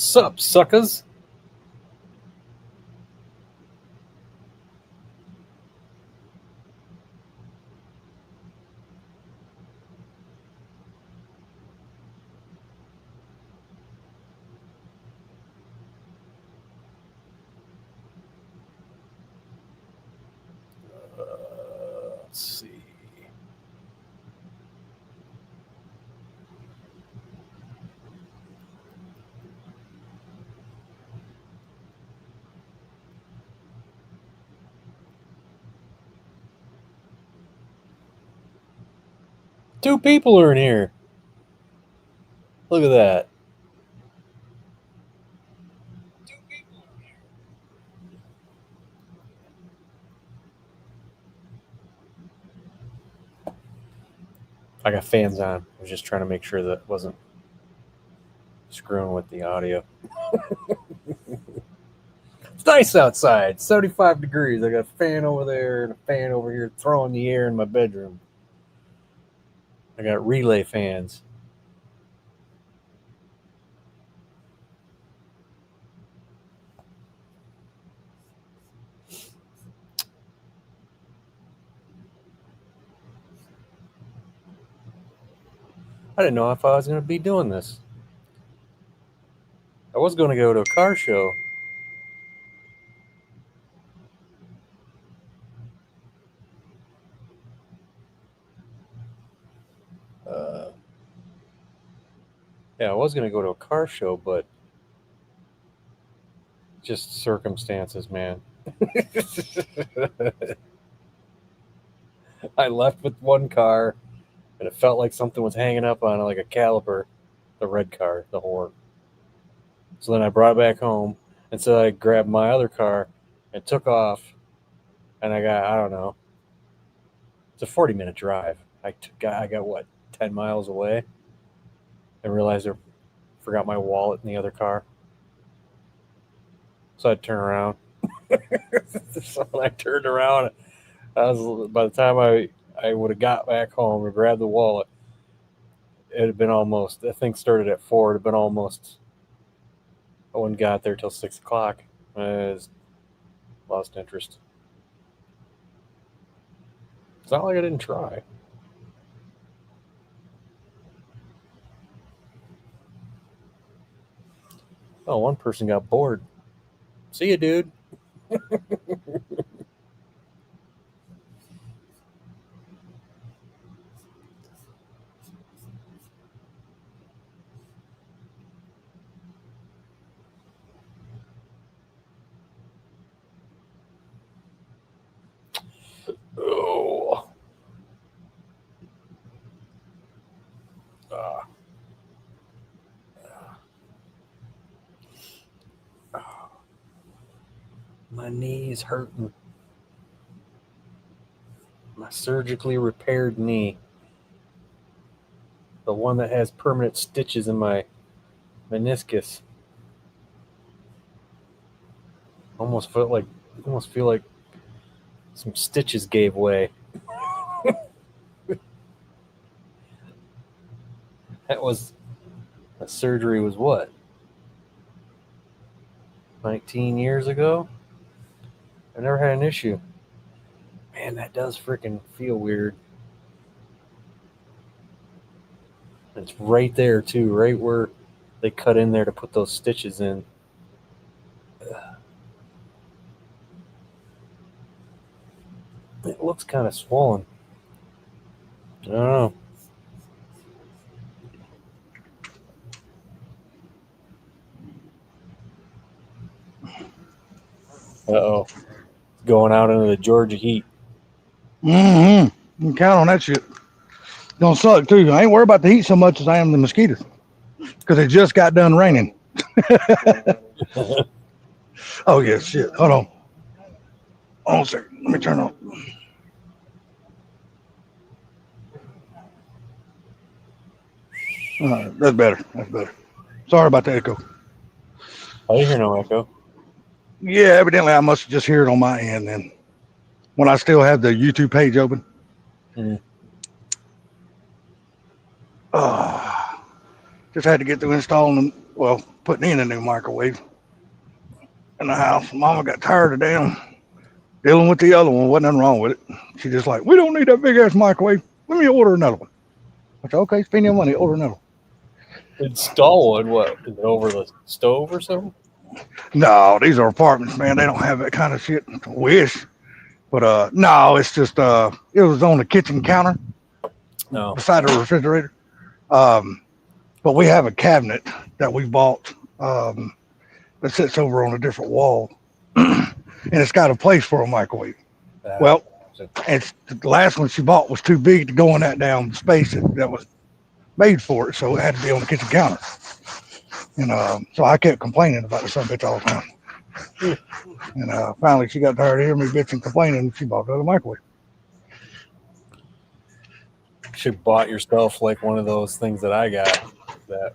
Sup, suckers? Let's see. Two people are in here. Look at that. I got fans on. I was just trying to make sure that wasn't screwing with the audio. It's nice outside, 75 degrees. I got a fan over there and a fan over here throwing the air in my bedroom. I got relay fans. I didn't know if I was going to be doing this. I was going to go to a car show. Yeah, I was going to go to a car show, but just circumstances, man. I left with one car, and it felt like something was hanging up on it, like a caliper, the red car, the horn. So then I brought it back home, and so I grabbed my other car and took off, and I don't know, it's a 40-minute drive. I got what, 10 miles away, and realized I forgot my wallet in the other car. So I'd turn around. So when I turned around, by the time I would have got back home and grabbed the wallet, it had been almost, I think started at 4, it had been almost, I wouldn't got there till 6 o'clock. I lost interest. It's not like I didn't try. Oh, one person got bored. See you, dude. Oh. My knee is hurting. My surgically repaired knee. The one that has permanent stitches in my meniscus. Almost feel like some stitches gave way. That surgery was what? 19 years ago? I never had an issue. Man, that does freaking feel weird. It's right there too, right where they cut in there to put those stitches in. It looks kind of swollen. I don't know. Uh-oh. Going out into the Georgia heat. You can count on that shit. It's gonna suck too. I ain't worried about the heat so much as I am the mosquitoes, because it just got done raining. Oh yeah, shit. Hold on. Hold on a second. Let me turn on. That's better. That's better. Sorry about the echo. I didn't hear no echo. Yeah, evidently I must just hear it on my end then, when I still have the YouTube page open. Just had to get through installing putting in a new microwave in the house. Mama got tired of damn dealing with the other one. Wasn't nothing wrong with it. She just like, we don't need that big ass microwave. Let me order another one. I said, okay, spend your money, order another one. Install one. What? Is it over the stove or something? No, these are apartments, man. They don't have that kind of shit. Wish. But no, it's just it was on the kitchen counter No. beside the refrigerator. But we have a cabinet that we bought that sits over on a different wall. And it's got a place for a microwave. Well, it's the last one she bought was too big to go in that damn space that was made for it, so it had to be on the kitchen counter. And so I kept complaining about the son bitch all the time. And finally, she got tired of hearing me bitching, complaining, and she bought another microwave. You should have bought yourself like one of those things that I got, that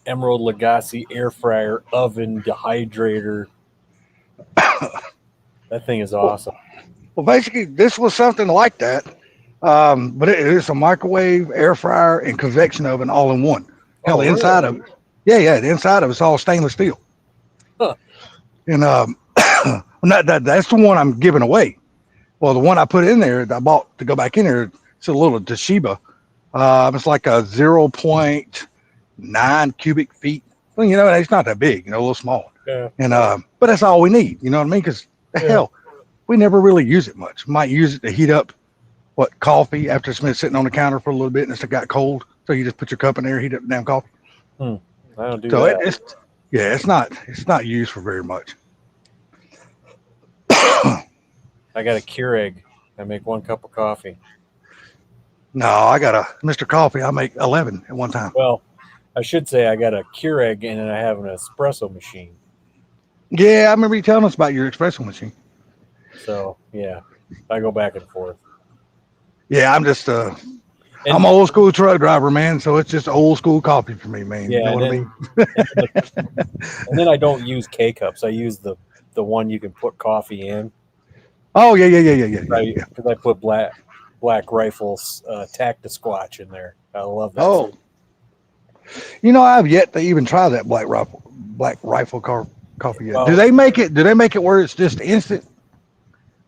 Emerald Lagasse air fryer oven dehydrator. That thing is awesome. Well, basically, this was something like that, but it is a microwave, air fryer, and convection oven all in one. Hell, the inside of it, the inside of it's all stainless steel. Huh. And that's the one I'm giving away. Well, the one I put in there, that I bought to go back in there, it's a little Toshiba. It's like a 0.9 cubic feet. Well, it's not that big, a little small. Yeah. And but that's all we need. You know what I mean? Because hell, we never really use it much. Might use it to heat up coffee after it's been sitting on the counter for a little bit and it's got cold. So you just put your cup in there, heat up the damn coffee. I don't do so that. It's not used for very much. I got a Keurig. I make 1 cup of coffee. No, I got a Mr. Coffee. I make 11 at one time. Well, I should say I got a Keurig and then I have an espresso machine. Yeah, I remember you telling us about your espresso machine. So yeah, I go back and forth. Yeah, I'm just I'm an old school truck driver, man. So it's just old school coffee for me, man. Yeah, you know what I mean? And then I don't use K cups. I use the one you can put coffee in. Oh yeah. Because I put Black Rifle's Tacti-Squatch in there. I love that. Oh, I've yet to even try that Black Rifle coffee yet. Do they make it where it's just instant?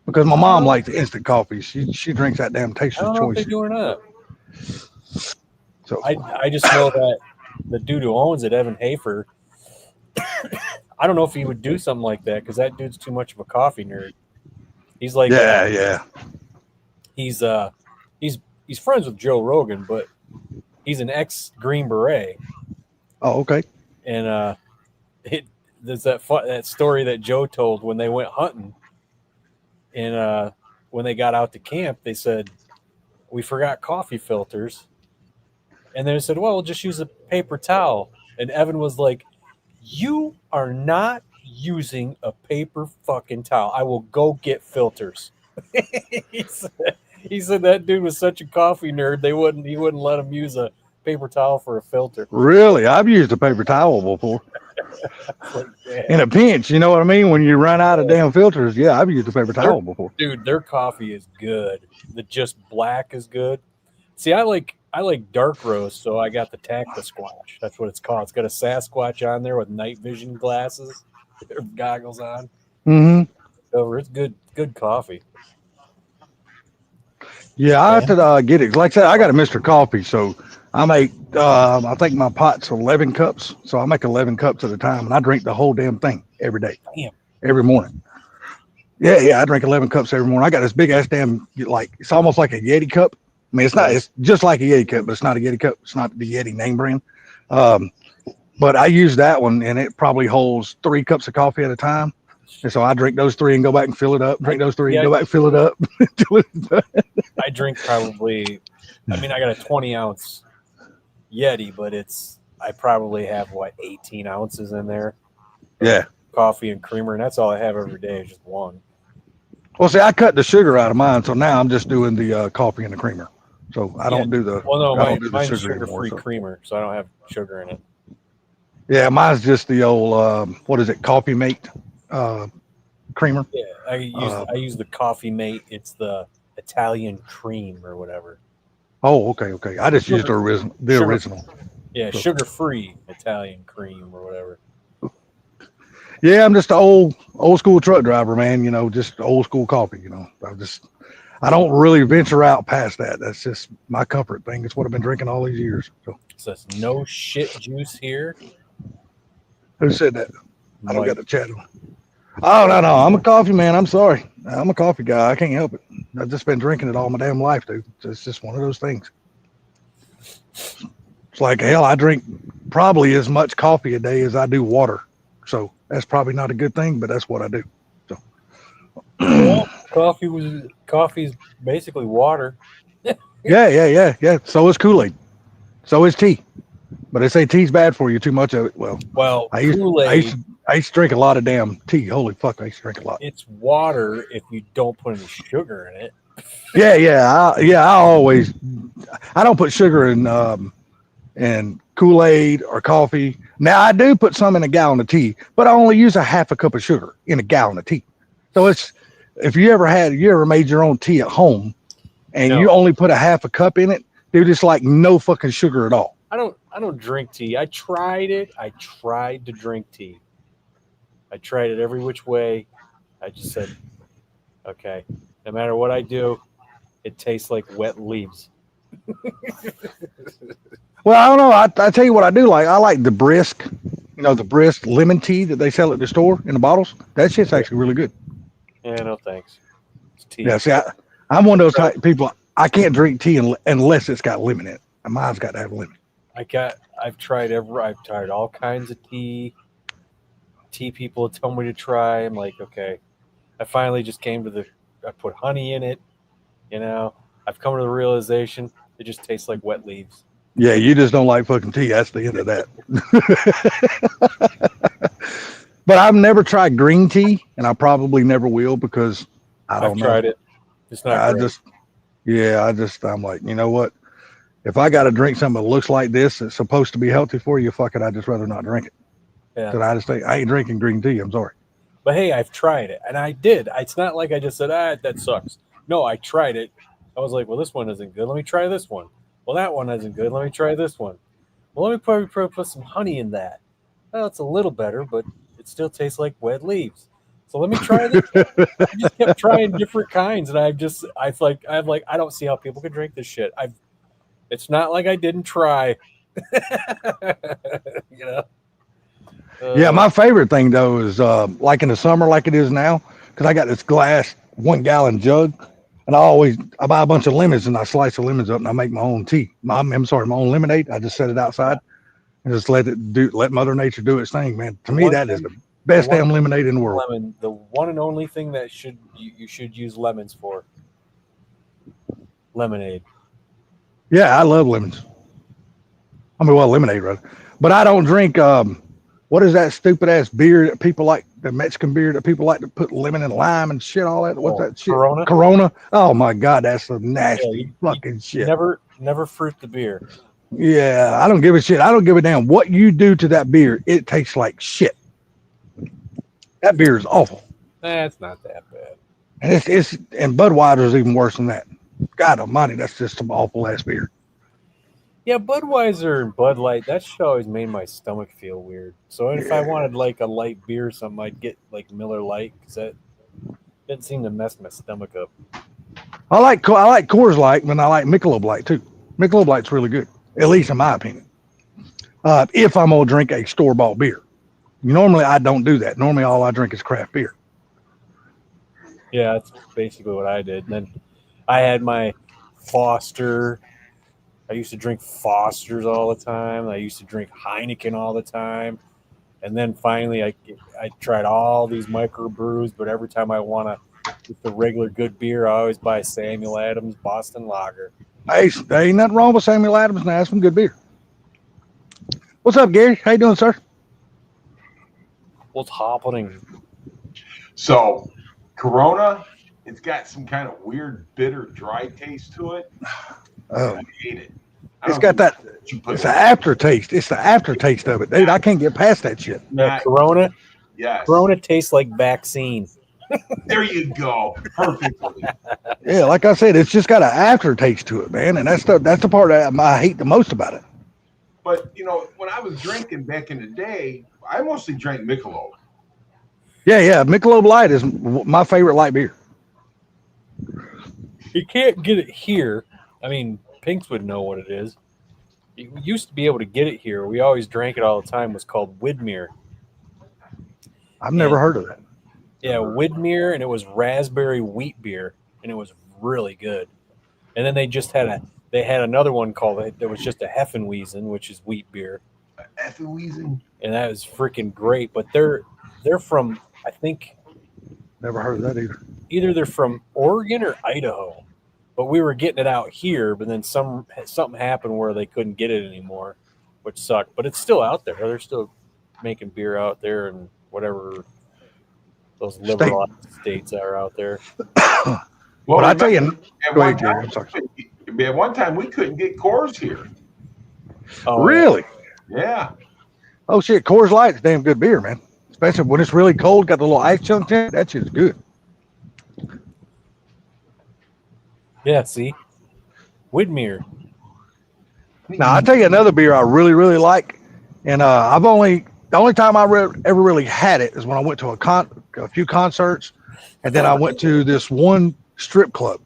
Because my mom likes instant coffee. She drinks that damn Taster's I don't know Choice. if they do or not. So I just know that the dude who owns it, Evan Hafer, I don't know if he would do something like that because that dude's too much of a coffee nerd. He's like He's friends with Joe Rogan, but he's an ex Green Beret. Oh, okay. And there's that story that Joe told when they went hunting, and when they got out to camp, they said, "We forgot coffee filters," and they said, "Well, we'll just use a paper towel." And Evan was like, "You are not using a paper fucking towel. I will go get filters." He said that dude was such a coffee nerd, he wouldn't let him use a paper towel for a filter. Really? I've used a paper towel before. In a pinch, you know what I mean? When you run out of damn filters, I've used a paper towel before. Dude, their coffee is good. The just black is good. See, I like dark roast, so I got the Tacti-Squatch. That's what it's called. It's got a Sasquatch on there with night vision glasses, goggles on. Mm-hmm. It's good coffee. Yeah, I have to get it. Like I said, I got a Mr. Coffee, so I make, I think my pot's 11 cups. So I make 11 cups at a time, and I drink the whole damn thing every day. Damn. Every morning. Yeah, I drink 11 cups every morning. I got this big ass damn, it's almost like a Yeti cup. I mean, it's just like a Yeti cup, but it's not a Yeti cup. It's not the Yeti name brand. But I use that one, and it probably holds 3 cups of coffee at a time. And so I drink those 3 and go back and fill it up. Drink those 3 and go back and fill it up. I drink probably, I got a 20-ounce Yeti, but I probably have 18 ounces in there. Yeah. Coffee and creamer, and that's all I have every day is just one. Well, see, I cut the sugar out of mine, so now I'm just doing the coffee and the creamer. So I don't do the. Well, no, mine's sugar-free creamer, so I don't have sugar in it. Yeah, mine's just the old Coffee Mate creamer. Yeah, I use the Coffee Mate. It's the Italian cream or whatever. Oh, okay. I just used the original. Yeah, So, sugar-free Italian cream or whatever. yeah, I'm just an old school truck driver, man. You know, just old school coffee. You know, I don't really venture out past that. That's just my comfort thing. It's what I've been drinking all these years. So So it's no shit juice here, who said that? I don't got Mike. to chat on. Oh no, I'm a coffee man. I'm sorry, I'm a coffee guy. I can't help it. I've just been drinking it all my damn life, dude. It's just one of those things. It's like hell. I drink probably as much coffee a day as I do water. So that's probably not a good thing, but that's what I do. So Well, coffee's basically water. yeah. So is Kool-Aid. So is tea. But they say tea's bad for you. Too much of it. Well, Well, I used I used Kool-Aid, to, I used to drink a lot of damn tea. Holy fuck, I used to drink a lot. it's water if you don't put any sugar in it. I don't put sugar in Kool-Aid or coffee. Now I do put some in a gallon of tea, but I only use a half a cup of sugar in a gallon of tea. So it's if you ever made your own tea at home and you No, only put a half a cup in it, dude, it's like no fucking sugar at all. I don't drink tea. I tried it. I tried to drink tea. I tried it every which way. I just said, okay, no matter what I do, it tastes like wet leaves. Well, I don't know. I tell you what I do like. I like the brisk, the brisk lemon tea that they sell at the store in the bottles. That shit's actually really good. Yeah, no thanks. It's tea. Yeah, see, I'm one of those type people. I can't drink tea unless it's got lemon in it. Mine's got to have lemon. I've tried all kinds of tea. Tea people tell me to try. I'm like, okay. I finally just came to I put honey in it. I've come to the realization it just tastes like wet leaves. Yeah, you just don't like fucking tea. That's the end of that. But I've never tried green tea, and I probably never will because I've tried it. It's not great. I'm like, you know what? If I got to drink something that looks like this, it's supposed to be healthy for you. Fuck it, I'd just rather not drink it. Yeah. So I ain't drinking green tea. I'm sorry. But hey, I've tried it, and I did. It's not like I just said, that sucks. No, I tried it. I was like, well, this one isn't good. Let me try this one. Well, that one isn't good. Let me try this one. Well, let me probably put some honey in that. Well, it's a little better, but it still tastes like wet leaves. So let me try this. I just kept trying different kinds, and I don't see how people can drink this shit. It's not like I didn't try. Yeah, my favorite thing though is like in the summer, like it is now, because I got this glass 1 gallon jug, and I buy a bunch of lemons and I slice the lemons up and I make my own tea. My own lemonade. I just set it outside and just let Mother Nature do its thing, man. To me, that is the best damn lemonade in the world. The one and only thing that you should use lemons for. Lemonade. Yeah, I love lemons. Lemonade, rather. But I don't drink. What is that stupid ass beer that people like? The Mexican beer that people like to put lemon and lime and shit, all that. What's that shit? Corona. Corona. Oh my god, that's some nasty fucking shit. Never fruit the beer. Yeah, I don't give a shit. I don't give a damn what you do to that beer. It tastes like shit. That beer is awful. It's not that bad. And Budweiser is even worse than that. God almighty, that's just some awful ass beer. Yeah, Budweiser and Bud Light, that shit always made my stomach feel weird. So if I wanted like a light beer or something, I'd get like Miller Lite because that didn't seem to mess my stomach up. I like Coors Light, but I like Michelob Light too. Michelob Light's really good, at least in my opinion. If I'm gonna drink a store-bought beer. Normally I don't do that. Normally all I drink is craft beer. Yeah, that's basically what I did. And then I had my Foster. I used to drink Fosters all the time. I used to drink Heineken all the time. And then finally I tried all these microbrews, but every time I want to get the regular good beer, I always buy Samuel Adams Boston Lager. Hey, there ain't nothing wrong with Samuel Adams now. That's some good beer. What's up, Gary? How you doing, sir? What's happening? So, Corona, it's got some kind of weird, bitter, dry taste to it. I hate it. It's got that. It's the aftertaste. It's the aftertaste of it, dude. I can't get past that shit. Corona. Yes. Corona tastes like vaccine. There you go. Perfectly. Yeah, like I said, it's just got an aftertaste to it, man, and that's the part that I hate the most about it. But when I was drinking back in the day, I mostly drank Michelob. Yeah. Michelob Light is my favorite light beer. You can't get it here. I mean, Pinks would know what it is. We used to be able to get it here. We always drank it all the time. It was called Widmer. I've never heard of that. Yeah, Widmer, and it was raspberry wheat beer, and it was really good. And then they had another one called there was just a Hefeweizen, which is wheat beer, Hefeweizen. and that was freaking great. But they're from, I think, Never heard of that either. either they're from Oregon or Idaho. But we were getting it out here, but then something happened where they couldn't get it anymore, which sucked. But it's still out there. They're still making beer out there and whatever those liberal states are out there. Well, but I tell you, go ahead, Jerry. I'm sorry. At one time, we couldn't get Coors here. Oh, really? Yeah. Oh shit, Coors Light's damn good beer, man. Especially when it's really cold, got the little ice chunks in it. That shit's good. Yeah, see? Widmer. Now, I'll tell you another beer I really, really like. And the only time I ever really had it is when I went to a few concerts. And then I went to this one strip club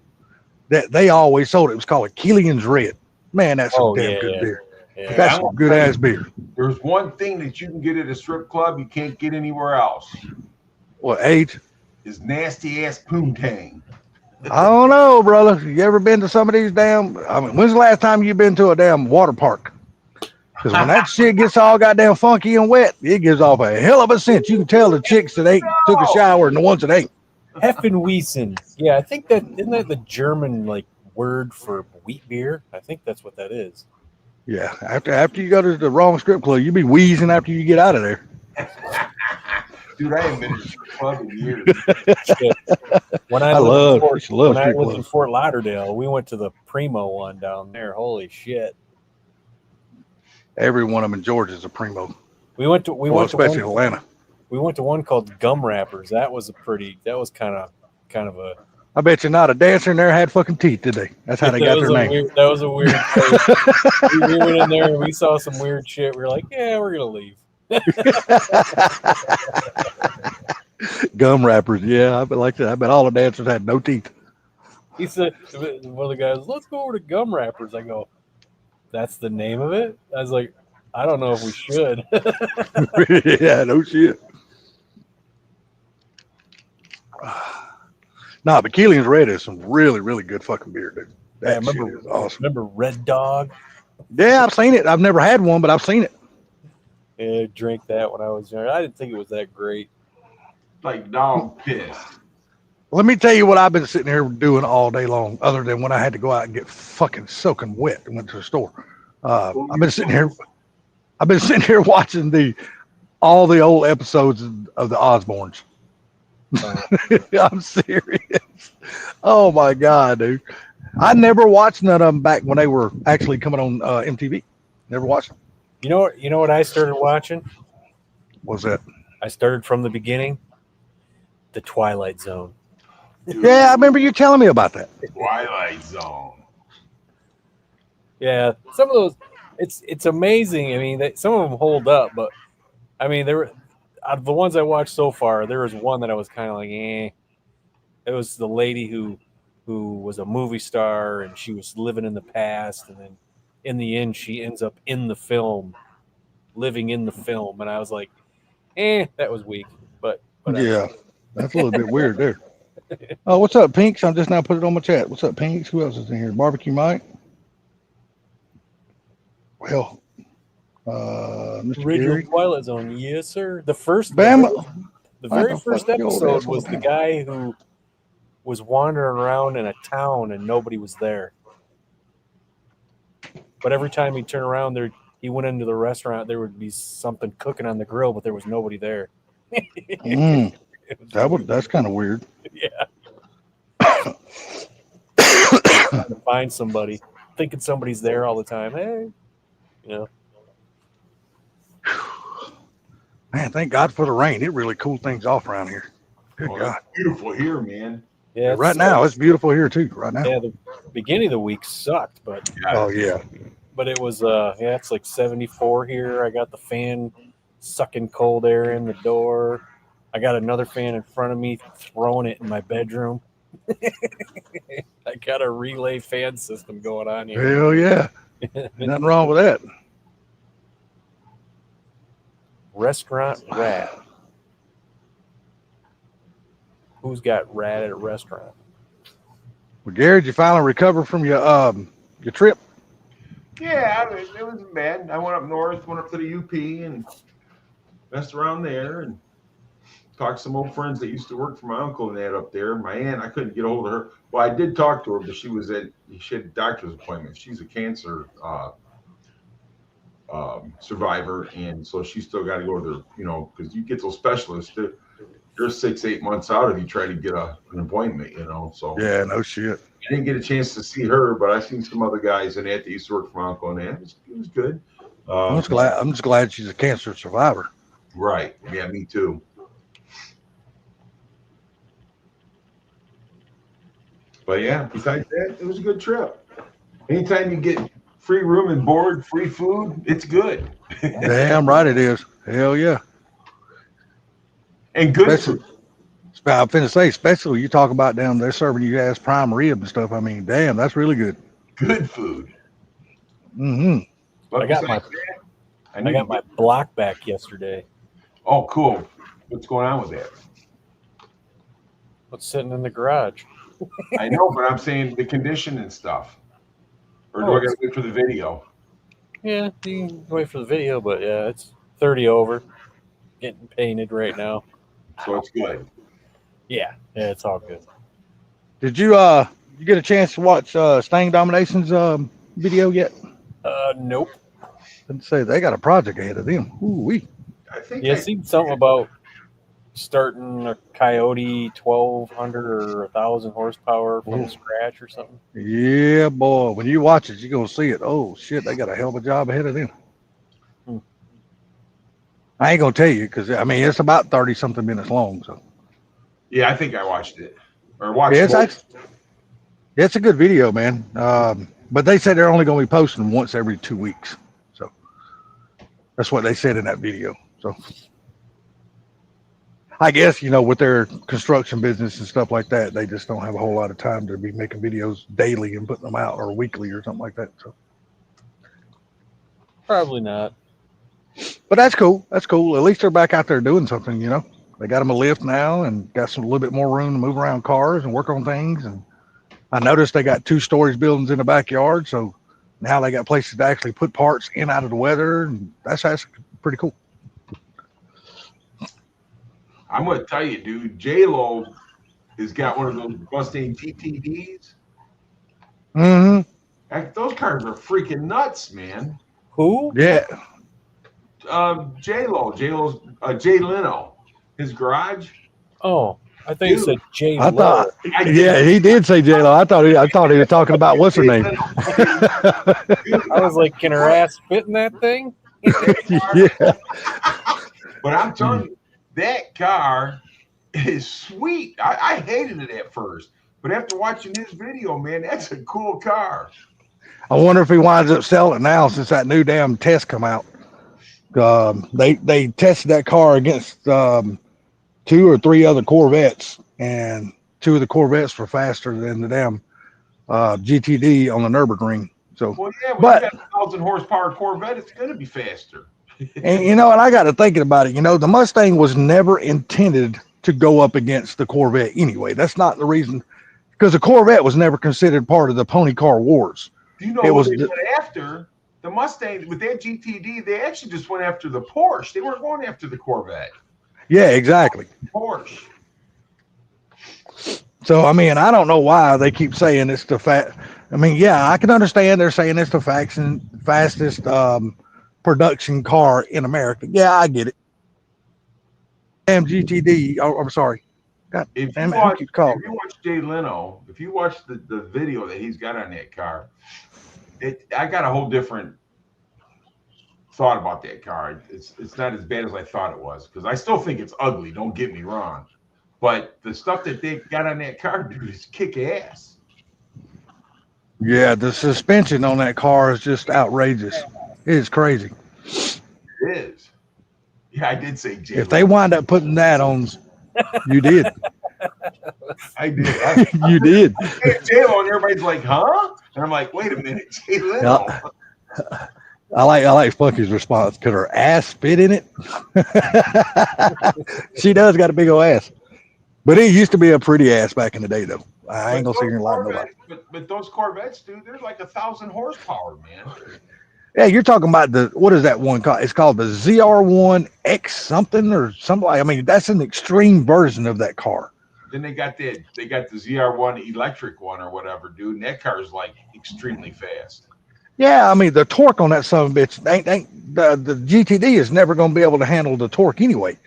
that they always sold it. It was called a Killian's Red. Man, that's some damn good beer. Yeah. That's some good ass beer. There's one thing that you can get at a strip club you can't get anywhere else. What, age? Is nasty ass poontang. I don't know, brother. You ever been to some of these damn? I mean, when's the last time you been to a damn water park? Because when that shit gets all goddamn funky and wet, it gives off a hell of a scent. You can tell the chicks that took a shower and the ones that ain't. Hefeweizen. Yeah, I think isn't that the German word for wheat beer? I think that's what that is. Yeah, after you go to the wrong strip club, you be wheezing after you get out of there. Dude, I haven't been to a strip club in years. When I lived in clubs. Fort Lauderdale, we went to the Primo one down there. Holy shit! Every one of them in Georgia is a Primo. Especially Atlanta. We went to one called Gum Wrappers. That was kind of a. I bet you not a dancer in there had fucking teeth, did they? That's how they got their name. That was a weird place. we went in there and we saw some weird shit. We were like, yeah, we're gonna leave. Gum wrappers, yeah. I bet like that. I bet all the dancers had no teeth. He said, one of the guys, let's go over to Gum Wrappers. I go, that's the name of it? I was like, I don't know if we should. Yeah, no shit. Nah, but Killian's Red is some really, really good fucking beer, dude. That shit is awesome. Remember Red Dog? Yeah, I've seen it. I've never had one, but I've seen it. Yeah, I drank that when I was young. I didn't think it was that great. Like dog piss. Let me tell you what I've been sitting here doing all day long, other than when I had to go out and get fucking soaking wet and went to the store. I've been sitting here watching all the old episodes of the Osbournes. I'm serious. Oh my god, dude! I never watched none of them back when they were actually coming on MTV. Never watched them. You know what I started watching? What's that? I started from the beginning. The Twilight Zone. Yeah, I remember you telling me about that. Twilight Zone. Yeah, some of those, it's amazing. I mean, some of them hold up, but I mean, there were out of the ones I watched so far, there was one that I was kind of like, eh. It was the lady who was a movie star and she was living in the past, and then in the end, she ends up in the film, living in the film, and I was like, that was weak. But yeah, that's a little bit weird there. Oh, what's up, Pinks? I'm just now put it on my chat. What's up, Pinks? Who else is in here? Barbecue Mike. Well, Mr. Original Gary. Twilight Zone, yes, sir. The very first episode was the guy who was wandering around in a town and nobody was there. But every time he turned around, he went into the restaurant. There would be something cooking on the grill, but there was nobody there. That's kind of weird. Yeah. Trying to find somebody, thinking somebody's there all the time. Hey, Man, thank God for the rain. It really cooled things off around here. Good God. It's beautiful here, man. Yeah. Right now, it's beautiful here too. Right now. Yeah, the beginning of the week sucked, but Oh yeah. but it was yeah, it's like 74 here. I got the fan sucking cold air in the door. I got another fan in front of me throwing it in my bedroom. I got a relay fan system going on here. Hell yeah. Nothing wrong with that. Restaurant rat. Who's got rat at a restaurant? Well, Gary, did you finally recover from your trip? Yeah, it wasn't bad. I went up north, went up to the UP and messed around there and talked to some old friends that used to work for my uncle and that up there. My aunt, I couldn't get a hold of her. Well, I did talk to her, but she had a doctor's appointment. She's a cancer survivor, and so she still got to go to the, because you get those specialists, they're 6-8 months out if you try to get an appointment, So Yeah, no shit. I didn't get a chance to see her, but I seen some other guys in that used to work for my uncle, and that it was good. I'm just glad she's a cancer survivor. Right. Yeah, me too. But yeah, besides that, it was a good trip. Anytime you get free room and board, free food, it's good. Damn right it is. Hell yeah. And good food. I'm finna say, especially you talk about down there serving you guys prime rib and stuff. I mean, damn, that's really good. Good food. Mm-hmm. But I got my block back yesterday. Oh, cool. What's going on with that? What's sitting in the garage? I know, but I'm saying the condition and stuff. Or do I got to wait for the video? Yeah, you can wait for the video, but yeah, it's 30 over. Getting painted right now. So it's good. Yeah, it's all good. Did you get a chance to watch Stang Domination's video yet? Nope. I'd say they got a project ahead of them. Ooh-wee. I think I seen something about starting a Coyote 1200 or 1000 horsepower from scratch or something. Yeah, boy. When you watch it, you're gonna see it. Oh shit, they got a hell of a job ahead of them. I ain't gonna tell you because I mean it's about 30-something minutes long. So yeah, I think I watched it or watched it. It's a good video, man. But they said they're only gonna be posting once every 2 weeks. So that's what they said in that video. So I guess, with their construction business and stuff like that, they just don't have a whole lot of time to be making videos daily and putting them out or weekly or something like that. So probably not. But that's cool. That's cool. At least they're back out there doing something, They got them a lift now and got a little bit more room to move around cars and work on things. And I noticed they got 2-story buildings in the backyard. So now they got places to actually put parts in out of the weather. And that's pretty cool. I'm going to tell you, dude, J-Lo has got one of those Mustang GTDs. Mm-hmm. Those cars are freaking nuts, man. Who? Yeah. J-Lo. Jay Leno. His garage. Oh, I think you said J. I thought, yeah, he did say J-Lo. I thought he was talking about what's her name. I was like, can her ass fit in that thing? Yeah. But I'm telling you, that car is sweet. I hated it at first, but after watching his video, man, that's a cool car. I wonder if he winds up selling it now since that new damn test come out. They tested that car against 2 or 3 other Corvettes, and 2 of the Corvettes were faster than the damn GTD on the Nürburgring. So, well, yeah, when you got a 1,000 horsepower Corvette, it's going to be faster. And and I got to thinking about it. The Mustang was never intended to go up against the Corvette anyway. That's not the reason, because the Corvette was never considered part of the pony car wars. Do you know what they went after? The Mustang with that GTD, they actually just went after the Porsche. They weren't going after the Corvette. Yeah, exactly. Porsche. So, I mean, I don't know why they keep saying it's the I mean, yeah, I can understand they're saying it's the fastest production car in America. Yeah, I get it. Damn GTD. Oh, I'm sorry. God, if you watch Jay Leno, if you watch the video that he's got on that car, I got a whole different thought about that car. It's not as bad as I thought it was, because I still think it's ugly. Don't get me wrong, but the stuff that they got on that car, dude, is kick ass. Yeah, the suspension on that car is just outrageous. It is crazy. It is. Yeah, I did say J If they Lo. wind up putting that on, you did. I did. You did. J Lo, and everybody's like, huh? And I'm like, wait a minute, J Lo. Yeah. I like Spunky's response. Could her ass fit in it? She does got a big old ass. But it used to be a pretty ass back in the day, though. I ain't gonna sit here and lie to nobody. But those Corvettes, dude, they're like 1,000 horsepower, man. Yeah, you're talking about what is that one called? It's called the ZR1X something or something. I mean, that's an extreme version of that car. Then they got the ZR1 electric one or whatever, dude. And that car is like extremely fast. Yeah, I mean the torque on that son of a bitch ain't the GTD is never going to be able to handle the torque anyway,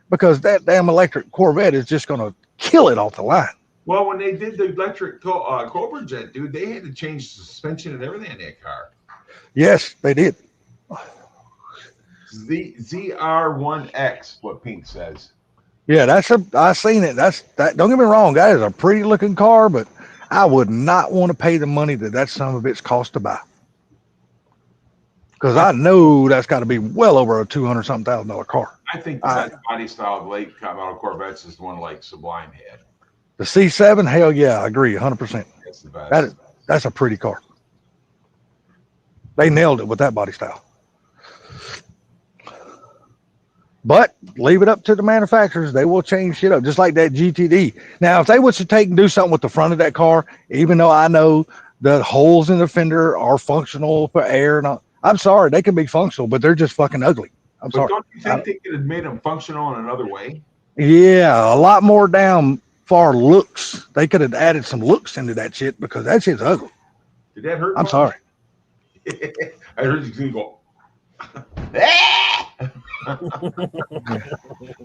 because that damn electric Corvette is just going to kill it off the line. Well, when they did the electric Cobra Jet, dude, they had to change the suspension and everything in that car. Yes, they did. ZR1X, what Pink says. Yeah, I seen it. That. Don't get me wrong, that is a pretty looking car, but I would not want to pay the money that son of a bitch cost to buy. Because I know that's got to be well over a $200,000 car. I think the best body style of late model Corvettes is the one like Sublime had. The C7, hell yeah, I agree, 100%. That's the best. That's a pretty car. They nailed it with that body style. But leave it up to the manufacturers. They will change shit up, just like that GTD. Now, if they was to take and do something with the front of that car, even though I know the holes in the fender are functional for air and all, I'm sorry, they can be functional, but they're just fucking ugly. I'm sorry. Don't you think they could have made them functional in another way? Yeah, a lot more down far looks. They could have added some looks into that shit because that shit's ugly. Did that hurt? I'm sorry. I heard you go.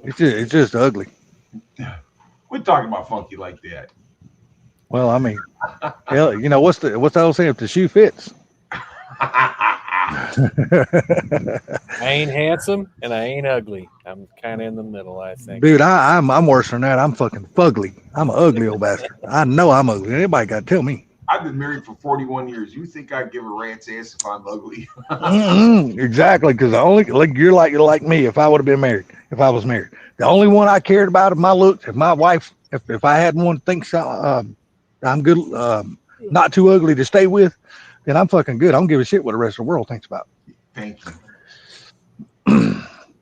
It's just ugly. We're talking about funky like that. Well, I mean, hell, you know what's the old saying? If the shoe fits. I ain't handsome and I ain't ugly. I'm kind of in the middle, I think. Dude, I'm worse than that. I'm fucking fugly. I'm an ugly old bastard. I know I'm ugly. Anybody got to tell me. I've been married for 41 years. You think I'd give a rat's ass if I'm ugly? Exactly, because you're like me. If I would have been married, if I was married, the only one I cared about is my looks. If my wife, if I had one think I'm good, not too ugly to stay with, then I'm fucking good. I don't give a shit what the rest of the world thinks about. Thank you.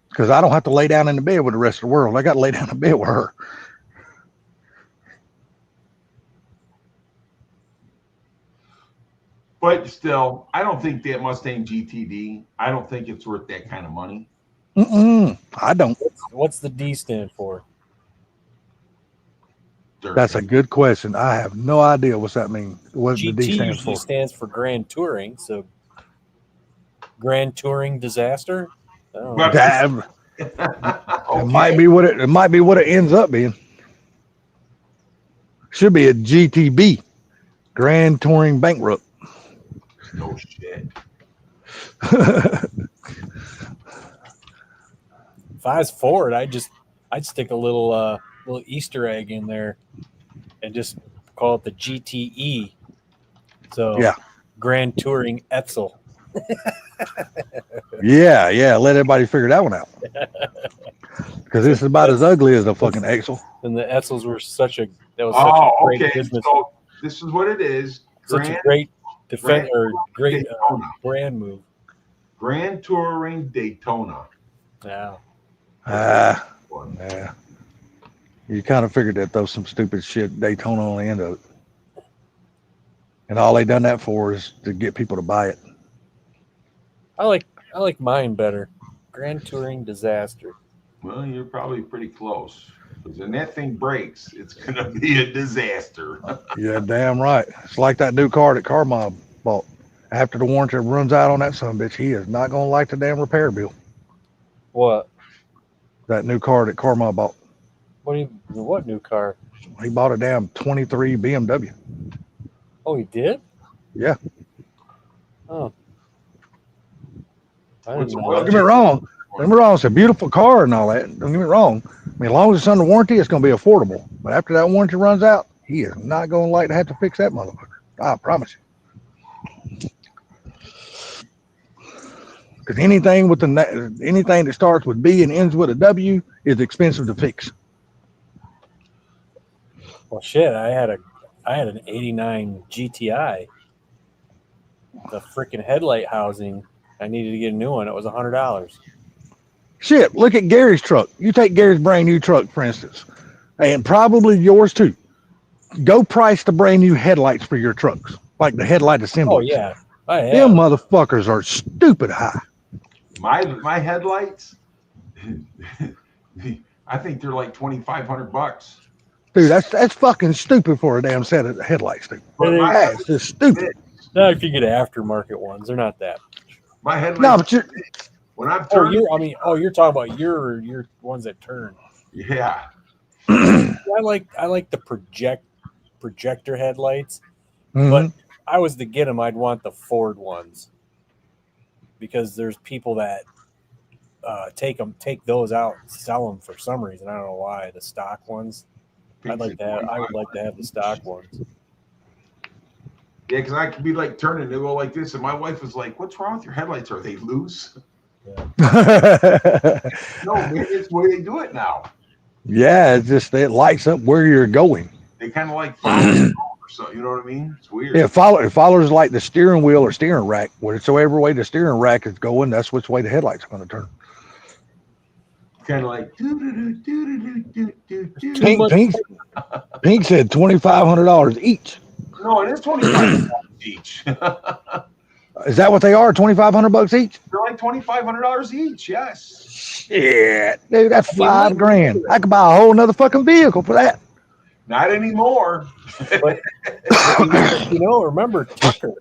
Because I don't have to lay down in the bed with the rest of the world. I got to lay down in bed with her. But still, I don't think that Mustang GTD, I don't think it's worth that kind of money. I don't. What's the D stand for? Dirt. That's a good question. I have no idea what's that mean. What the D GT stands usually for? stands for Grand Touring, so Grand Touring Disaster. I don't know. Damn. Okay. It might be what it ends up being. Should be a GTB, Grand Touring Bankrupt. No shit. If I was Ford, I'd stick a little Easter egg in there and just call it the GTE. So Yeah. Grand Touring Etzel. Yeah. Let everybody figure that one out. Because this is about as ugly as the fucking Axle. And the Etzels were such a great Okay. business. So this is what it is. Such a great defense or great Daytona. brand move. Grand Touring Daytona. Yeah. Yeah. You kind of figured that throw some stupid shit Daytona on the end of it. And all they done that for is to get people to buy it. I like mine better. Grand Touring Disaster. Well, you're probably pretty close. Because when that thing breaks, it's going to be a disaster. Yeah, damn right. It's like that new car that Carmob bought. After the warranty runs out on that son of a bitch, he is not going to like the damn repair bill. What? That new car that Carmob bought. What new car? He bought a damn 23 BMW. Oh, he did? Yeah. Oh. I What's didn't a know. Don't get me wrong. It's a beautiful car and all that. Don't get me wrong. I mean, as long as it's under warranty, it's going to be affordable. But after that warranty runs out, he is not going to like to have to fix that motherfucker. I promise you. Because anything with anything that starts with B and ends with a W is expensive to fix. Well, shit, I had an '89 GTI. The freaking headlight housing, I needed to get a new one. It was $100. Shit, look at Gary's truck. You take Gary's brand new truck, for instance, and probably yours too. Go price the brand new headlights for your trucks, like the headlight assembly. Oh yeah, I have. Them motherfuckers are stupid high. My headlights, I think they're like $2,500. Dude, that's fucking stupid for a damn set of headlights, dude. That's just stupid. Now, if you get aftermarket ones, they're not that. My headlights. No, but when I'm Oh, turning, you're talking about your ones that turn. yeah. I like the projector headlights, but I was to get them, I'd want the Ford ones because there's people that take those out and sell them for some reason. I don't know why. The stock ones. I would like to have the stock ones. Yeah, because I could be like turning, they go like this, and my wife was like, "What's wrong with your headlights? Are they loose?" Yeah. No, maybe it's the way they do it now. Yeah, it's just it lights up where you're going. They kind of like follow or so, you know what I mean? It's weird. Yeah, it follows like the steering wheel or steering rack. Whichever way the steering rack is going, that's which way the headlight's going to turn. Kind of like Pink said $2,500 each. No, it is $2,500 each. Is that what they are? $2,500 each? They're like $2,500 each. Yes. Shit, dude, that's $5,000. I could buy a whole nother fucking vehicle for that. Not anymore. But remember Tucker,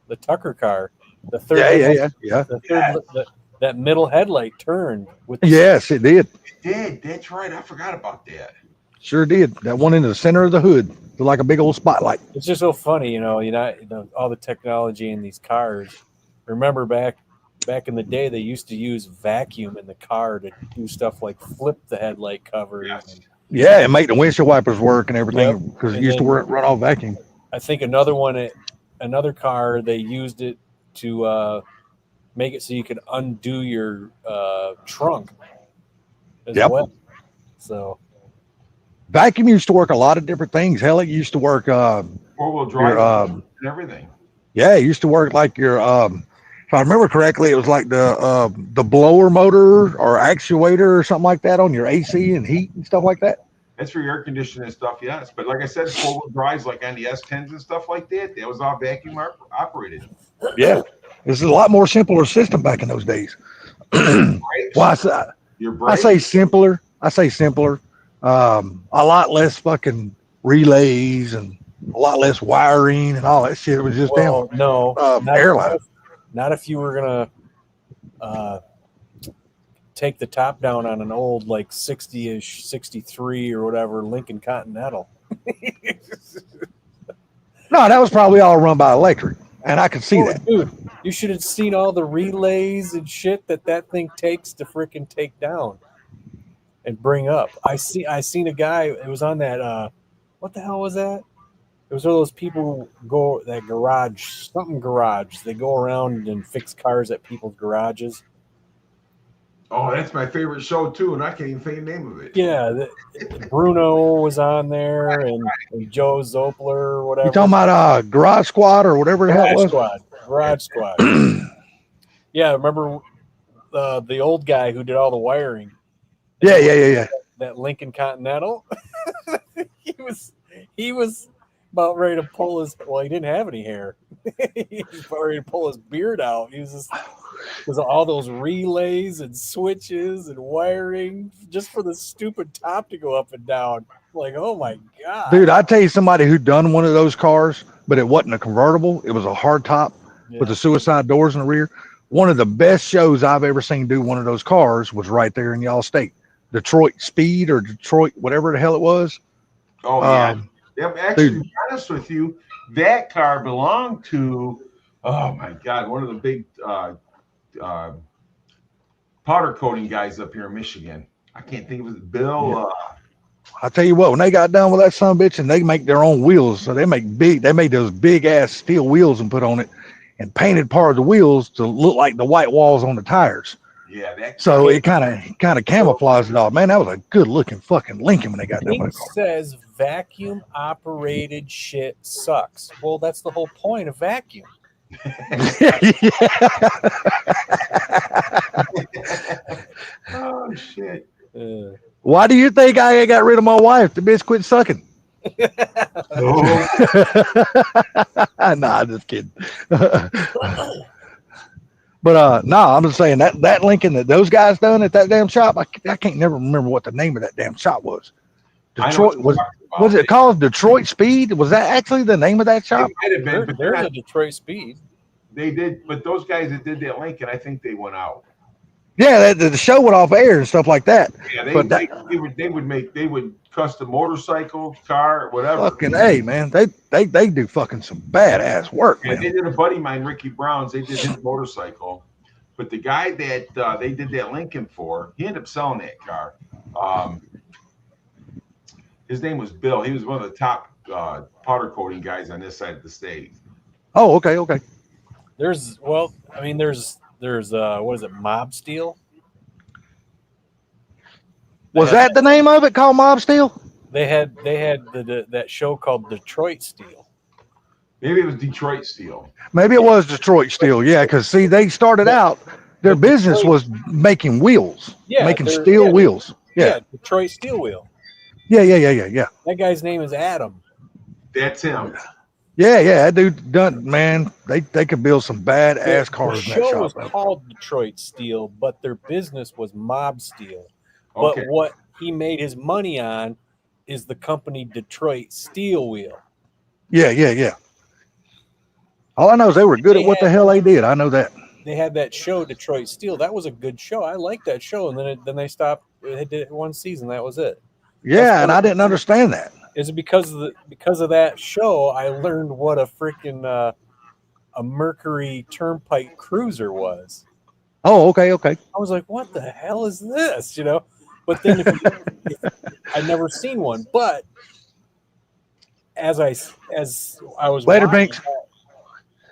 the Tucker car, the third. Yeah. The third, that middle headlight turned with. Yes, it did. It did. That's right. I forgot about that. Sure did. That one in the center of the hood, looked like a big old spotlight. It's just so funny, all the technology in these cars. Remember back in the day, they used to use vacuum in the car to do stuff like flip the headlight covers. Yes. Yeah, and make the windshield wipers work and everything because it used to run off vacuum. I think another car, they used it to make it so you could undo your trunk as well. So vacuum used to work a lot of different things. Hell, it used to work four-wheel drive and everything. Yeah, it used to work like your if I remember correctly, it was like the blower motor or actuator or something like that on your AC and heat and stuff like that. That's for your air conditioning and stuff, yes. But like I said, four-wheel drives like on the S10s and stuff like that, that was all vacuum operated. Yeah. This is a lot more simpler system back in those days. Well, I say simpler. A lot less fucking relays and a lot less wiring and all that shit. It was just airline. Not if you were gonna take the top down on an old like 60-ish, 63 or whatever Lincoln Continental. No, that was probably all run by electric, and I could see that. Dude, you should have seen all the relays and shit that thing takes to freaking take down and bring up. I seen a guy. It was on that. What the hell was that? It was one of those people who go that garage. They go around and fix cars at people's garages. Oh, that's my favorite show too, and I can't even think of the name of it. Yeah, Bruno was on there, and Joe Zopler or whatever. You talking about Garage Squad or whatever the hell it was? Garage Squad. Yeah, remember the old guy who did all the wiring? Yeah. That Lincoln Continental. He was about ready to pull his. Well, he didn't have any hair. He was about ready to pull his beard out. He was just. Because all those relays and switches and wiring just for the stupid top to go up and down. Like, oh my God. Dude, I tell you somebody who done one of those cars, but it wasn't a convertible. It was a hard top with the suicide doors in the rear. One of the best shows I've ever seen do one of those cars was right there in y'all state. Detroit Speed or Detroit, whatever the hell it was. Oh, yeah. Actually, to be honest with you, that car belonged to, oh my God, one of the big powder coating guys up here in Michigan. I can't think of it. Bill. I tell you what, when they got done with that son of a bitch, and they make their own wheels, so they made those big ass steel wheels and put on it, and painted part of the wheels to look like the white walls on the tires. Yeah, that. So it kind of camouflaged it all. Man, that was a good looking fucking Lincoln when they got that Pink much car. says vacuum operated shit sucks. Well, that's the whole point of vacuum. Oh shit. Why do you think I got rid of my wife? The bitch quit sucking. Oh, Nah, just kidding. But no, I'm just saying that Lincoln that those guys done at that damn shop, I can't never remember what the name of that damn shop was. Detroit was it called Detroit Speed? Was that actually the name of that shop? It might have been, but There's a Detroit Speed. they did, but those guys that did that Lincoln, I think they went out. Yeah, the show went off air and stuff like that. Yeah, But they would custom motorcycle, car, whatever. Fucking A, man. They do fucking some badass work, Yeah, man. they did a buddy of mine, Ricky Browns. They did his motorcycle, but the guy that they did that Lincoln for, he ended up selling that car. His name was Bill. He was one of the top powder coating guys on this side of the state. Oh, okay. There's what is it, Mob Steel? Was that the name of it, called Mob Steel? They had that show called Detroit Steel. Maybe it was Detroit Steel. Maybe it was Detroit Steel, yeah, because see, they started out, their business was making wheels, making steel wheels. Yeah, Detroit Steel Wheel. Yeah. That guy's name is Adam. That's him. Yeah, that dude done, man. They could build some badass cars. The in that show shop, was man. called Detroit Steel, but their business was Mob Steel. Okay. But what he made his money on is the company Detroit Steel Wheel. Yeah. All I know is they were good at what the hell they did. I know that. They had that show Detroit Steel. That was a good show. I liked that show, and then they stopped. They did it one season. That was it. Yeah, and I didn't understand that. Is it because of that show? I learned what a freaking a Mercury Turnpike Cruiser was. Oh, okay. I was like, what the hell is this? But then I'd never seen one. But as I was Later, watching Binks.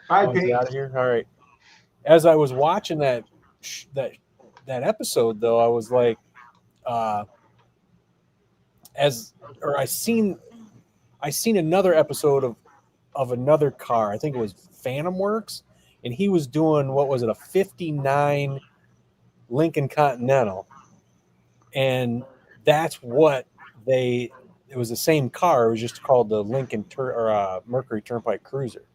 Bye, is he Pete. out of here? All right. As I was watching that episode, though, I was like, I seen another episode of another car. I think it was Phantom Works, and he was doing, what was it, a 59 Lincoln Continental, and that's what it was the same car. It was just called the Lincoln Mercury Turnpike Cruiser.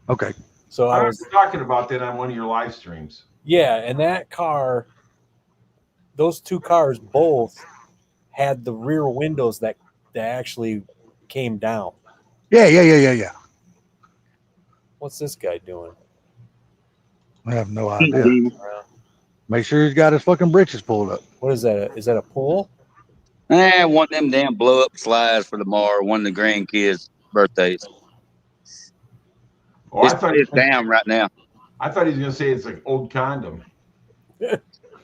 Okay. So I was talking about that on one of your live streams. Yeah, and that car, those two cars both had the rear windows that actually came down. Yeah. What's this guy doing? I have no idea. Make sure he's got his fucking britches pulled up. What is that? Is that a pool? One of them damn blow up slides for tomorrow, one of the grandkids' birthdays. Oh, It's down right now. I thought he was going to say it's like old condom.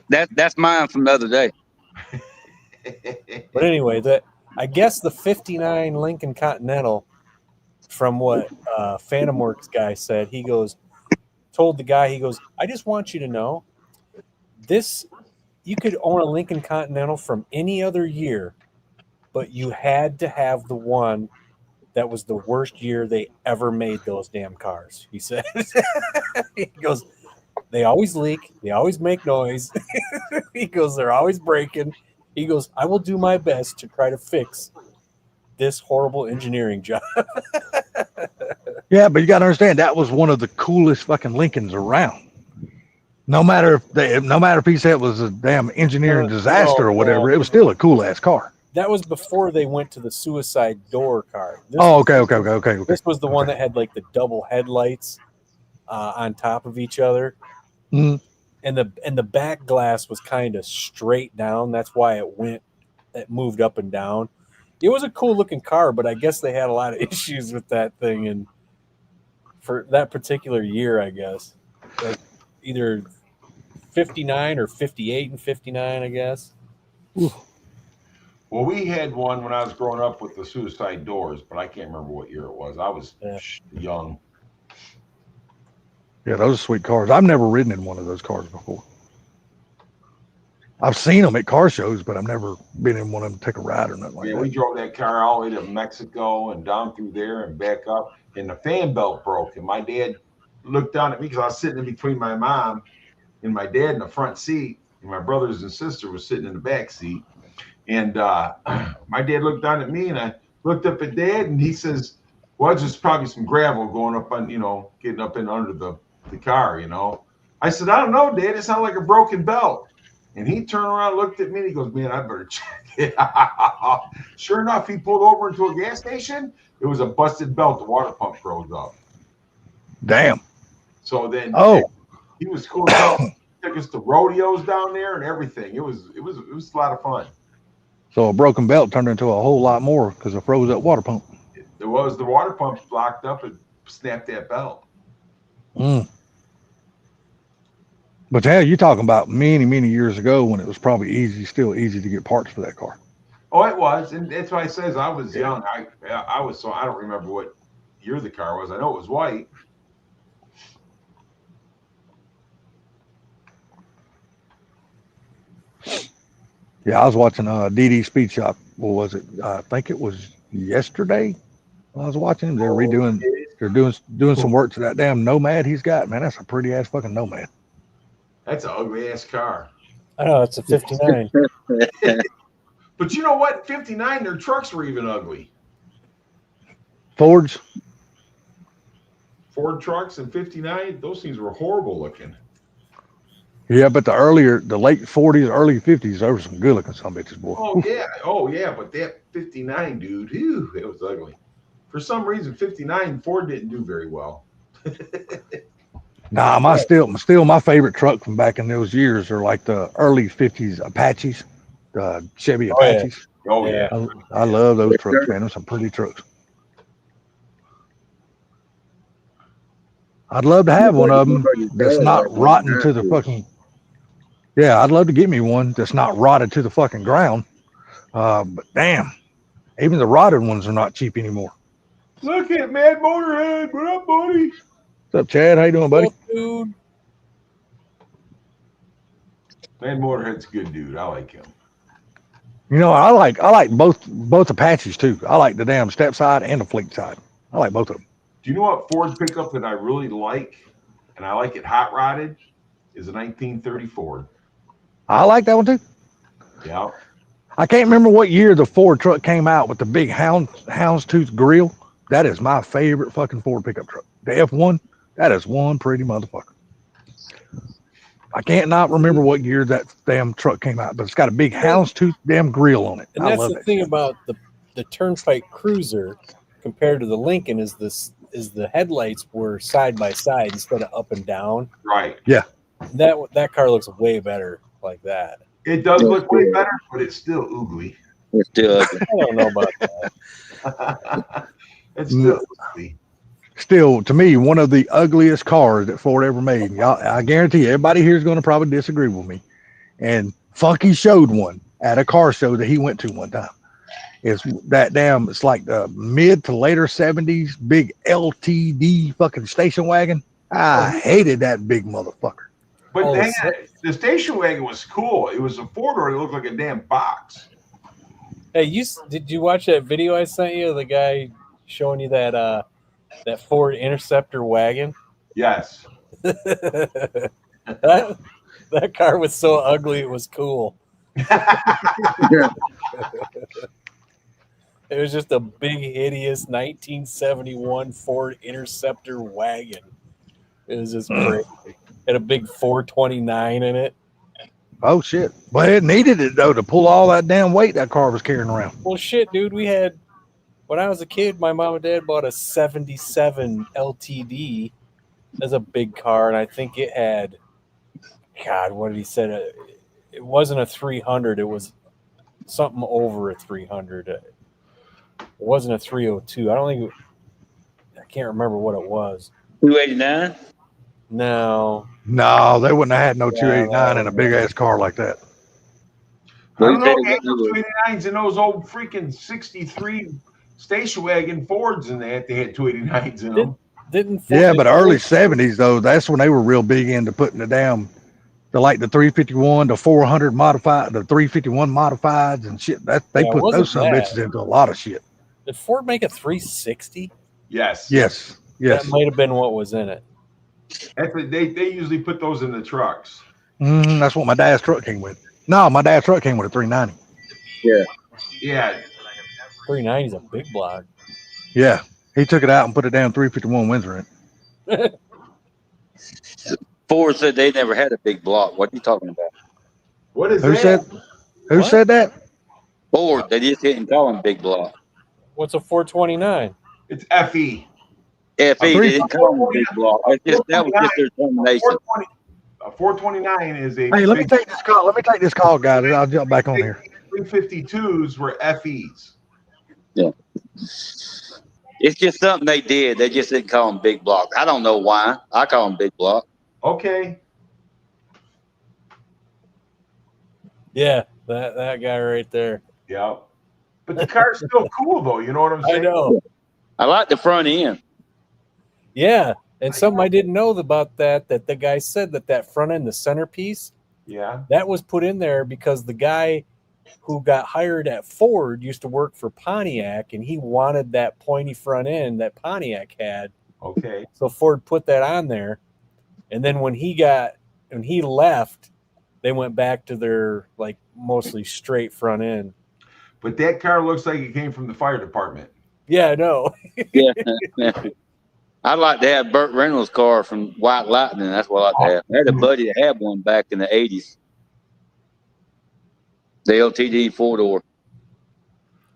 That's mine from the other day. But anyway, I guess the 59 Lincoln Continental, from what Phantom Works guy said, told the guy, he goes, I just want you to know you could own a Lincoln Continental from any other year, but you had to have the one that was the worst year they ever made those damn cars. He said, he goes, they always leak. They always make noise. He goes, they're always breaking. He goes, I will do my best to try to fix this horrible engineering job. Yeah, but you got to understand that was one of the coolest fucking Lincolns around. No matter if he said it was a damn engineering disaster or whatever, it was still a cool ass car. That was before they went to the suicide door car. Okay. This was the one that had like the double headlights on top of each other. Mm. And the back glass was kind of straight down. That's why it moved up and down. It was a cool looking car, but I guess they had a lot of issues with that thing, and for that particular year, I guess, like either 59 or 58 and 59, I guess. Ooh. Well, we had one when I was growing up with the suicide doors, but I can't remember what year it was. I was young. Yeah, those are sweet cars. I've never ridden in one of those cars before. I've seen them at car shows, but I've never been in one of them to take a ride or nothing like Yeah, that. we drove that car all the way to Mexico and down through there and back up, and the fan belt broke. And my dad looked down at me because I was sitting in between my mom and my dad in the front seat, and my brothers and sister was sitting in the back seat. And my dad looked down at me, and I looked up at Dad, and he says, "Well, it's just probably some gravel going up on, getting up in under the car, I said, "I don't know, Dad. It sounded like a broken belt." And he turned around, looked at me, and he goes, "Man, I better check it." Sure enough, he pulled over into a gas station. It was a busted belt. The water pump froze up. Damn. So then, Oh, he was cool. He took us to rodeos down there and everything. It was a lot of fun. so a broken belt turned into a whole lot more because of froze up water pump. There was the water pump locked up and snapped that belt. Mm. But hell, you're talking about many, many years ago when it was probably still easy to get parts for that car. Oh, it was, and that's why it says I was young. I was, so I don't remember what year the car was. I know it was white. Yeah, I was watching DD Speed Shop. What was it? I think it was yesterday. I was watching him. They're redoing. They're doing some work to that damn Nomad he's got. Man, that's a pretty ass fucking Nomad. That's an ugly ass car. I know it's a 59. But you know what? 59, their trucks were even ugly. Fords. Ford trucks in 59, those things were horrible looking. Yeah, but the late 40s, early 50s, there were some good looking some bitches, boy. Oh yeah, but that 59, dude, it was ugly. For some reason, 59 Ford didn't do very well. Nah, my favorite truck from back in those years are like the early 50s Apaches, the Chevy Apaches. Oh yeah. I love those trucks, man. Those are some pretty trucks. I'd love to have one of them that's not rotten to the fucking. Yeah, I'd love to get me one that's not rotted to the fucking ground. But damn, even the rotted ones are not cheap anymore. Look at Mad Motorhead. What up, buddy? What's up, Chad? How you doing, buddy? Oh, dude. Mad Motorhead's a good dude. I like him. You know, I like both Apaches too. I like the damn step side and the fleet side. I like both of them. Do you know what Ford pickup that I really like, and I like it hot rodded, is a 1930 Ford. I like that one too. Yeah. I can't remember what year the Ford truck came out with the big houndstooth grill. That is my favorite fucking Ford pickup truck. The F1, that is one pretty motherfucker. I can't not remember what year that damn truck came out, but it's got a big houndstooth damn grill on it. And I that's love the that thing shit. about the Turnpike Cruiser compared to the Lincoln is the headlights were side by side instead of up and down. Right. Yeah. That car looks way better like that. It does look way better, but it's still oogly. It's still ugly. I don't know about that. It's still oogly. Still, to me, one of the ugliest cars that Ford ever made. Y'all, I guarantee you, everybody here is going to probably disagree with me. And Funky showed one at a car show that he went to one time. It's that damn, it's like the mid to later 70s big LTD fucking station wagon. I hated that big motherfucker. But Oh, dang so- it, the station wagon was cool. It was a four-door. It looked like a damn box. Hey, did you watch that video I sent you? The guy showing you that Ford Interceptor wagon. Yes. that car was so ugly it was cool. It was just a big, hideous 1971 Ford Interceptor wagon. It was just crazy. Had a big 429 in it. Oh shit. Well, it needed it though to pull all that damn weight that car was carrying around. Well, shit, dude. When I was a kid, my mom and dad bought a 77 LTD as a big car, and I think it had, God, what did he say? It wasn't a 300. It was something over a 300. It wasn't a 302. I can't remember what it was. 289. No. No, they wouldn't have had no Yeah, 289 in a big ass car like that. I don't know. They They had said it was- 289s in those old freaking 63 station wagon Fords and that. They had 289s in them. Didn't Ford Yeah, make but the early old- '70s though, that's when they were real big into putting it down. The 351, the 400 modified, the 351 modifieds and shit. That they Yeah, it put those wasn't some that. bitches into a lot of shit. Did Ford make a 360? Yes. Yes, yes. That might have been what was in it. That's what they usually put those in the trucks. That's what my dad's truck came with. No, my dad's truck came with a 390. Yeah. 390 is a big block. Yeah, he took it out and put it down 351 Windsor in. Ford said they never had a big block. What are you talking about? What is Who that? said? Who What? said that? Ford, they just didn't call them big block. What's a 429? It's FE. FE, three- they didn't call them big block. That was just their termination. 429 is a Hey, let me big. take this call. Let me take this call, guys. I'll jump back on here. 352s were FEs. It's just something they did. They just didn't call them big block. I don't know why. I call them big block. Okay. Yeah, that guy right there. Yeah. But the car's still cool though. You know what I'm saying? I know. I like the front end. Yeah, and something I didn't know about that the guy said that front end, the centerpiece, Yeah. that was put in there because the guy who got hired at Ford used to work for Pontiac, and he wanted that pointy front end that Pontiac had. Okay. So Ford put that on there, and then when he left, they went back to their like mostly straight front end. But that car looks like it came from the fire department. Yeah, I know. Yeah. I'd like to have Burt Reynolds' car from White Lightning. That's what I'd like to have. I had a buddy that had one back in the 80s. The LTD 4-door.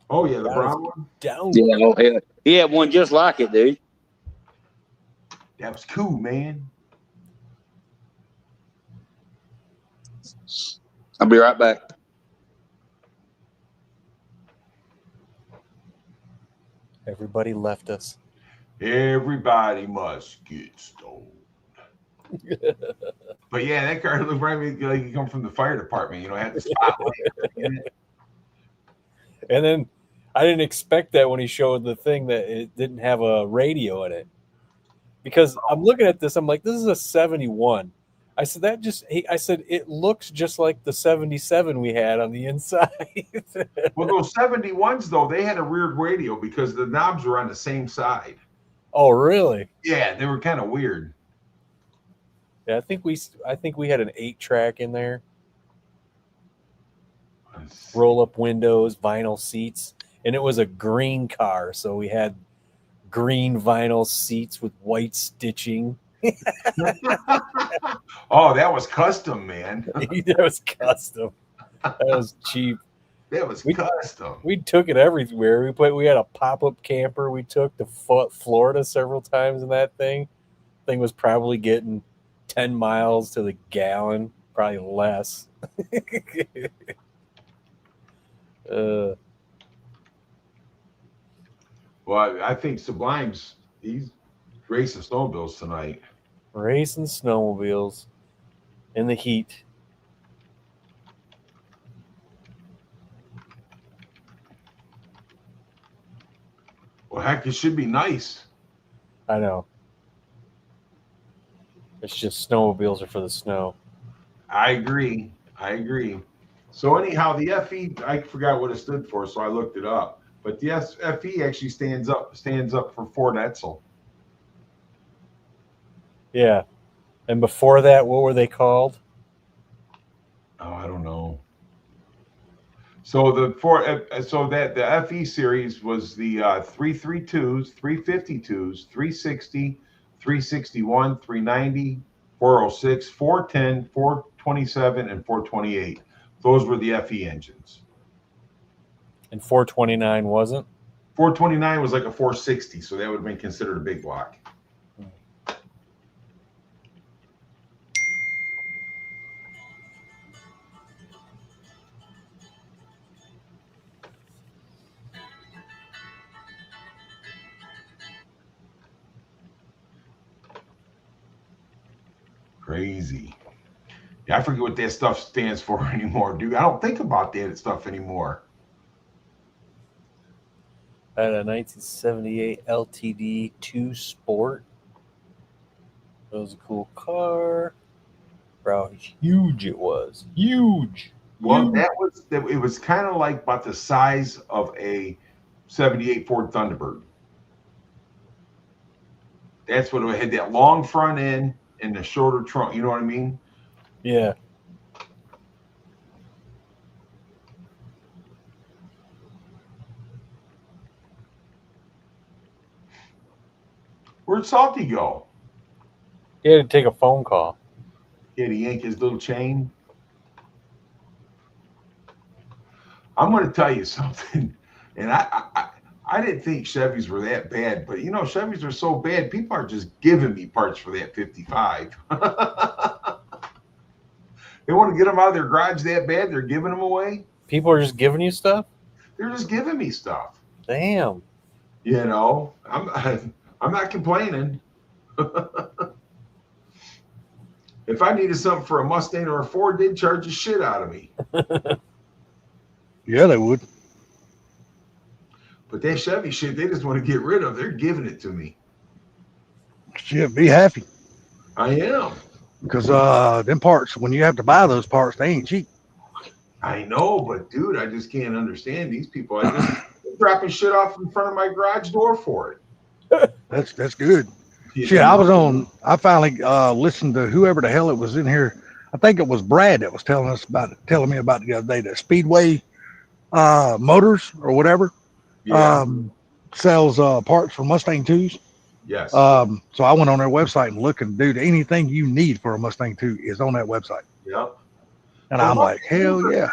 Oh yeah, the That brown was- one. Down. Yeah, oh, yeah. He had one just like it, dude. That was cool, man. I'll be right back. Everybody left us. Everybody must get stoned. But yeah, that car looked right like it come from the fire department. You know, it had the spotlight in it. And then I didn't expect that when he showed the thing that it didn't have a radio in it. Because I'm looking at this, I'm like, this is a 71. I said it looks just like the 77 we had on the inside. Well, those 71s though, they had a weird radio because the knobs were on the same side. Oh, really? Yeah, they were kind of weird. Yeah, I think we had an 8-track in there. Roll up windows, vinyl seats, and it was a green car, so we had green vinyl seats with white stitching. Oh, that was custom, man. That was custom. That was cheap. That was We- custom. We took it everywhere. We had a pop-up camper. We took to Florida several times in that thing. Thing was probably getting 10 miles to the gallon, probably less. Well, I think Sublime's he's racing snowmobiles tonight. Racing snowmobiles in the heat. Well, heck, it should be nice. I know. It's just snowmobiles are for the snow. I agree. So anyhow, the FE, I forgot what it stood for, so I looked it up. But the FE actually stands up for Ford Edsel. Yeah. And before that, what were they called? Oh, I don't know. So the FE series was the 332s, 352s, 360, 361, 390, 406, 410, 427, and 428. Those were the FE engines. And 429 wasn't? 429 was like a 460, so that would have been considered a big block. Crazy. Yeah, I forget what that stuff stands for anymore, dude. I don't think about that stuff anymore. I had a 1978 LTD 2 Sport. It was a cool car. Bro, how huge it was. Huge. Well, Huge. it was kind of like about the size of a 78 Ford Thunderbird. That's what it had, that long front end and the shorter trunk. You know what I mean? Yeah. Where'd Salty go? He had to take a phone call. He had to yank his little chain. I'm going to tell you something, and I didn't think Chevys were that bad, but Chevys are so bad. People are just giving me parts for that 55. They want to get them out of their garage that bad. They're giving them away. People are just giving you stuff? They're just giving me stuff. Damn. I'm not complaining. If I needed something for a Mustang or a Ford, they'd charge the shit out of me. Yeah, they would. But that Chevy shit, they just want to get rid of. They're giving it to me. Shit, be happy. I am. Because them parts, when you have to buy those parts, they ain't cheap. I know, but dude, I just can't understand these people. They're dropping shit off in front of my garage door for it. That's good. Shit, I finally listened to whoever the hell it was in here. I think it was Brad that was telling me about it the other day, that Speedway Motors or whatever sells parts for Mustang 2s. Yes. So I went on their website and looked, and dude, anything you need for a Mustang 2 is on that website. Yep. And I'm like, hell yeah.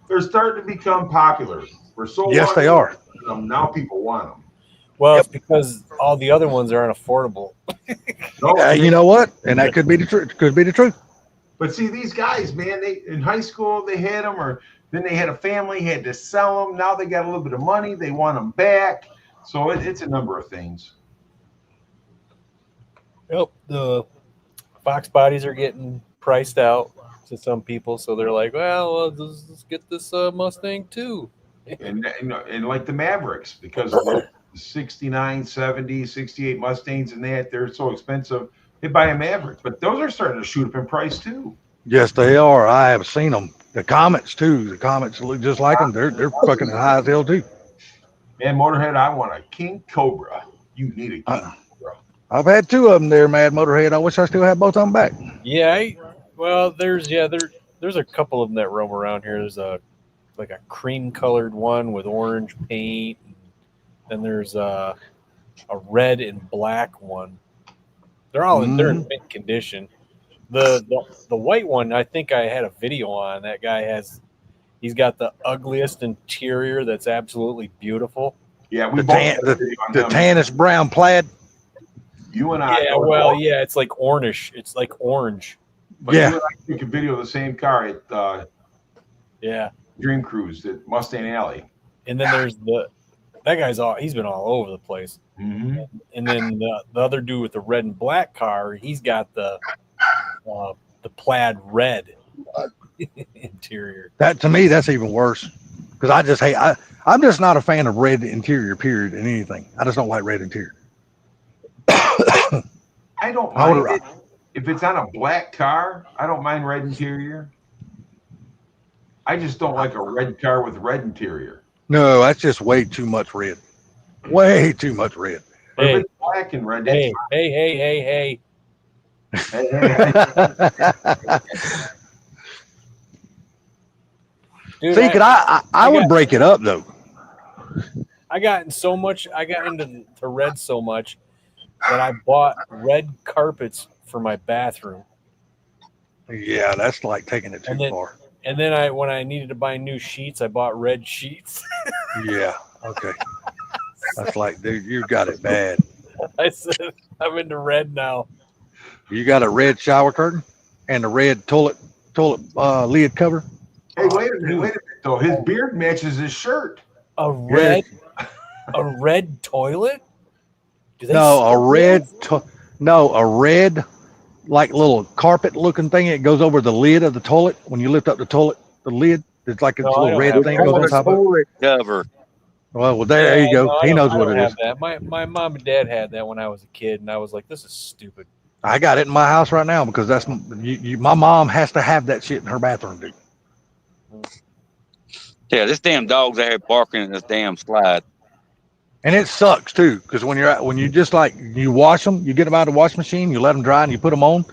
They're starting to become popular. We're so yes, they are. Now people want them. Well, it's because all the other ones are unaffordable. You know what? And that could be the truth. Could be the truth. But see, these guys, man, they in high school they had them, or then they had a family, had to sell them. Now they got a little bit of money, they want them back. So it's a number of things. Yep, the Fox bodies are getting priced out to some people, so they're like, well, let's get this Mustang too. and like the Mavericks, because of their 69, 70, 68 Mustangs and they're so expensive, they buy a Maverick. But those are starting to shoot up in price too. Yes, they are. I have seen them. The Comets too. The Comets look just like them. They're fucking high as hell too. Man, Motorhead, I want a King Cobra. You need a King Cobra. I've had two of them there, Mad Motorhead. I wish I still had both of them back. Yeah, there's a couple of them that roam around here. There's a cream colored one with orange paint. Then there's a red and black one. They're all they're in mint condition. The white one, I think I had a video on. That guy he's got the ugliest interior that's absolutely beautiful. Yeah, the tannish brown plaid. You and I. Yeah, well, yeah, it's like orangish. It's like orange. But you and I took a video of the same car at Dream Cruise at Mustang Alley. And then there's that guy's he's been all over the place. Mm-hmm. And then the other dude with the red and black car, he's got the plaid red interior. That to me, that's even worse, because I just hate. I'm just not a fan of red interior. Period. In anything, I just don't like red interior. I don't mind it. If it's on a black car, I don't mind red interior. I just don't like a red car with red interior. No, that's just way too much red. Way too much red. Hey, if it's black and red. Hey. Dude, see, I would break it up though. I got into the red so much that I bought red carpets for my bathroom. Yeah, that's like taking it too far. And then when I needed to buy new sheets, I bought red sheets. Yeah, okay. That's like, dude, you got it bad. I said, I'm into red now. You got a red shower curtain and a red toilet lid cover. Hey, wait a minute, though. His beard matches his shirt. A red toilet? No, a red like little carpet looking thing. It goes over the lid of the toilet. When you lift up the toilet, the lid, it's like a little red thing goes on top of it. Cover. Well, there you go. He knows what it is. That. My mom and dad had that when I was a kid, and I was like, this is stupid. I got it in my house right now because that's my mom has to have that shit in her bathroom, dude. Yeah, this damn dog's out here barking in this damn slide. And it sucks too because when you just like you wash them, you get them out of the wash machine, you let them dry, and you put them on.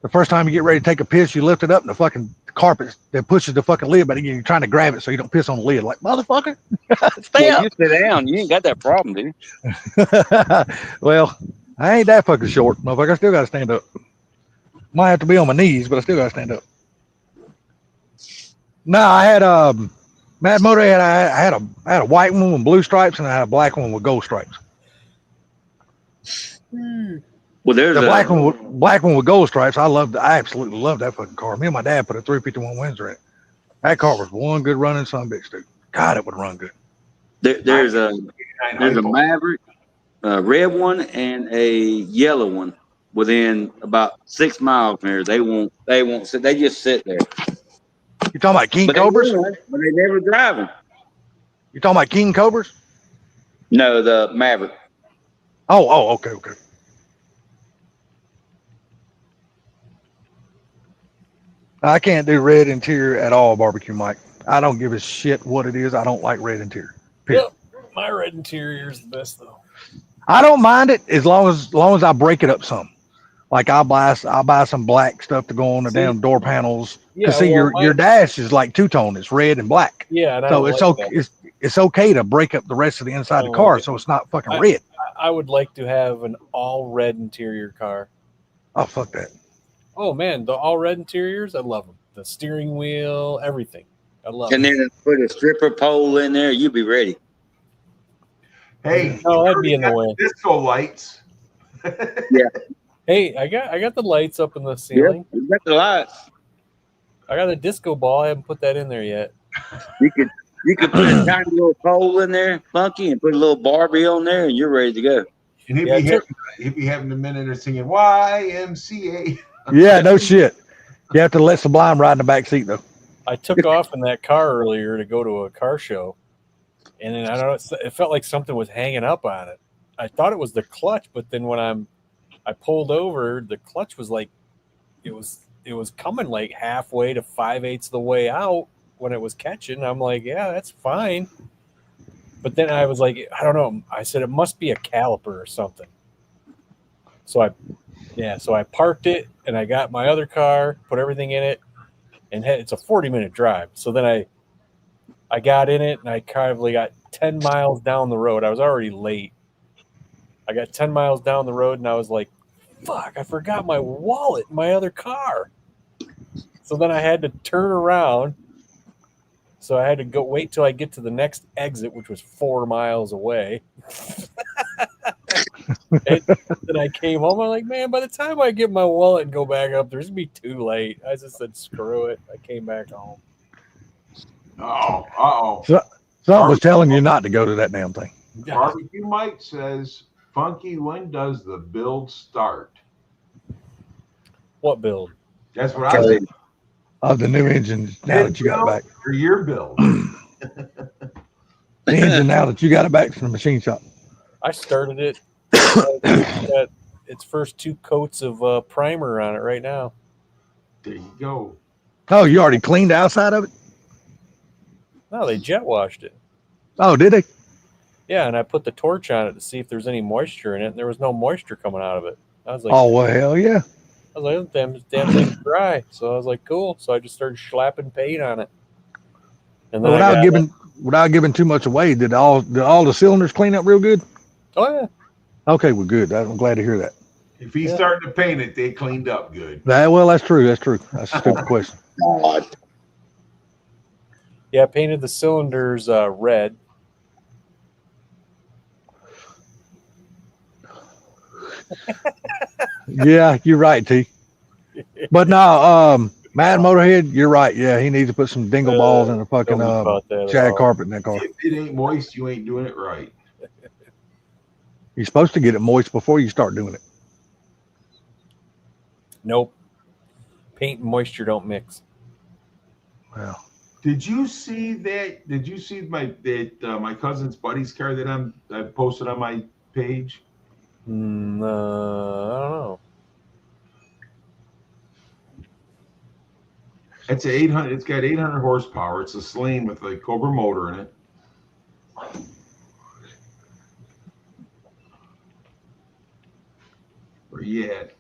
The first time you get ready to take a piss, you lift it up, and the fucking carpet that pushes the fucking lid, but you're trying to grab it so you don't piss on the lid. Like motherfucker, stay Well, up. you sit down. You ain't got that problem, do you? Well, I ain't that fucking short, motherfucker. I still gotta stand up. Might have to be on my knees, but I still gotta stand up. No, I had Mad Motorhead. I had a white one with blue stripes, and I had a black one with gold stripes. Well, there's The a black one with gold stripes. I absolutely loved that fucking car. Me and my dad put a 351 Windsor in it. That car was one good running son of a bitch, dude. God, it would run good. there's a Maverick, a red one, and a yellow one within about 6 miles from here. They won't sit. They just sit there. You talking about King But Cobras? but they never drive them. You talking about King Cobras? No, the Maverick. Oh, okay. I can't do red interior at all, barbecue Mike. I don't give a shit what it is. I don't like red interior. Period. Yep. My red interior is the best though. I don't mind it as long as I break it up some. Like I'll buy some black stuff to go on the damn door panels. Yeah, See, your dash is like two-tone. It's red and black. Yeah, and so it's okay. It's okay to break up the rest of the inside of the car so it's not fucking red. I would like to have an all red interior car. Oh, fuck that. Oh man, the all red interiors, I love them. The steering wheel, everything, I love. And then put a stripper pole in there, you'll be ready. Hey, no, that'd be in the way. Disco lights. Yeah. Hey, I got the lights up in the ceiling. Yeah, you got the lights. I got a disco ball. I haven't put that in there yet. You could put a tiny little pole in there, funky, and put a little Barbie on there, and you're ready to go. And he'd be having a minute or singing YMCA. Yeah, no shit. You have to let Sublime ride in the back seat though. I took off in that car earlier to go to a car show, and then I don't know. It felt like something was hanging up on it. I thought it was the clutch, but then when I pulled over, the clutch was like it was coming like halfway to 5/8 of the way out when it was catching. I'm like, yeah, that's fine. But then I was like, I don't know. I said it must be a caliper or something. So I parked it and I got my other car, put everything in it, and it's a 40-minute drive. So then I got in it and I probably got 10 miles down the road. I was already late. I got 10 miles down the road and I was like, fuck, I forgot my wallet in my other car. So then I had to turn around. So I had to wait till I get to the next exit, which was 4 miles away. And then I came home. I'm like, man, by the time I get my wallet and go back up, there's going to be too late. I just said, screw it. I came back home. So I was telling you not to go to that damn thing. Barbecue Mike says, Funky, when does the build start? What build? That's what I said. Of the new engine now that you got it back. Or your build. The engine now that you got it back from the machine shop. I started it. Got its first 2 coats of primer on it right now. There you go. Oh, you already cleaned the outside of it? No, they jet washed it. Oh, did they? Yeah, and I put the torch on it to see if there's any moisture in it, and there was no moisture coming out of it. I was like, oh, well, hell yeah. I was like, damn thing's dry. So I was like, cool. So I just started slapping paint on it. And then without giving too much away, did all the cylinders clean up real good? Oh yeah. Okay, well, good. I'm glad to hear that. If he's starting to paint it, they cleaned up good. Well, that's true. That's a stupid question. Yeah, I painted the cylinders red. Yeah, you're right, T. But no, Mad Motorhead, you're right. Yeah, he needs to put some dingle balls in the fucking shag carpet in that car. If it ain't moist, you ain't doing it right. You're supposed to get it moist before you start doing it. Nope. Paint and moisture don't mix. Well. Did you see that? Did you see my cousin's buddy's car that I posted on my page? I don't know. It's a 800. It's got 800 horsepower. It's a Sleen with a Cobra motor in it. Where you at?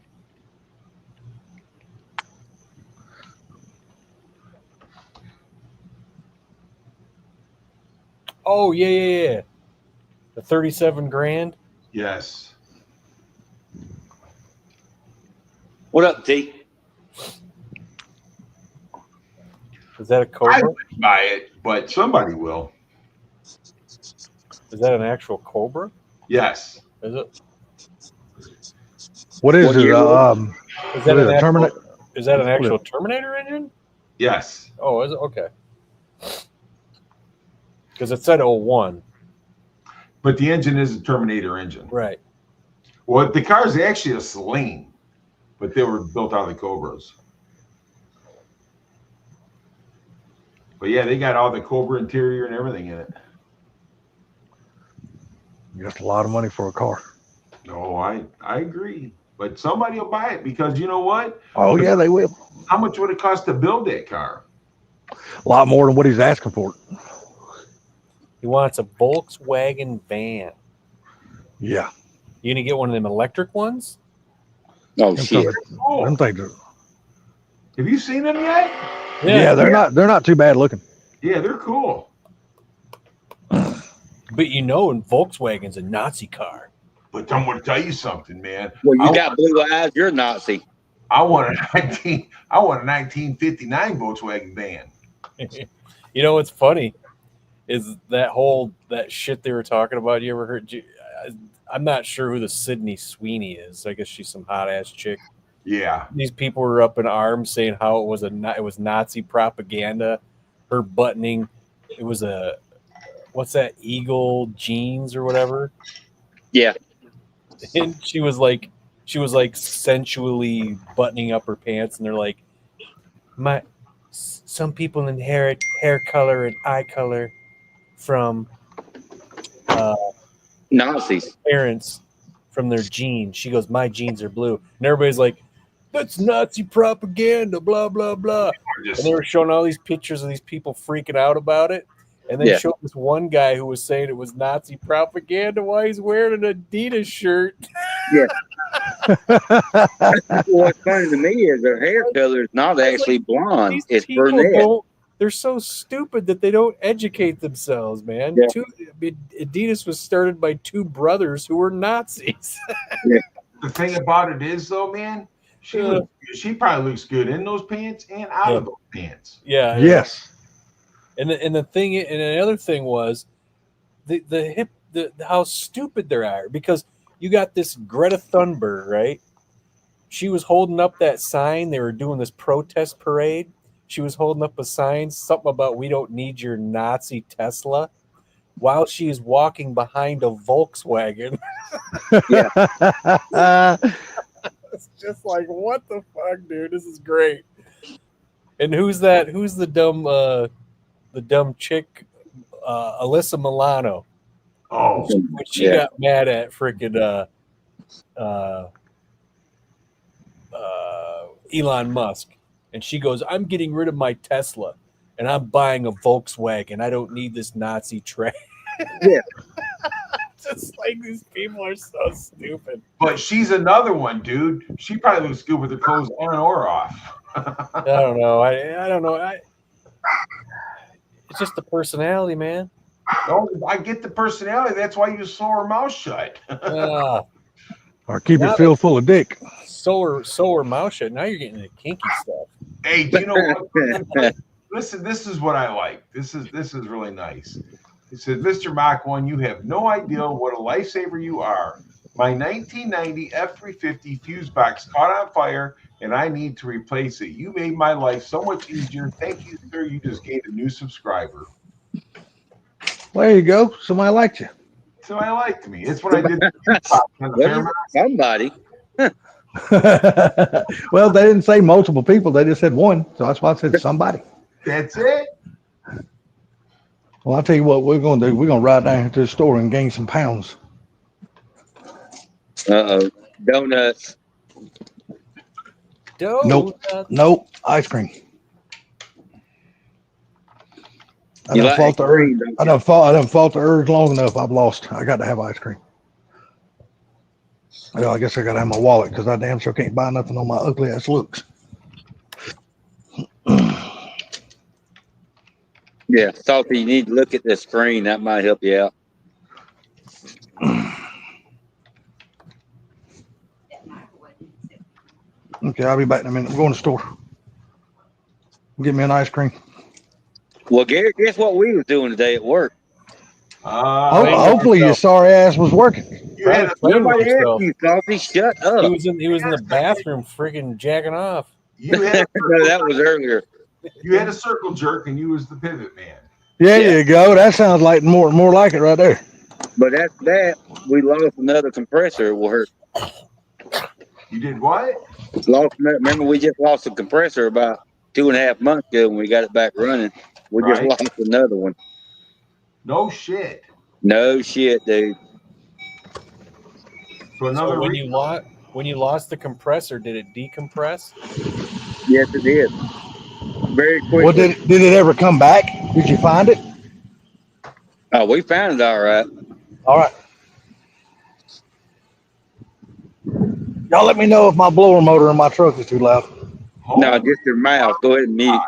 Oh yeah. The 37 grand. Yes. What up, T? Is that a I Cobra? wouldn't buy it, but somebody will. Is that an actual Cobra? Yes. Is it? What is What it? Is year that What is an it, actual, Terminator? is that an actual Terminator engine? Yes. Oh, is it? Okay. Because it said 01. But the engine is a Terminator engine. Right. Well, the car is actually a Sleen, but they were built out of the Cobras. But yeah, they got all the Cobra interior and everything in it. Just a lot of money for a car. No, I agree. But somebody will buy it because you know what? Oh yeah, they will. How much would it cost to build that car? A lot more than what he's asking for. He wants a Volkswagen van. Yeah. You gonna get one of them electric ones? Oh Them shit! things- Oh, them things are- have you seen them yet? yeah, they're not too bad looking. Yeah, they're cool. But you know, Volkswagen's a Nazi car. But I'm going to tell you something, man. Well, you I- got blue eyes. You're a Nazi. I want a 1959 Volkswagen van. You know what's funny is that shit they were talking about. You ever heard? I'm not sure who the Sydney Sweeney is. I guess she's some hot ass chick. Yeah. These people were up in arms saying how it was Nazi propaganda. Her buttoning, it was what's that, Eagle jeans or whatever. Yeah. And she was like sensually buttoning up her pants, and they're like, some people inherit hair color and eye color from Nazis. parents from their genes. She goes, my genes are blue, and everybody's like, that's Nazi propaganda, blah blah blah. And they were showing all these pictures of these people freaking out about it. And they showed this one guy who was saying it was Nazi propaganda while he's wearing an Adidas shirt. Yeah. What's funny to me is their hair color is not actually blonde. These It's people brunette. they're so stupid that they don't educate themselves, man. Yeah. Adidas was started by two brothers who were Nazis. The thing about it is, though, man, she probably looks good in those pants and out of those pants. Yeah. Yes. And the other thing was the how stupid they are, because you got this Greta Thunberg, right? She was holding up that sign. They were doing this protest parade. She was holding up a sign, something about we don't need your Nazi Tesla, while she is walking behind a Volkswagen. It's just like, what the fuck, dude? This is great. And who's that? Who's the dumb chick? Alyssa Milano. Oh, When she got mad at freaking Elon Musk, and she goes, I'm getting rid of my Tesla and I'm buying a Volkswagen. I don't need this Nazi trash. Yeah. Just like, these people are so stupid. but she's another one, dude. She probably looks good with her clothes on or off. I don't know. I don't know. It's just the personality, man. No, I get the personality. That's why you sew her mouth shut. Or keep it filled full of dick. So her mouth shut. Now you're getting into kinky stuff. Hey, do you know what? Listen, this is what I like. This is really nice. He said, Mr. Mach 1, you have no idea what a lifesaver you are. My 1990 F350 fuse box caught on fire, and I need to replace it. You made my life so much easier. Thank you, sir. You just gained a new subscriber. Well, there you go. Somebody liked you. So I liked me. It's what I did. On the Paramount. Somebody. Well, they didn't say multiple people. They just said one. So that's why I said somebody. That's it. Well, I'll tell you what we're going to do. We're going to ride down to the store and gain some pounds. Uh-oh. Donuts. Nope. Ice cream. I You done like fought the urge. extreme, don't I you? done fought the urge long enough. I've lost. I got to have ice cream. Well, I guess I got to have my wallet because I damn sure can't buy nothing on my ugly ass looks. Yeah, Salty, you need to look at the screen. That might help you out. Okay, I'll be back in a minute. I'm going to the store. Get me an ice cream. Well, Gary, guess what we was doing today at work? Playing with Hopefully your yourself. sorry ass was working. You had a Playing with Nobody asked yourself. you, Salty. Shut He up. was in the bathroom, freaking jacking off. you had a No, that was earlier. circle jerk, and you was the pivot man. There Yeah. you go. That sounds like more like it right there. But after that, we lost another compressor. You did what? Remember, we just lost a compressor about 2.5 months ago when we got it back running. We just Right. lost another one. No shit. No shit, dude. So another So reason. when you lost the compressor, did it decompress? Yes, it did. Very quickly. Well, did it ever come back? Did you find it? Oh, we found it all right. All right. Y'all let me know if my blower motor in my truck is too loud. No, Home- just your mouth. Go ahead and mute.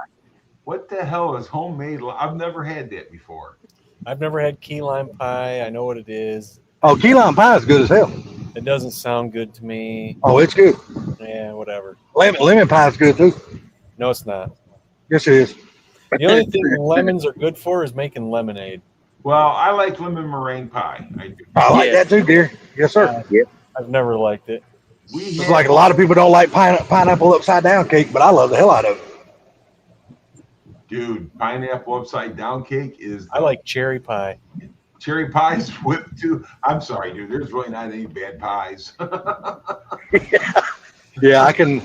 What the hell is homemade? I've never had that before. I've never had key lime pie. I know what it is. Oh, key lime pie is good as hell. It doesn't sound good to me. Oh, it's good. Yeah, whatever. Lemon pie is good too. No, it's not. Yes, it is. The only thing lemons are good for is making lemonade. Well, I like lemon meringue pie. I do. I like Yeah. that too, dear. Yes, sir. I've never liked it. We It's had, like a lot of people don't like pineapple upside down cake, but I love the hell out of it. dude, pineapple upside down cake is. I like cherry pie. cherry pies whipped too. I'm sorry, dude. There's really not any bad pies. Yeah, I can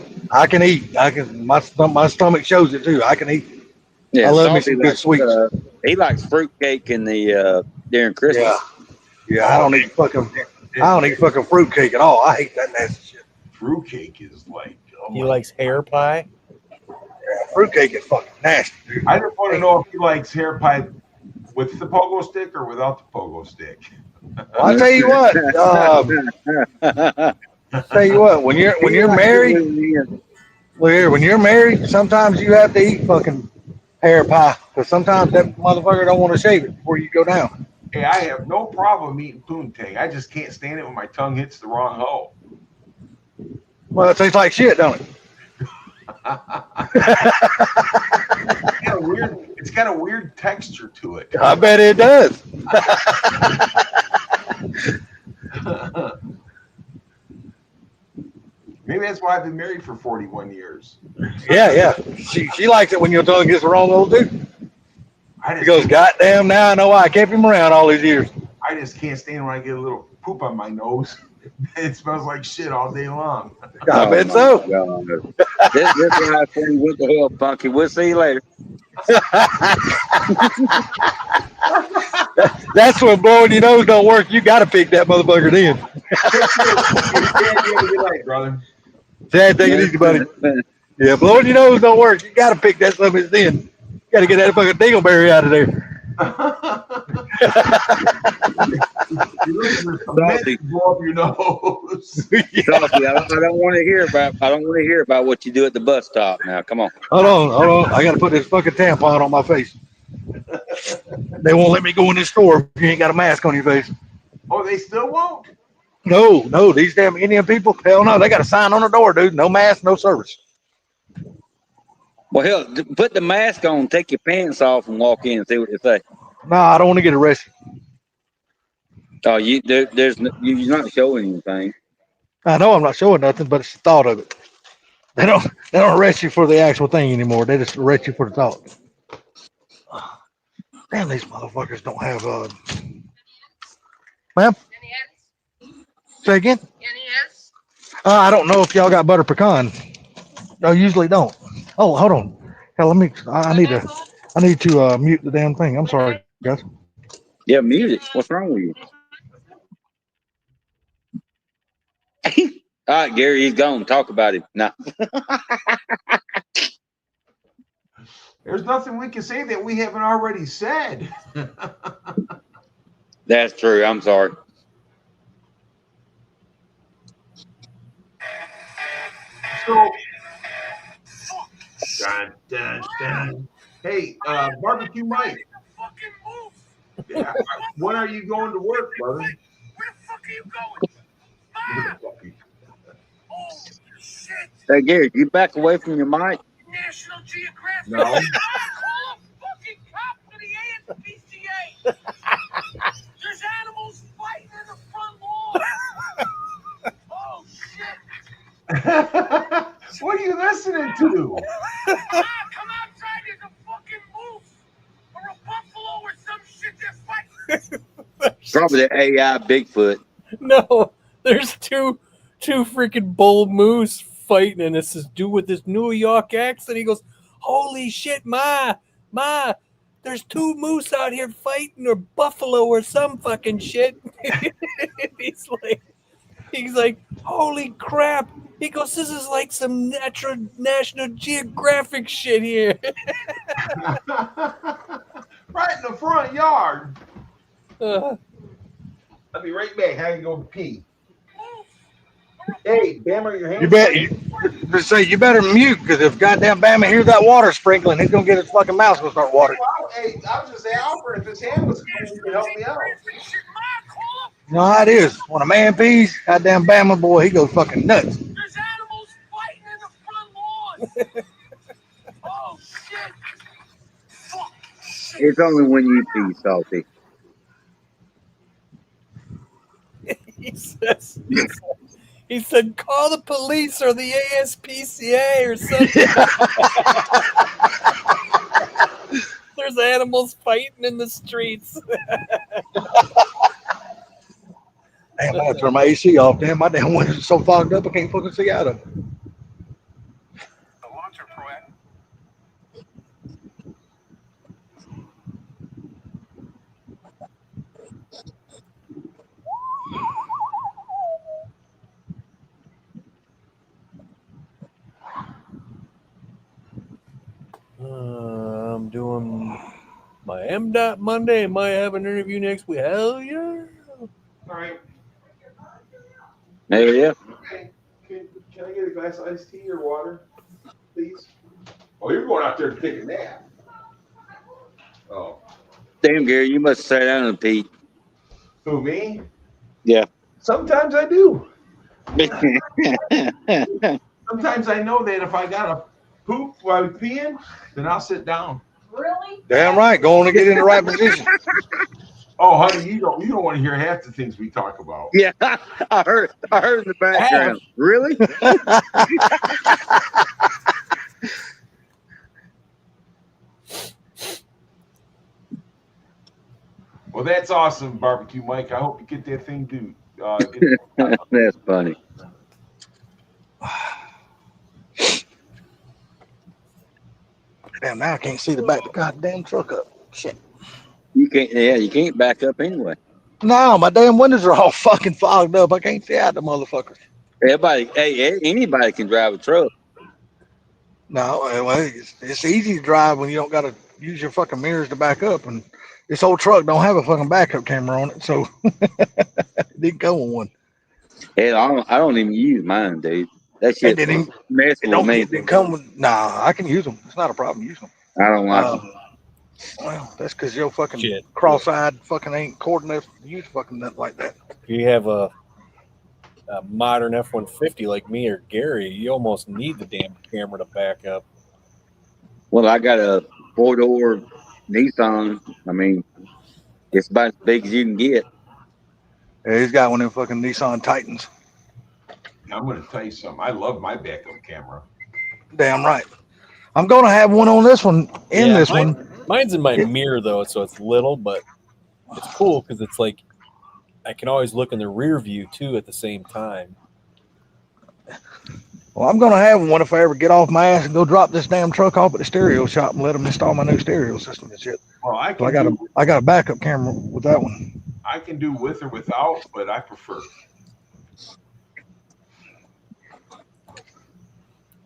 eat. My stomach shows it too. I can eat. Yeah, I love me Salty some good likes, sweets. he likes fruitcake in the during Christmas. Yeah. Yeah, I don't eat fucking fruitcake at all. I hate that nasty shit. Fruitcake is like. Oh He my. likes hair pie. Yeah, fruitcake is fucking nasty, dude. I just want to know if he likes hair pie with the pogo stick or without the pogo stick. Well, I tell you what, when you're married, when you're married, sometimes you have to eat fucking hair pie because sometimes that motherfucker don't want to shave it before you go down. Hey, I have no problem eating poontang. I just can't stand it when my tongue hits the wrong hole. Well, it tastes like shit, don't it? It's got a weird texture to it. I bet it does. Maybe that's why I've been married for 41 years. Yeah. She likes it when your tongue gets the wrong hole too. I She goes, just, goddamn, now I know why I kept him around all these years. I just can't stand when I get a little poop on my nose. It smells like shit all day long. I bet so. This last thing went to hell, Funky. We'll see you later. That's when blowing your nose don't work. You got to pick that motherfucker in. Good night, brother. Dad, take it easy, buddy. Yeah, blowing your nose don't work. You got to pick that something in. You got to get that fucking dingleberry out of there. You're looking for some mint to blow up your nose. Salty, I don't want to hear about. I don't want to hear about what you do at the bus stop. Now, come on. Hold on. I got to put this fucking tampon on my face. They won't let me go in this store if you ain't got a mask on your face. Oh, they still won't? No, these damn Indian people, hell no, they got a sign on the door, dude. No mask, no service. Well, hell, put the mask on, take your pants off, and walk in and see what they say. No, I don't want to get arrested. Oh, you're not showing anything. I know I'm not showing nothing, but it's the thought of it. They don't arrest you for the actual thing anymore. They just arrest you for the thought. Damn, these motherfuckers don't have ma'am? Say again? I don't know if y'all got butter pecan. I usually don't. Oh, hold on. Hell, I need to mute the damn thing. I'm sorry, guys. Yeah, mute it. What's wrong with you? All right, Gary, he's gone. Talk about him. Nah. There's nothing we can say that we haven't already said. That's true. I'm sorry. So, dun, dun, dun. Hey, Barbecue Mike. Yeah. When are you going to work, brother? Where the fuck are you going? Where the fuck are you- Oh, shit. Hey, Gary, you back away from your mic? National Geographic. No. Call a fucking cop for the ASPCA. There's animals fighting in the front lawn. Oh, shit. What are you listening to? Come outside. There's a fucking moose or a buffalo or some shit they're fighting. Probably the AI Bigfoot. No, there's two freaking bull moose fighting, and it's this dude with this New York accent. He goes, "Holy shit, ma, there's two moose out here fighting, or buffalo, or some fucking shit." he's like, "Holy crap!" He goes, "This is like some National Geographic shit here." Right in the front yard. Uh, I'll be right back. I can go pee. Hey, Bammer, your hands. You bet. Just say you better mute, because if goddamn Bama hears that water sprinkling, he's gonna get his fucking mouth gonna start watering. Hey, I was just saying, Alfred, if his hand was clean, you could help me out. You know how it is. When a man pees, goddamn Bama boy, he goes fucking nuts. There's animals fighting in the front lawn. Oh, shit. Fuck. It's only when you pee, Salty. he said, "Call the police or the ASPCA or something." There's animals fighting in the streets. Damn, I had to turn my AC off. Damn, my damn windows so fogged up I can't fucking see out of them. The launcher proactive. I'm doing my MDOT Monday. Might have an interview next week. Hell yeah. All right. Hell yeah. Okay. Can I get a glass of iced tea or water, please? Oh, you're going out there to take a nap. Oh. Damn, Gary, you must sit down and pee. Who, me? Yeah. Sometimes I do. Sometimes I know that if I got to poop while I'm peeing, then I'll sit down. Really? Damn right, going to get in the right position. Oh, honey, you don't want to hear half the things we talk about. Yeah, I heard in the background. Really? Well, that's awesome, Barbecue Mike. I hope you get that thing due. That's funny. Damn, now I can't see the back of the goddamn truck up. Shit. You can't back up anyway. No, my damn windows are all fucking fogged up. I can't see out the motherfuckers. Anybody can drive a truck. No, well, it's easy to drive when you don't got to use your fucking mirrors to back up. And this old truck don't have a fucking backup camera on it, so it didn't come with one. Hell, I don't even use mine, dude. That shit messing with me. It didn't come with. Nah, I can use them. It's not a problem using them. I don't like them. Well, that's because your fucking Shit. cross-eyed fucking ain't coordinated to use fucking nothing like that. If you have a modern F-150 like me or Gary, you almost need the damn camera to back up. Well, I got a 4-door Nissan. I mean, it's about as big as you can get. Yeah, he's got one of them fucking Nissan Titans. I'm going to tell you something. I love my backup camera. Damn right. I'm going to have one on this one, one. Mine's in my mirror, though, so it's little, but it's cool because it's like I can always look in the rear view, too, at the same time. Well, I'm going to have one if I ever get off my ass and go drop this damn truck off at the stereo shop and let them install my new stereo system and shit. Well, I got a backup camera with that one. I can do with or without, but I prefer.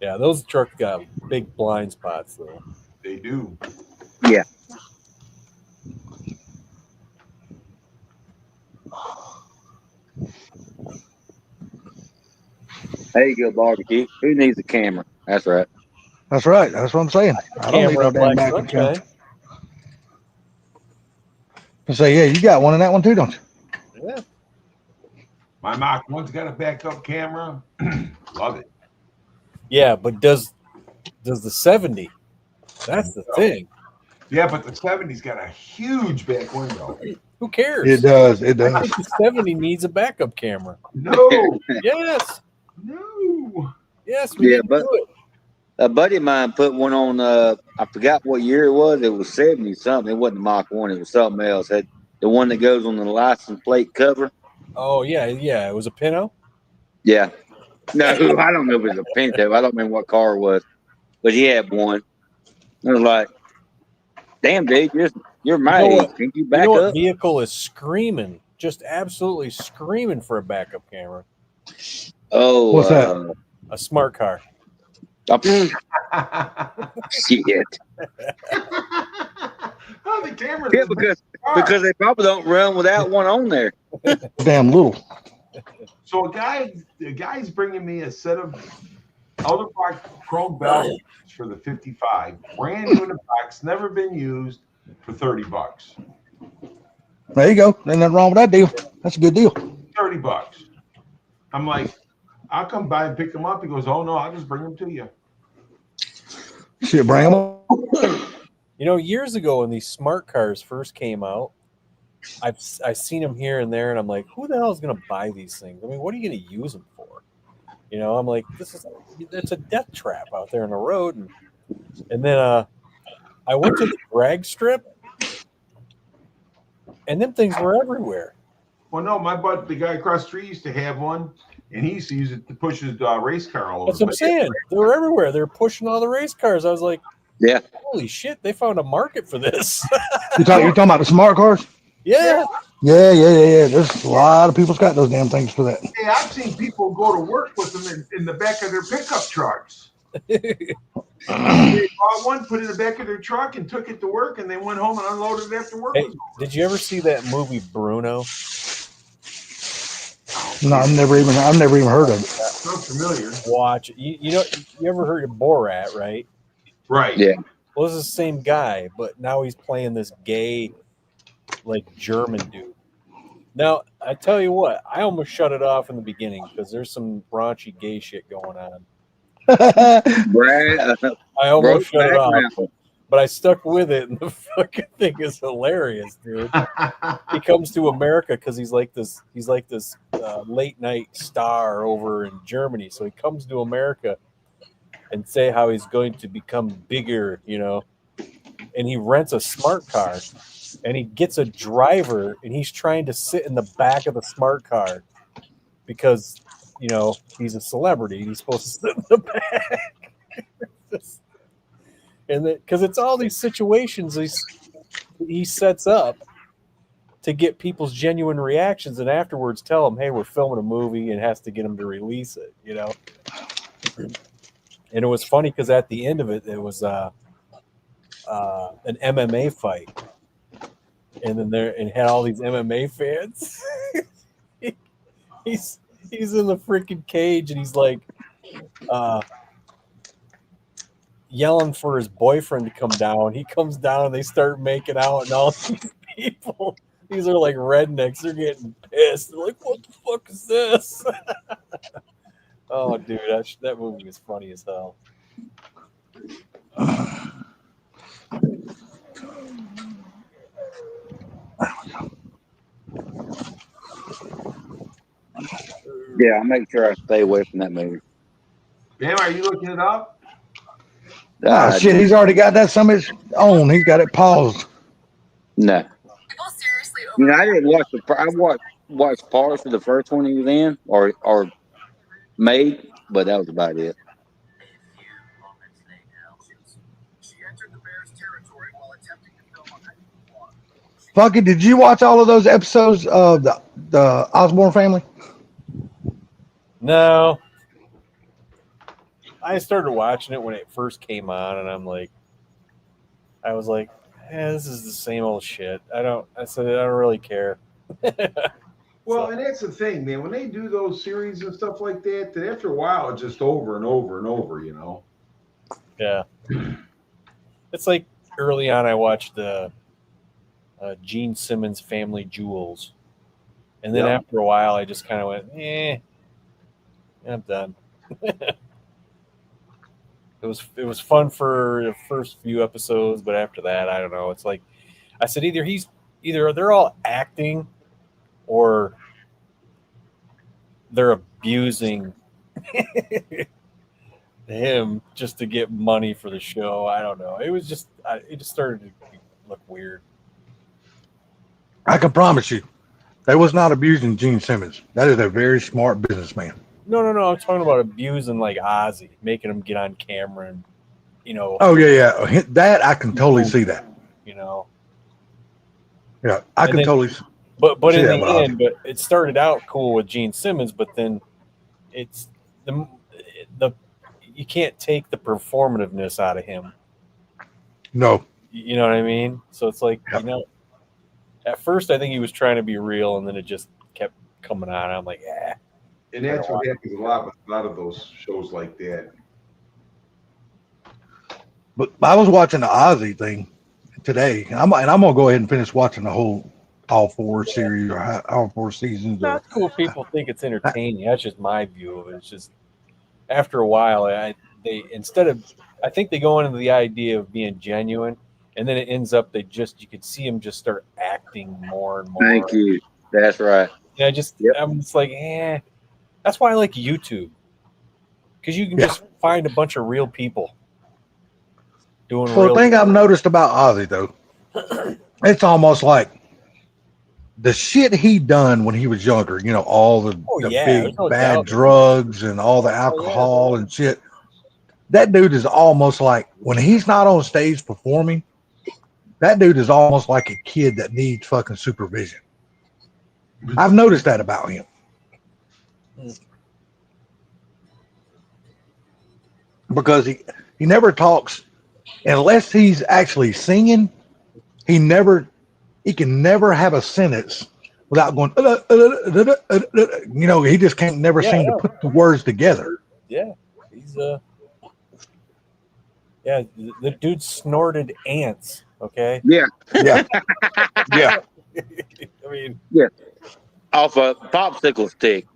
Yeah, those trucks got big blind spots, though. They do. Yeah. There you go, barbecue. Who needs a camera? That's right. That's right. That's what I'm saying. I don't need Camera no of damn Black backup camera. Sunshine. I say, yeah, you got one in that one too, don't you? Yeah. My Mach 1's got a backup camera. Love it. Yeah, but does the 70? That's the thing. Yeah, but the 70's got a huge back window. Who cares? It does. It I does. think the 70 needs a backup camera. No, Yes. no. Yes, we Yeah, need to but do it. a buddy of mine put one on. I forgot what year it was. It was 70 something. It wasn't Mach 1. It was something else. Had the one that goes on the license plate cover. Oh yeah, yeah. It was a Pinto. Yeah. No, I don't know if it was a Pinto. I don't remember what car it was, but he had one. I was like, "Damn, dude, you're my You know age. what? Can you You back know what up?" vehicle is screaming, just absolutely screaming for a backup camera? Oh, What's that? A smart car. Shit. Oh, the camera's Yeah, because they probably don't run without one on there. Damn little. So a guy's bringing me a set of Elderbrock chrome belts for the 55, brand new in the box, never been used, for $30. There you go. Ain't nothing wrong with that deal. That's a good deal. $30. I'm like, I'll come by and pick them up. He goes, oh no, I'll just bring them to you. Shit, bring them on. You know, years ago when these smart cars first came out, I've seen them here and there, and I'm like, who the hell is going to buy these things? I mean, what are you going to use them for? You know, I'm like, it's a death trap out there on the road, and then I went to the drag strip, and them things were everywhere. Well, no, the guy across the street used to have one, and he used to use it to push his race car all over. That's what I'm saying. They were everywhere. They were pushing all the race cars. I was like, Yeah. holy shit, they found a market for this. You're talking about the smart cars? Yeah. Yeah. There's a lot of people's got those damn things for that. Hey, I've seen people go to work with them in the back of their pickup trucks. They bought one, put it in the back of their truck, and took it to work, and they went home and unloaded it after work. Hey, did you ever see that movie Bruno? No, I've never even heard of it. Sounds familiar. Watch it. You ever heard of Borat, right? Right. Yeah. Well, it's the same guy, but now he's playing this gay, like, German dude. Now, I tell you what, I almost shut it off in the beginning because there's some raunchy gay shit going on. Brad, I almost shut it off, background. but I stuck with it, and the fucking thing is hilarious, dude. He comes to America because he's like this late night star over in Germany. So he comes to America and say how he's going to become bigger, you know. And he rents a smart car, and he gets a driver, and he's trying to sit in the back of the smart car because, you know, he's a celebrity. He's supposed to sit in the back. And because it's all these situations he sets up to get people's genuine reactions, and afterwards tell them, hey, we're filming a movie, and has to get them to release it, you know. And it was funny because at the end of it, it was an MMA fight, and then it had all these MMA fans. he's in the freaking cage, and he's like yelling for his boyfriend to come down. He comes down, and they start making out, and all these people, these are like rednecks, they're getting pissed. They're like, what the fuck is this? Oh, dude, that movie was funny as hell. Yeah, I make sure I stay away from that movie. Bam, are you looking it up? Ah, shit, he's already got that some of his own. He's got it paused. No. People seriously You know, I didn't watch I watched parts of the first one he was in or made, but that was about it. Fucking, did you watch all of those episodes of the Osborne family? No. I started watching it when it first came on, and I'm like, I was like, this is the same old shit. I said, I don't really care. Well, and that's the thing, man. When they do those series and stuff like that, then after a while, it's just over and over and over, you know? Yeah. It's like early on, I watched Gene Simmons' Family Jewels. And then Yeah. after a while, I just kind of went, I'm done. It was fun for the first few episodes, but after that, I don't know. It's like I said, either they're all acting or they're abusing him just to get money for the show. I don't know. It just started to look weird. I can promise you, they was not abusing Gene Simmons. That is a very smart businessman. No. I'm talking about abusing like Ozzy, making him get on camera and, Oh yeah. That I can totally see that. Yeah, I can totally. But see in that the with end, but it started out cool with Gene Simmons, but then it's the you can't take the performativeness out of him. No. You know what I mean? So it's like, Yep. At first I think he was trying to be real, and then it just kept coming out. I'm like, And that's what happens a lot with a lot of those shows like that. But I was watching the Ozzy thing today, and I'm gonna go ahead and finish watching the whole all four series or all four seasons. That's cool. People think it's entertaining. That's just my view of it. It's just after a while, I think they go into the idea of being genuine, and then it ends up you could see them just start acting more and more. Thank you. That's right. Yeah, I'm just like, that's why I like YouTube, because you can just find a bunch of real people doing. Well, the thing I've noticed about Ozzy though, it's almost like the shit he done when he was younger. All the big bad drugs and all the alcohol and shit. That dude is almost like, when he's not on stage performing, that dude is almost like a kid that needs fucking supervision. I've noticed that about him. Because he never talks unless he's actually singing. He can never have a sentence without going, he just can't never seem to put the words together. Yeah. He's the dude snorted ants. Okay. Yeah. Yeah. I mean, off a popsicle stick.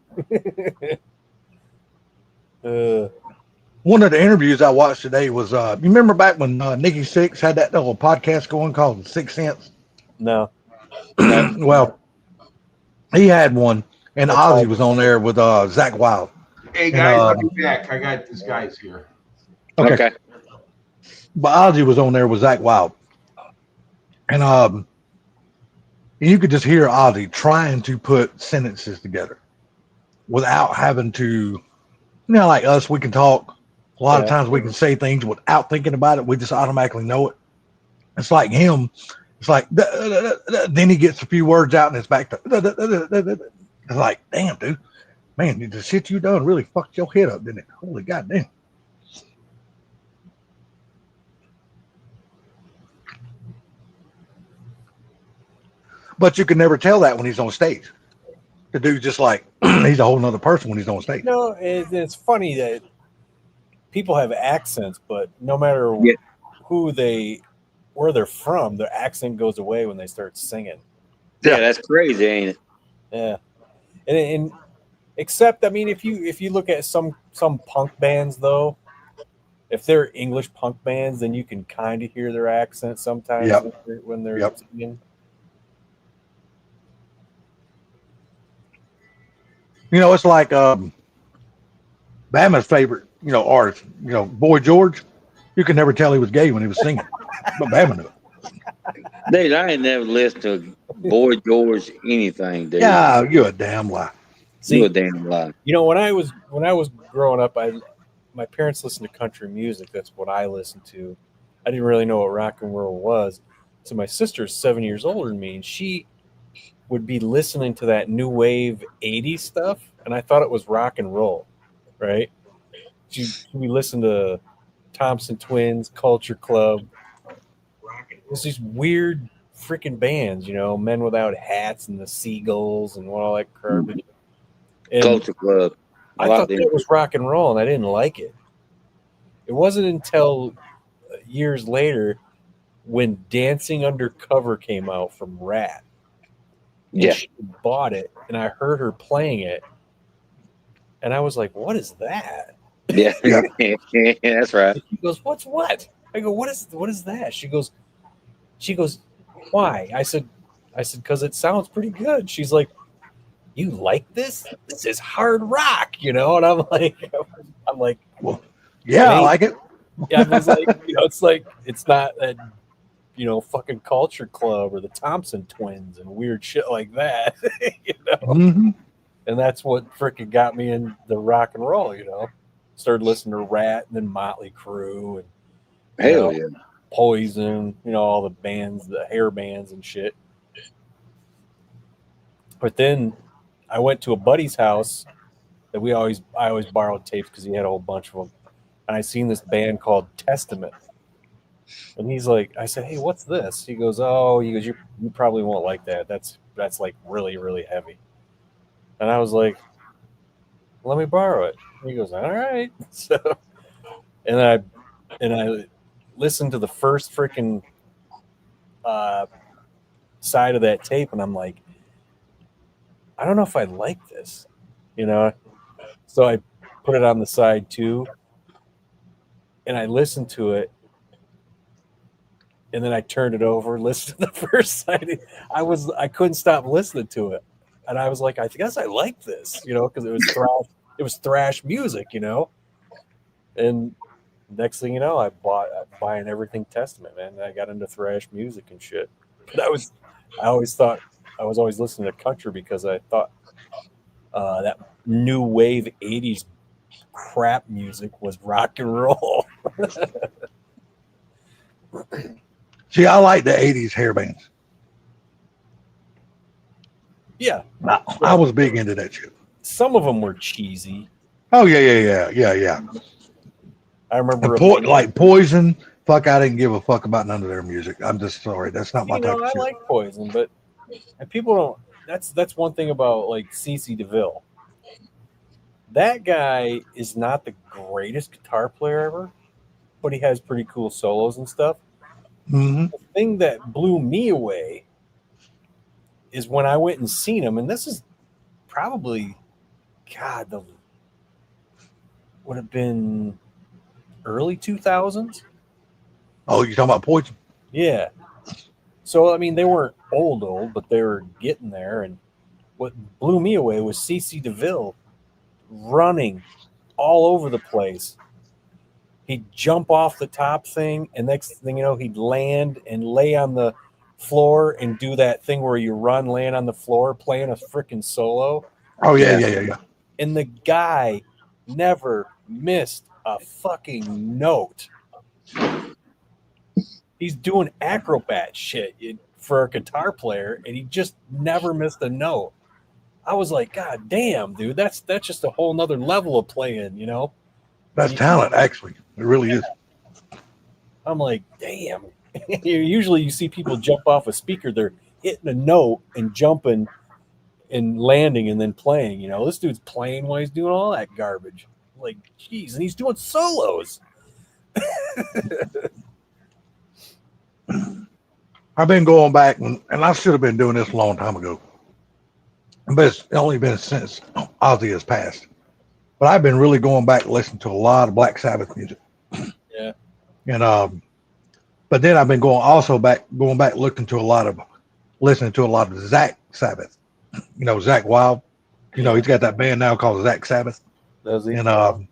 One of the interviews I watched today was, you remember back when Nikki Sixx had that little podcast going called The Sixth Sense? No. Well, he had one, and Ozzy was on there with Zakk Wylde. Hey guys, I'll be back. I got these guys here. Okay. But Ozzy was on there with Zakk Wylde. And you could just hear Ozzy trying to put sentences together without having to, like us, we can talk. A lot of times we can say things without thinking about it. We just automatically know it. It's like him. It's like, then he gets a few words out and it's back to, it's like, damn, dude. Man, the shit you done really fucked your head up, didn't it? Holy goddamn. But you can never tell that when he's on stage. The dude's just like, he's a whole nother person when he's on stage. No, it's funny that people have accents, but no matter where they're from, their accent goes away when they start singing. Yeah, that's crazy, ain't it? Yeah. And except, I mean, if you look at some punk bands though, if they're English punk bands, then you can kind of hear their accent sometimes when they're singing. It's like Bama's favorite, artist, Boy George. You can never tell he was gay when he was singing, but Bama knew it. Dude, I ain't never listened to Boy George anything, dude. Yeah, you're a damn lie. You're a damn lie. When I was growing up, my parents listened to country music. That's what I listened to. I didn't really know what rock and roll was. So my sister's 7 years older than me, and she would be listening to that new wave 80s stuff, and I thought it was rock and roll, right? We listened to Thompson Twins, Culture Club, was these weird freaking bands, you know, Men Without Hats and the Seagulls and all that garbage. And Culture Club. I thought that was rock and roll, and I didn't like it. It wasn't until years later when Dancing Undercover came out from Rat. And Yeah. she bought it, and I heard her playing it, and I was like, "What is that?" Yeah. That's right. And she goes, "What's what?" I go, "What is that?" She goes, "Why?" I said, "Because it sounds pretty good." She's like, "You like this? This is hard rock, you know?" And I'm like, Well, yeah, I like it. yeah, I was like, you know, it's not that, you know, fucking Culture Club or the Thompson Twins and weird shit like that, you know. Mhm. And that's what freaking got me in the rock and roll, you know. Started listening to Rat and then Motley Crue and Hell yeah. Poison, you know, all the bands, the hair bands and shit. But then I went to a buddy's house that I always borrowed tapes because he had a whole bunch of them. And I seen this band called Testament. And he's like, I said, "Hey, what's this?" He goes, you probably won't like that. That's like really, really heavy. And I was like, "Let me borrow it." And he goes, "All right." So, and I listened to the first freaking side of that tape, and I'm like, I don't know if I like this, you know. So I put it on the side too, and I listened to it, and then I turned it over, listened to the first side. I couldn't stop listening to it, and I was like, I guess I like this, you know, because it was thrash music, you know. And next thing you know, I'm buying everything Testament, man. And I got into thrash music and shit. But I always thought I was always listening to country because I thought that new wave '80s crap music was rock and roll. See, I like the '80s hair bands. Yeah, I was big into that shit. some of them were cheesy. Oh yeah. I remember Like Poison. Fuck, I didn't give a fuck about none of their music. I'm just sorry. That's not my type of I shit. like Poison, but and people don't. That's one thing about like CeCe DeVille. That guy is not the greatest guitar player ever, but he has pretty cool solos and stuff. Hmm. The thing that blew me away is when I went and seen him, and this is probably, God, would have been early 2000s. Oh, you talking about Poison? Yeah. So I mean, they weren't old, but they were getting there. And what blew me away was CeCe DeVille running all over the place. He'd jump off the top thing, and next thing you know, he'd land and lay on the floor and do that thing where you run laying on the floor playing a freaking solo. Oh yeah. And the guy never missed a fucking note. He's doing acrobat shit for a guitar player, and he just never missed a note. I was like, God damn, dude, that's just a whole nother level of playing, you know? That's talent, actually. It really is. I'm like, damn. Usually you see people jump off a speaker, they're hitting a note and jumping and landing and then playing, you know. This dude's playing while he's doing all that garbage. Like, geez, and he's doing solos. I've been going back, and I should have been doing this a long time ago. But it's only been since Ozzy has passed. But I've been really going back listening to a lot of Black Sabbath music. Yeah. And but then I've been going back listening to a lot of Zach Sabbath. You know, Zach Wild. You know, he's got that band now called Zach Sabbath. Does he? And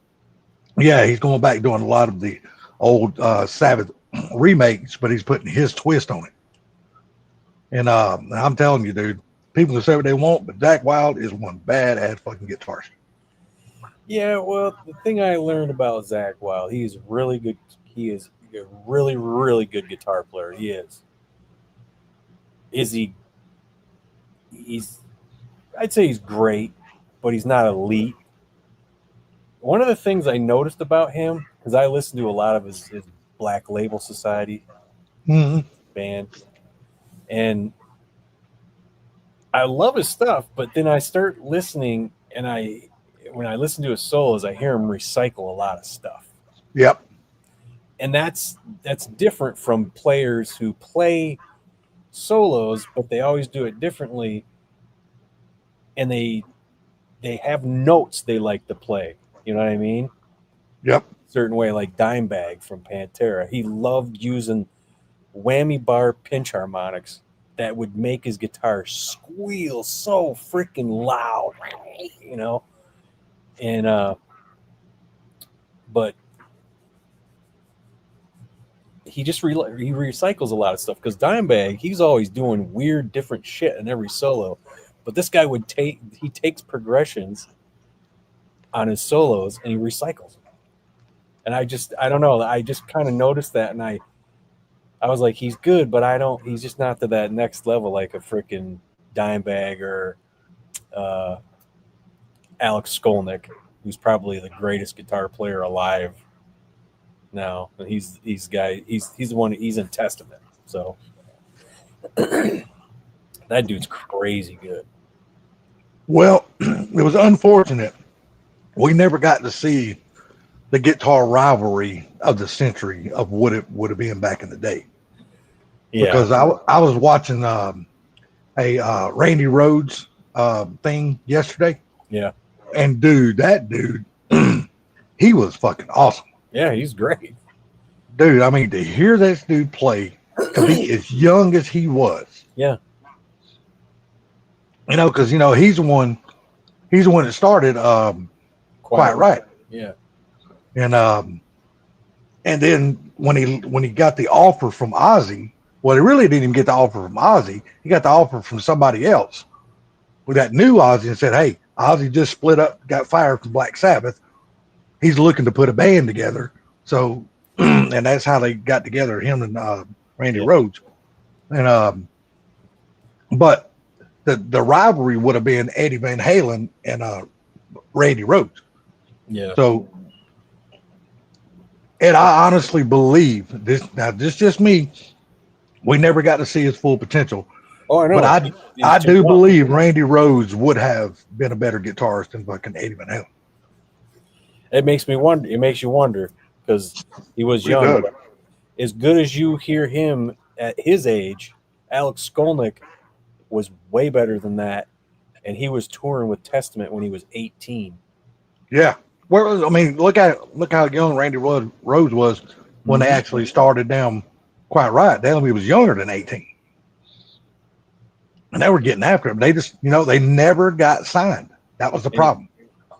yeah, he's going back doing a lot of the old Sabbath remakes, but he's putting his twist on it. And I'm telling you, dude, people can say what they want, but Zach Wild is one badass fucking guitarist. Yeah, well, the thing I learned about Zach Wild, he is really good. He is a really, really good guitar player. He is. Is he? I'd say he's great, but he's not elite. One of the things I noticed about him, because I listened to a lot of his Black Label Society, Mm-hmm. band, and I love his stuff. But then I start listening, and when I listen to his solos, I hear him recycle a lot of stuff. Yep. And that's different from players who play solos, but they always do it differently, and they have notes they like to play. You know what I mean? Yep. Certain way, like Dimebag from Pantera. He loved using whammy bar pinch harmonics that would make his guitar squeal so freaking loud, you know? And but he just he recycles a lot of stuff, because Dimebag, he's always doing weird different shit in every solo, but this guy takes progressions on his solos and he recycles them. And I don't know, I just kind of noticed that, and I was like, he's good, but he's just not to that next level like a freaking Dimebag or Alex Skolnick, who's probably the greatest guitar player alive now. And he's the one, he's in Testament. So that dude's crazy good. Well, it was unfortunate. We never got to see the guitar rivalry of the century of what it would have been back in the day. Yeah. Because I was watching a Randy Rhoads thing yesterday. Yeah. And that dude, he was fucking awesome. Yeah, he's great. Dude, I mean, to hear this dude play, to be as young as he was. Yeah. You know, because, you know, he's the one that started Quiet Riot. Yeah. And then when he got the offer from Ozzy, well, he really didn't even get the offer from Ozzy. He got the offer from somebody else with that new Ozzy and said, hey, Ozzy just split up, got fired from Black Sabbath. He's looking to put a band together. So, and that's how they got together, him and Randy Rhoads. And but the rivalry would have been Eddie Van Halen and Randy Rhoads. Yeah. So, and I honestly believe this. Now, this is just me. We never got to see his full potential. Oh, I know. But I do believe Randy Rhoads would have been a better guitarist than fucking Eddie Van Halen. It makes me wonder. It makes you wonder, because he was young. As good as you hear him at his age, Alex Skolnick was way better than that, and he was touring with Testament when he was 18. Yeah. Well, I mean, look how young Randy Rhoads was when they actually started down Quiet Riot. He was younger than 18. And they were getting after him. They just, you know, they never got signed. That was the problem.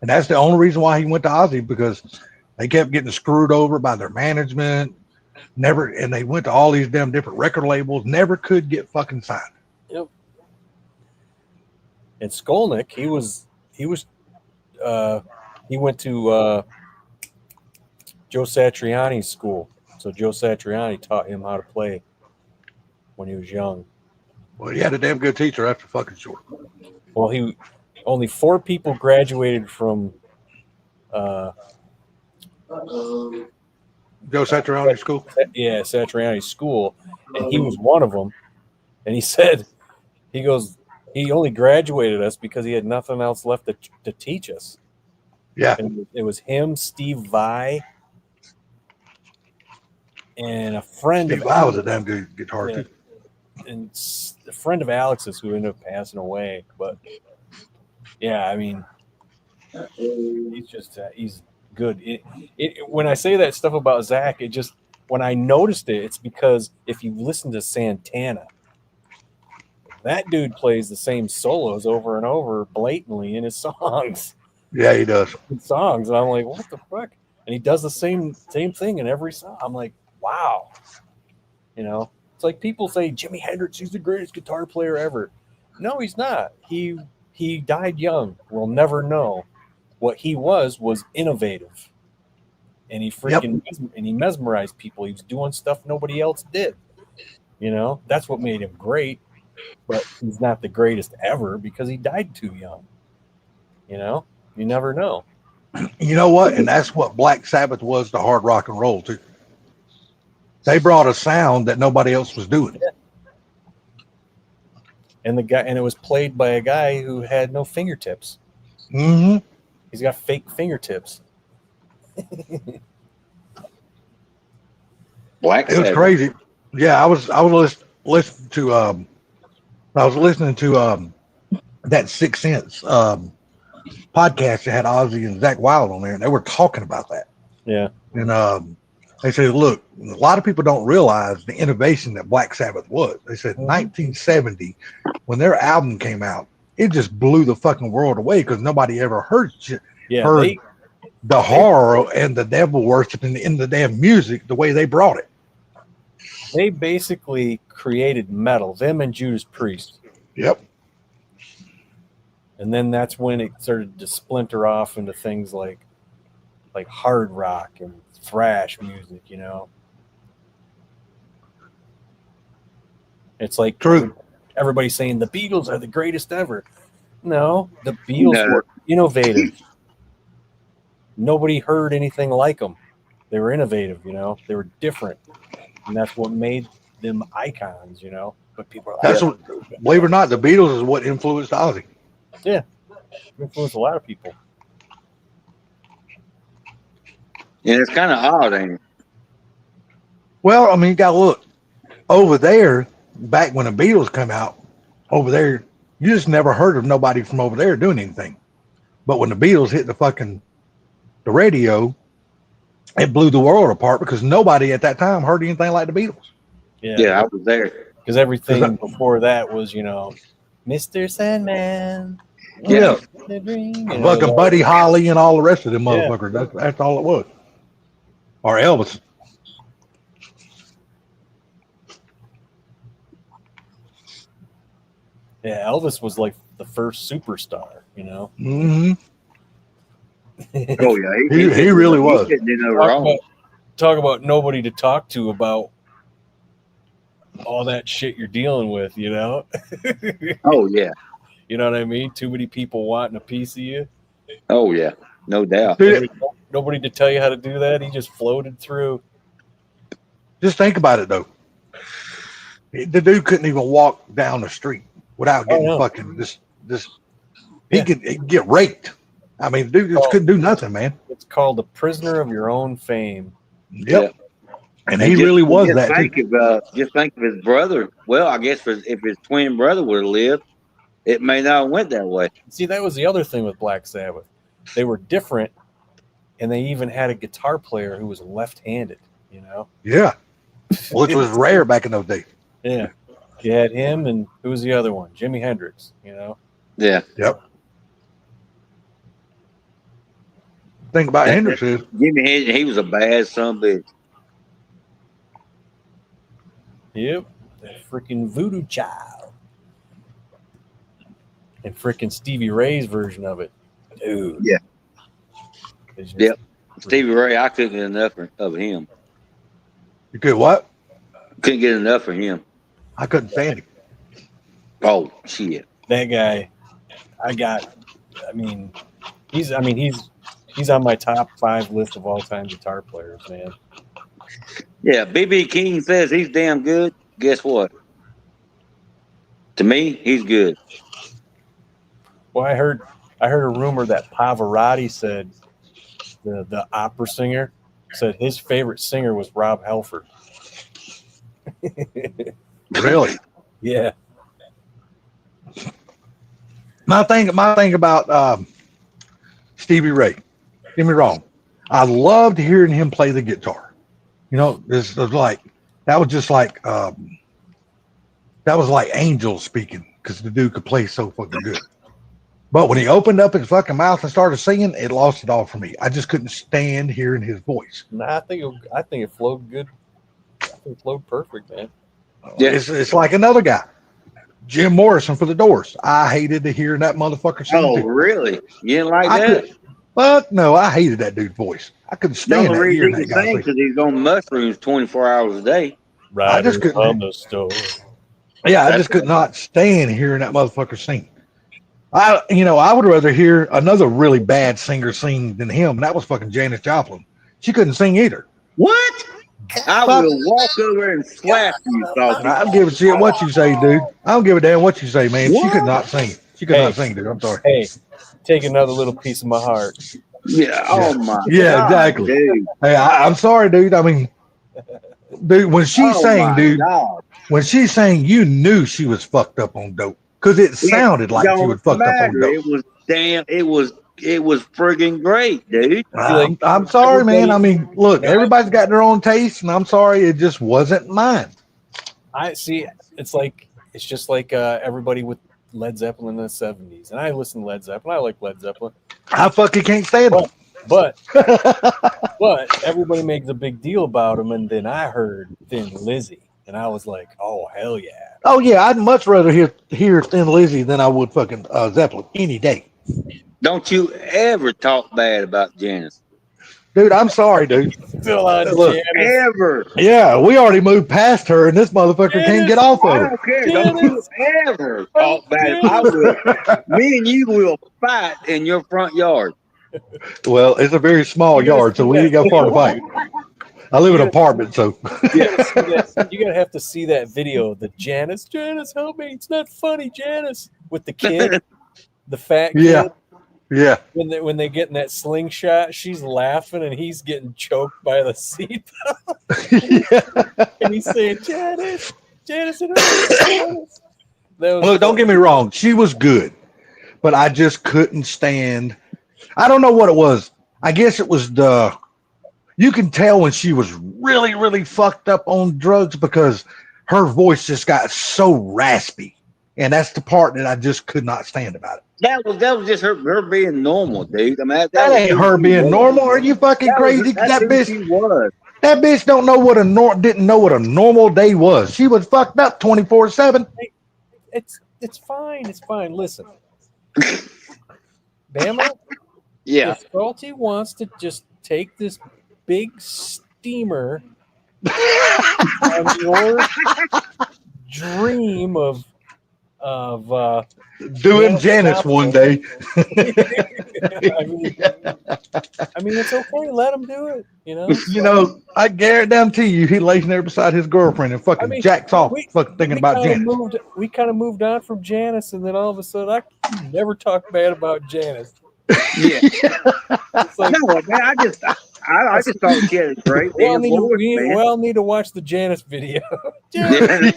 And that's the only reason why he went to Ozzy, because they kept getting screwed over by their management. And they went to all these damn different record labels, never could get fucking signed. Yep. And Skolnick, he went to Joe Satriani's school. So Joe Satriani taught him how to play when he was young. Well, he had a damn good teacher after fucking short. Well, only 4 people graduated from Joe Satriani school? Yeah, Satriani's school, and he was one of them. And he said, he only graduated us because he had nothing else left to teach us. Yeah. And it was him, Steve Vai, and a friend Steve Vai was a damn good guitar too. And a friend of Alex's who ended up passing away. But yeah, I mean, he's good. When I say that stuff about Zach, when I noticed it's because if you listen to Santana, that dude plays the same solos over and over blatantly in his songs. Yeah, he does. Songs, and I'm like, what the fuck? And he does the same thing in every song. I'm like, wow. You know, it's like people say Jimi Hendrix, he's the greatest guitar player ever. No, he's not. He died young. We'll never know. What he was innovative, and he freaking and he mesmerized people. He was doing stuff nobody else did. You know, that's what made him great. But he's not the greatest ever because he died too young. You know, you never know. You know what? And that's what Black Sabbath was to hard rock and roll too. They brought a sound that nobody else was doing. And it was played by a guy who had no fingertips. Mm-hmm. He's got fake fingertips. Black It was Sabbath. crazy. Yeah, I was listening to that Sixth Sense podcast that had Ozzy and Zach Wilde on there, and they were talking about that. Yeah. And they said, look, a lot of people don't realize the innovation that Black Sabbath was. They said 1970, when their album came out, it just blew the fucking world away because nobody ever heard the horror and the devil worship in the damn music the way they brought it. They basically created metal, them and Judas Priest. Yep. And then that's when it started to splinter off into things like hard rock and thrash music, you know. It's like True. Everybody's saying the Beatles are the greatest ever. No, the Beatles were innovative. Nobody heard anything like them. They were innovative, you know. They were different, and that's what made them icons, you know. But people are like, Believe it or not, the Beatles is what influenced Ozzy. yeah, influenced a lot of people. And it's kind of odd, ain't it? Well, I mean, you got to look over there. Back when the Beatles come out, over there, you just never heard of nobody from over there doing anything. But when the Beatles hit the radio, it blew the world apart because nobody at that time heard anything like the Beatles. Yeah, I was there. Because everything before that was, you know, Mr. Sandman. Yeah. The dream, you know, Fucking Buddy Holly and all the rest of them motherfuckers. That's all it was. Or Elvis. Yeah, Elvis was like the first superstar, you know. Mm-hmm. Oh yeah, He really was. He didn't know wrong. Talk about nobody to talk to about all that shit you're dealing with, you know. Oh yeah. You know what I mean? Too many people wanting a piece of you. Oh yeah, no doubt. Nobody to tell you how to do that. He just floated through. Just think about it, though. The dude couldn't even walk down the street without getting fucking this. He could get raped. I mean, the dude just couldn't do nothing, man. It's called a prisoner of your own fame. Yep. And he really was that. Just think of his brother. Well, I guess if his twin brother would have lived, it may not have went that way. See, that was the other thing with Black Sabbath. They were different, and they even had a guitar player who was left-handed, you know? Yeah. Which was rare back in those days. Yeah. You had him, and who was the other one? Jimi Hendrix, you know? Yeah. Yep. Thing about Hendrix is he was a bad son of a bitch. Yep. The freaking voodoo child. And freaking Stevie Ray's version of it. Dude. Yeah. It's just- Yep. Stevie Ray, I couldn't get enough of him. you could what? Couldn't get enough of him. I couldn't stand him. Oh shit. That guy, he's on my top 5 list of all-time guitar players, man. Yeah, B.B. King says he's damn good. Guess what? To me, he's good. Well, I heard a rumor that Pavarotti said the opera singer said his favorite singer was Rob Halford. Really? Yeah. My thing about Stevie Ray, get me wrong, I loved hearing him play the guitar. You know, this was like that was like angels speaking because the dude could play so fucking good. But when he opened up his fucking mouth and started singing, it lost it all for me. I just couldn't stand hearing his voice. Nah, I think it flowed good. I think it flowed perfect, man. Yeah. It's like another guy, Jim Morrison for the Doors. I hated to hear that motherfucker sing. Oh, too. really? You didn't like that? But no, I hated that dude's voice. I couldn't The stand only that reason hearing he that can guy sing sing. because he's on mushrooms 24 hours a day. Riders couldn't- on the store. Yeah, I just could not stand hearing that motherfucker sing. I would rather hear another really bad singer sing than him, and that was fucking Janis Joplin. She couldn't sing either. What? I will walk over and slap you, Salty. I don't give a shit what you say, dude. I don't give a damn what you say, man. She could What? not sing. She could not sing, dude. I'm sorry. Hey, take another little piece of my heart. Yeah. Oh my. Yeah, God, exactly. Dude. Hey, I'm sorry, dude. I mean, dude, when she Oh sang, my dude, God. when she sang, you knew she was fucked up on dope because it sounded like she Don't was fucked up on matter. dope. It was damn. It was friggin' great, dude. like I'm sorry, man. I everybody- mean, look, everybody's got their own taste, and I'm sorry, it just wasn't mine. I see. It's just like everybody with Led Zeppelin in the 70s, and I listen to Led Zeppelin. I like Led Zeppelin, I fucking can't stand them. but everybody makes a big deal about them, and then I heard Thin Lizzy, and I was like, oh hell yeah. Oh yeah, I'd much rather hear Thin Lizzy than I would fucking Zeppelin any day. Don't you ever talk bad about Janice. Dude, I'm sorry, dude. Still on Look, Janice. Ever. Yeah, we already moved past her, and this motherfucker can't get off I of it. don't care. Janice. Don't you ever talk bad. I will. Me and you will fight in your front yard. Well, it's a very small yard, so we ain't got far to fight. I live in an apartment, so You gotta have to see that video of the Janice, help me. It's not funny, Janice. With the kid, the fat kid. Yeah. yeah. When they get in that slingshot, she's laughing and he's getting choked by the seat. And he's saying, Janice, it hurts, Janice. Look, don't get me wrong, she was good, but I just couldn't stand. I don't know what it was. I guess it was you can tell when she was really, really fucked up on drugs because her voice just got so raspy. And that's the part that I just could not stand about it. That was just her being normal, dude. I mean, That ain't was her who being she normal. was. Are you fucking That was- crazy? that's That who bitch, she was. that bitch didn't know what a normal day was. She was fucked up 24/7. It's fine. It's fine. Listen, Bama, Yeah. if Salty wants to just take this big steamer on your dream of Doing Janice one day. I mean, it's okay. Let him do it. You know. You know, I guarantee you, he lays there beside his girlfriend and fucking I mean, jacks off, we- fucking thinking about Janice. We kind of moved on from Janice, and then all of a sudden, I never talk bad about Janice. Yeah. It's like, No, man, I just thought she had a great we all damn voice, we man. all need to watch the Janice video. Janice,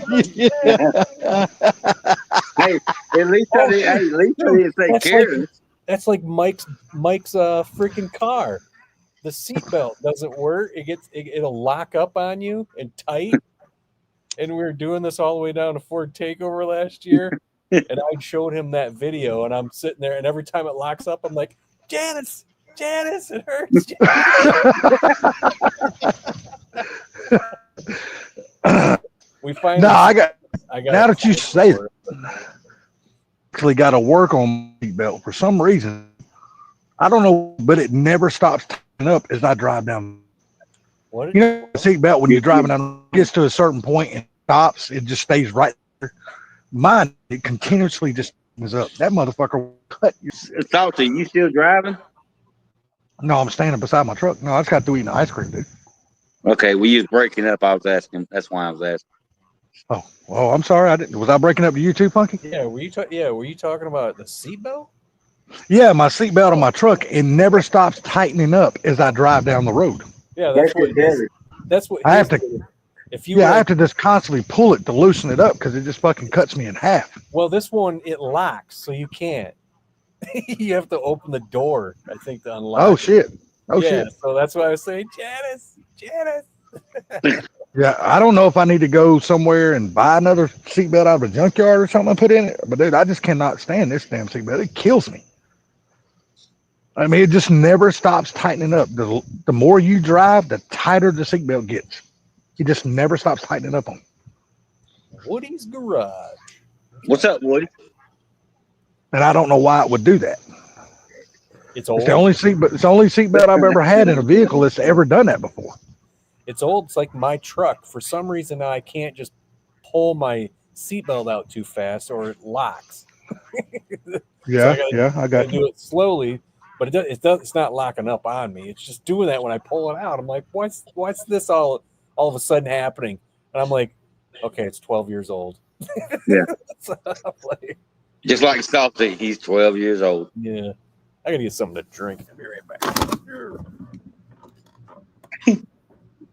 Hey, at least I didn't say That's Karen. that's like Mike's freaking car. The seatbelt doesn't work. It'll lock up on you and tight. And we were doing this all the way down to Ford Takeover last year. And I showed him that video, and I'm sitting there, and every time it locks up, I'm like, Janice, it hurts. We finally. No, I got. I got Now that you say it, actually got to work on my seatbelt for some reason. I don't know, but it never stops tightening up as I drive down. What? You know, the seatbelt when you're driving down gets to a certain point and stops, it just stays right there. Mine, it continuously just was up. That motherfucker will cut you. Salty, you still driving? No, I'm standing beside my truck. No, I just got through eating ice cream, dude. Okay, we was breaking up. I was asking. That's why I was asking. Oh, I'm sorry. Was I breaking up to you too, Funky? Yeah, were you talking about the seatbelt? Yeah, my seatbelt on my truck, it never stops tightening up as I drive down the road. Yeah, that's what it is. That's what I have his- to- If you I have to just constantly pull it to loosen it up because it just fucking cuts me in half. well, this one it locks, so you can't. You have to open the door, I think, to unlock. Oh it. shit! Oh yeah, shit! so that's why I was saying, Janice. Yeah, I don't know if I need to go somewhere and buy another seatbelt out of a junkyard or something and put in it. But dude, I just cannot stand this damn seatbelt. It kills me. I mean, it just never stops tightening up. The more you drive, the tighter the seatbelt gets. It just never stops tightening up on me. Woody's Garage. What's up, Woody? And I don't know why it would do that. It's old. It's the only seatbelt I've ever had in a vehicle that's ever done that before. It's old. It's like my truck. For some reason, I can't just pull my seatbelt out too fast, or it locks. Yeah, I I got you. do it slowly, but it does. It's not locking up on me. It's just doing that when I pull it out. I'm like, what's this all all of a sudden happening. And I'm like, okay, it's 12 years old. Yeah. So I'm like, Just like Salty, he's 12 years old. yeah. I gotta get something to drink. I'll be right back.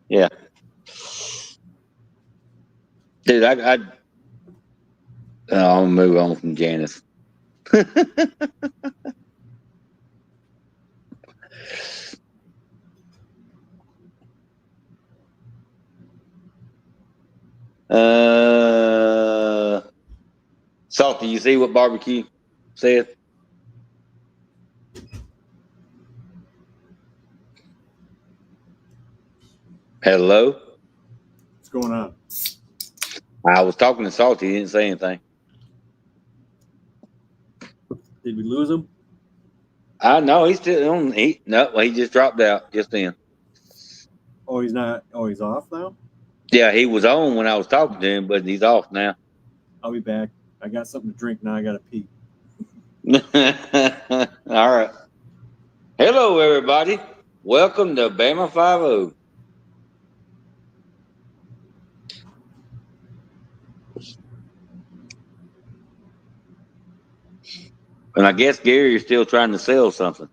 Yeah. Dude, I'll move on from Janice. Salty, you see what barbecue said? Hello? What's going on? I was talking to Salty, he didn't say anything. Did we lose him? I know he's still on. He just dropped out just then. Oh, he's not. Oh, he's off now? Yeah, he was on when I was talking to him, but he's off now. I'll be back. I got something to drink now. I gotta pee. All right. Hello, everybody. Welcome to Bama 5-0. And I guess Gary is still trying to sell something.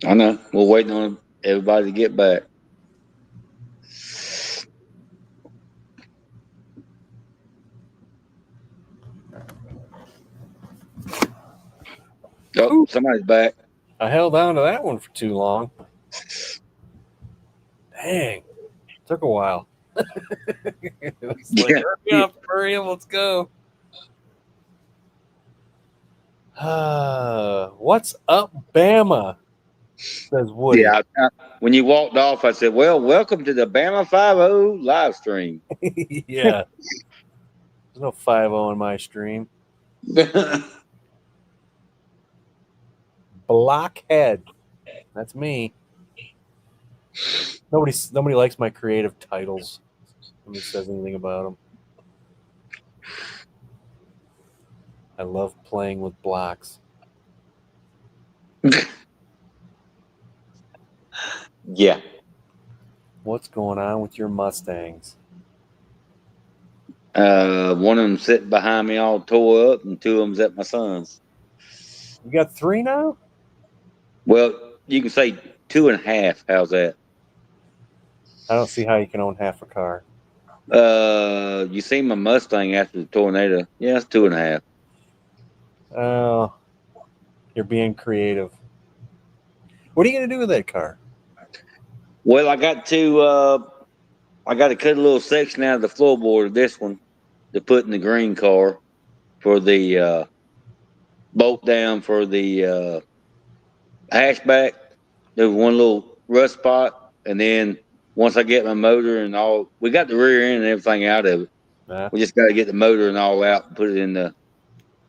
I know. We're waiting on everybody to get back. Oh, somebody's back. I held on to that one for too long. Dang. Took a while. It was like, Yeah. hurry up, let's go. What's up, Bama? Says Woody. Yeah. When you walked off, I said, well, welcome to the Bama 5-0 live stream. Yeah. There's no 5-0 in my stream. Blockhead. That's me. Nobody likes my creative titles. Nobody says anything about them. I love playing with blocks. Yeah. What's going on with your Mustangs? One of them sitting behind me all tore up, and two of them's at my son's. You got 3 now? Well, you can say 2.5. How's that? I don't see how you can own half a car. You seen my Mustang after the tornado? Yeah, it's 2.5. Oh, you're being creative. What are you going to do with that car? Well, I got to cut a little section out of the floorboard of this one to put in the green car for the bolt down for the hatchback. There was one little rust spot, and then once I get my motor and all, we got the rear end and everything out of it. Nah. We just got to get the motor and all out and put it in the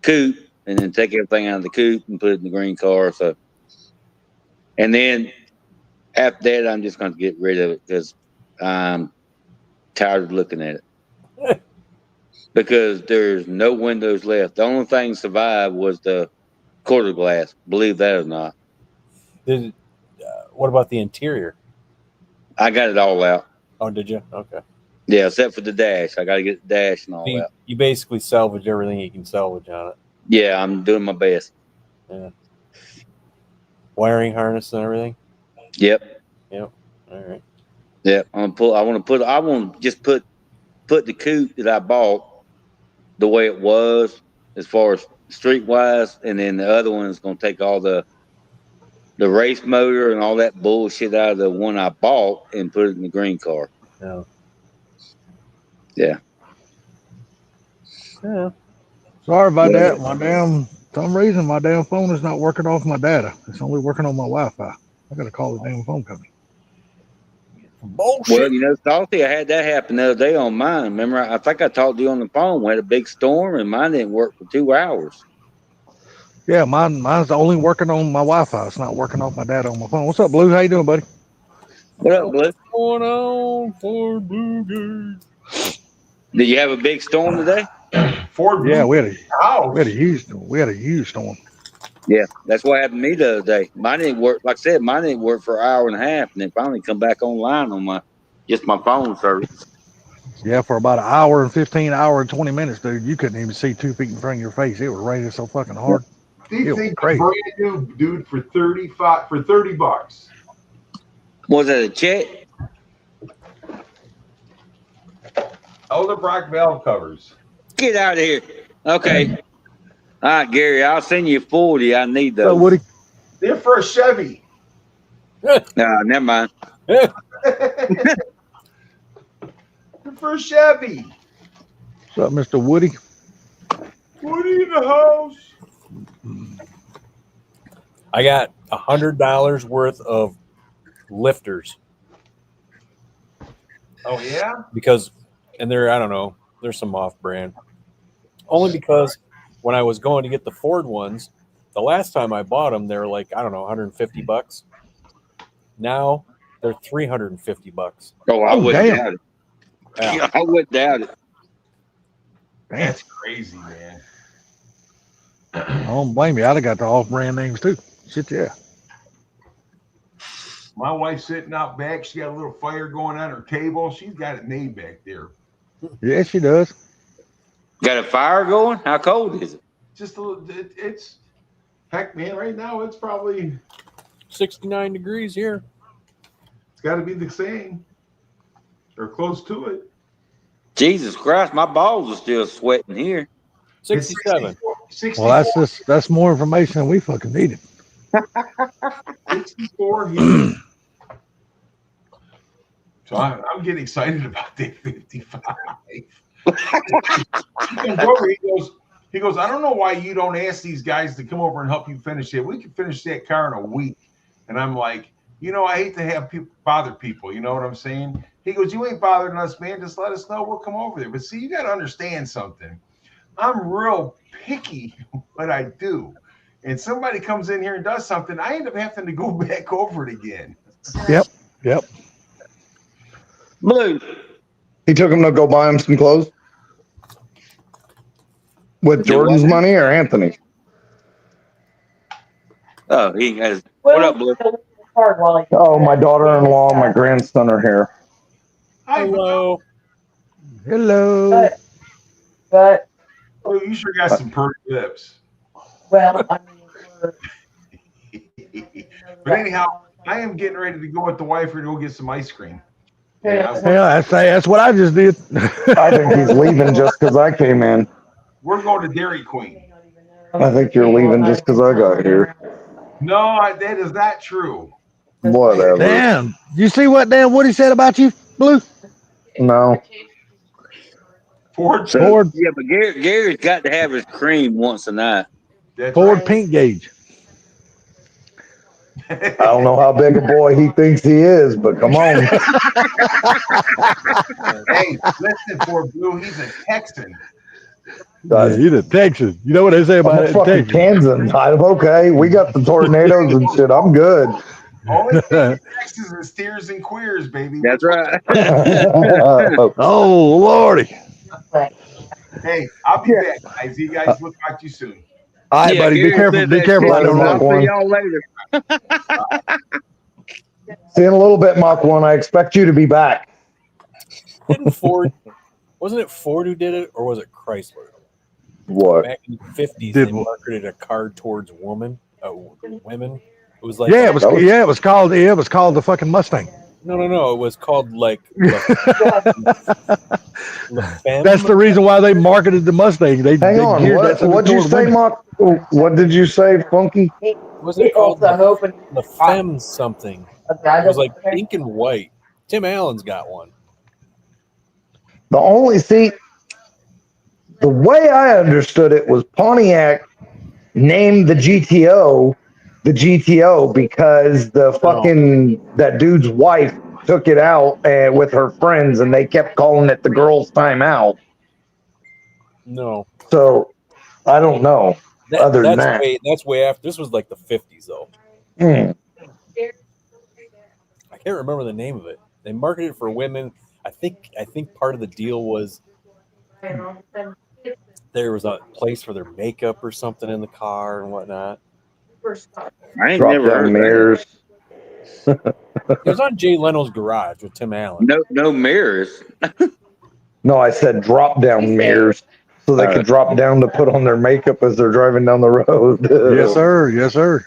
coupe, and then take everything out of the coupe and put it in the green car. So, and then after that, I'm just going to get rid of it because I'm tired of looking at it. Because there's no windows left. The only thing survived was the quarter glass. Believe that or not. What about the interior? I got it all out. Oh, did you? Okay. Yeah, except for the dash. I got to get the dash and all out. You basically salvaged everything you can salvage on it. Yeah, I'm doing my best. Yeah. Wiring harness and everything. Yep. All right. Yep. I want to just put the coupe that I bought the way it was as far as streetwise, and then the other one is going to take all the race motor and all that bullshit out of the one I bought and put it in the green car. Yeah. Yeah. Yeah. Sorry about that. My damn some reason my damn phone is not working off my data. It's only working on my Wi-Fi. I gotta call the damn phone company. Bullshit. Well, you know, Salty, I had that happen the other day on mine. Remember, I think I talked to you on the phone. We had a big storm, and mine didn't work for 2 hours. Yeah, mine's only working on my Wi-Fi. It's not working off my data on my phone. What's up, Blue? How you doing, buddy? What up, Blue? What's going on for Blue Games? Did you have a big storm today? Ford. Yeah, we had house. a huge storm. Yeah, that's what happened to me the other day. Mine didn't work. Like I said, mine didn't work for an hour and a half, and then finally come back online on my phone service. Yeah, for about an hour and 15, hour and 20 minutes, dude. You couldn't even see 2 feet in front of your face. It was raining so fucking hard. These It was things are crazy. brand new, dude, for $30. Was that a check? Elderbrock valve covers. Get out of here. Okay. All right, Gary, I'll send you 40. I need So, those. Woody, They're for a Chevy. Nah, never mind. They're for a Chevy. what's up, Mr. Woody? Woody in the house. I got $100 worth of lifters Oh yeah. because, and they're, I don't know, there's some off-brand. Only because when I was going to get the Ford ones, the last time I bought them, they were like, I don't know, $150. Now they're $350. Oh, I Oh, wouldn't damn. doubt it. Yeah. I wouldn't doubt it. That's crazy, man. I don't blame you. I'd have got the off-brand names too. Shit, yeah. My wife's sitting out back. She got a little fire going on her table. She's got it made back there. Yeah, she does. Got a fire going? How cold is it? Just a little. It's heck, man. Right now, it's probably 69 degrees here. it's got to be the same or close to it. Jesus Christ, my balls are still sweating here. It's 67. 64. Well, that's more information than we fucking needed. 64 here. So I'm getting excited about that 55. He comes over, he goes, I don't know why you don't ask these guys to come over and help you finish it. We can finish that car in a week. And I'm like, you know, I hate to have people bother people. You know what I'm saying? He goes, you ain't bothering us, man. Just let us know. We'll come over there. But see, you got to understand something. I'm real picky what I do. And somebody comes in here and does something, I end up having to go back over it again. Yep. Blue. He took him to go buy him some clothes with Jordan's money or Anthony. Oh, he has. What up, Blue? Oh, my daughter-in-law and my grandson are here. Hello. Hello. But Oh, you sure got some pretty lips. well, I mean, But anyhow, I am getting ready to go with the wife to go get some ice cream. Yeah, that's what I just did. I think he's leaving just because I came in. We're going to Dairy Queen. I think you're leaving just because I got here. No, that is not true. Whatever. Damn. You see what damn Woody said about you, Blue? No. Ford, Ford. Yeah, but Gary's got to have his cream once a night. that's Ford right. Pink Gauge. I don't know how big a boy he thinks he is, but come on. Hey, listen, Ford Blue, he's a Texan. Yeah, he's a Texan. You know what they say I'm about a it in fucking Texas? Kansan. I'm okay. We got the tornadoes and shit. I'm good. Only thing in Texas is steers and queers, baby. That's right. Oh, Lordy. Hey, I'll be back, guys. You guys look back to you soon. All right, Yeah, buddy. Be Gary careful. said Be that careful shit. out there on Mark the I'll road. one. see y'all later. See you in a little bit, Mach 1. I expect you to be back. Didn't Ford, wasn't it Ford who did it, or was it Chrysler? What? Back in the 50s, Did they what? marketed a car towards women. It was like Yeah, it was called the fucking Mustang. no. It was called like La Femme. That's the reason why they marketed the Mustang. They Hang on. geared that so What'd you toward say, women. Mach? What did you say, Funky? Wasn't it called I'm hoping La Femme something? It was like pink and white. Tim Allen's got one. The way I understood it was Pontiac name the GTO because the fucking that dude's wife took it out with her friends and they kept calling it the girls' time out. No. So I don't know. Other than that. That's way after. This was like the 50s, though. Hmm. I can't remember the name of it. They marketed it for women. I think part of the deal was there was a place for their makeup or something in the car and whatnot. I ain't Drop never heard down of mirrors. It was on Jay Leno's Garage with Tim Allen. No mirrors. No, I said drop down mirrors so they could drop down to put on their makeup as they're driving down the road. Yes, sir. Yes, sir.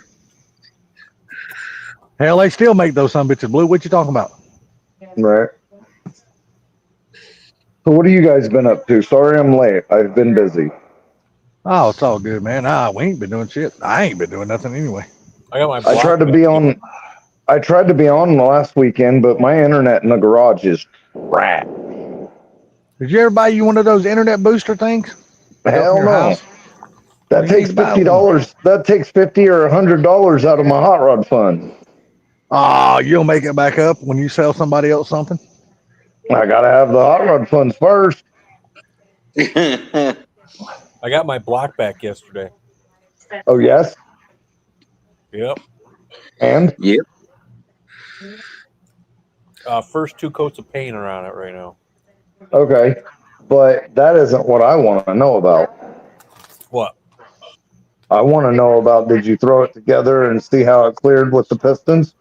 Hell, they still make those some bitches blue. What you talking about? Right. So what have you guys been up to? Sorry I'm late. I've been busy. Oh, it's all good, man. We ain't been doing shit. I ain't been doing nothing anyway. I got my. I tried to be on last weekend, but my internet in the garage is crap. Did you ever buy you one of those internet booster things? Hell no. House? That You takes need to buy $50. That takes $50 or $100 out of my hot rod fund. Oh, you'll make it back up when you sell somebody else something? I gotta have the hot rod funds first. I got my block back yesterday. Oh yes. Yep. And Yep. First 2 coats of paint are on it right now. okay, but that isn't what I want to know about. What? I want to know about, did you throw it together and see how it cleared with the pistons?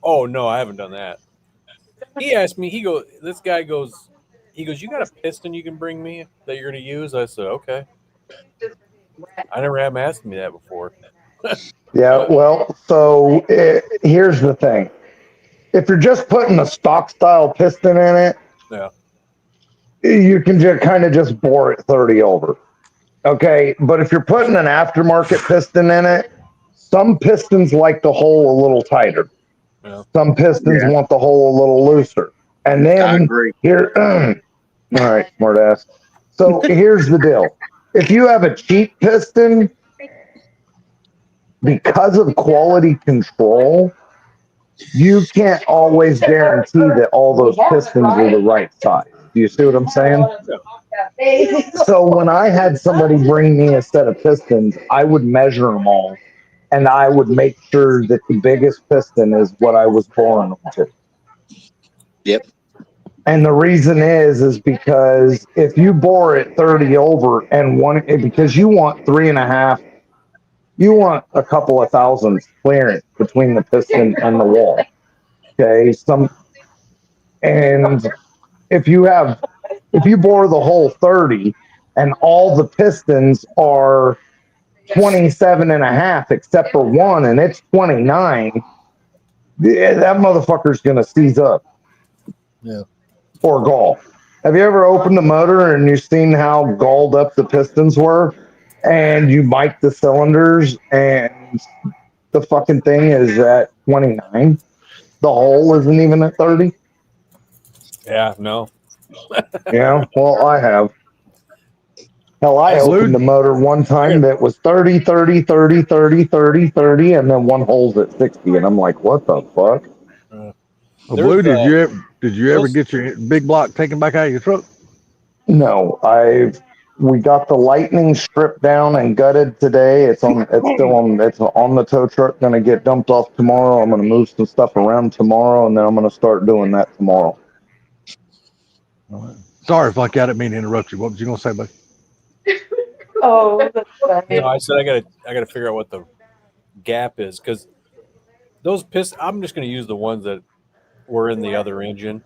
Oh no, I haven't done that. He asked me. This guy goes, you got a piston you can bring me that you're going to use? I said, okay. I never had him asked me that before. Yeah, well, so here's the thing. If you're just putting a stock style piston in it, Yeah. you can kind of just bore it 30 over. Okay, but if you're putting an aftermarket piston in it, some pistons like the hole a little tighter. Yeah. Some pistons want the hole a little looser. And I then agree. here, all right, smart ass. So here's the deal. If you have a cheap piston, because of quality control, you can't always guarantee that all those pistons are the right size. Do you see what I'm saying? So when I had somebody bring me a set of pistons, I would measure them all, and I would make sure that the biggest piston is what I was boring them to. Yep. And the reason is because if you bore it 30 over because you want 3.5, you want a couple of thousandths clearance between the piston and the wall. Okay. And if you bore the hole 30 and all the pistons are 27.5 except for one and it's 29, that motherfucker's going to seize up. Yeah. Or gall. Have you ever opened the motor and you've seen how galled up the pistons were? And you mic the cylinders and the fucking thing is at 29. The hole isn't even at 30. Yeah, no. Yeah, well, I have. Hell, I opened the motor one time that was 30, 30, 30, 30, 30, 30, and then one hole's at 60. And I'm like, what the fuck? Well, Blue, did you ever get your big block taken back out of your truck? No, we got the Lightning stripped down and gutted today. It's on the tow truck. Going to get dumped off tomorrow. I'm going to move some stuff around tomorrow, and then I'm going to start doing that tomorrow. Sorry if I didn't mean to interrupt you. What was you going to say, buddy? Oh, that's funny. No, I said I gotta figure out what the gap is because those pistons. I'm just going to use the ones that were in the other engine.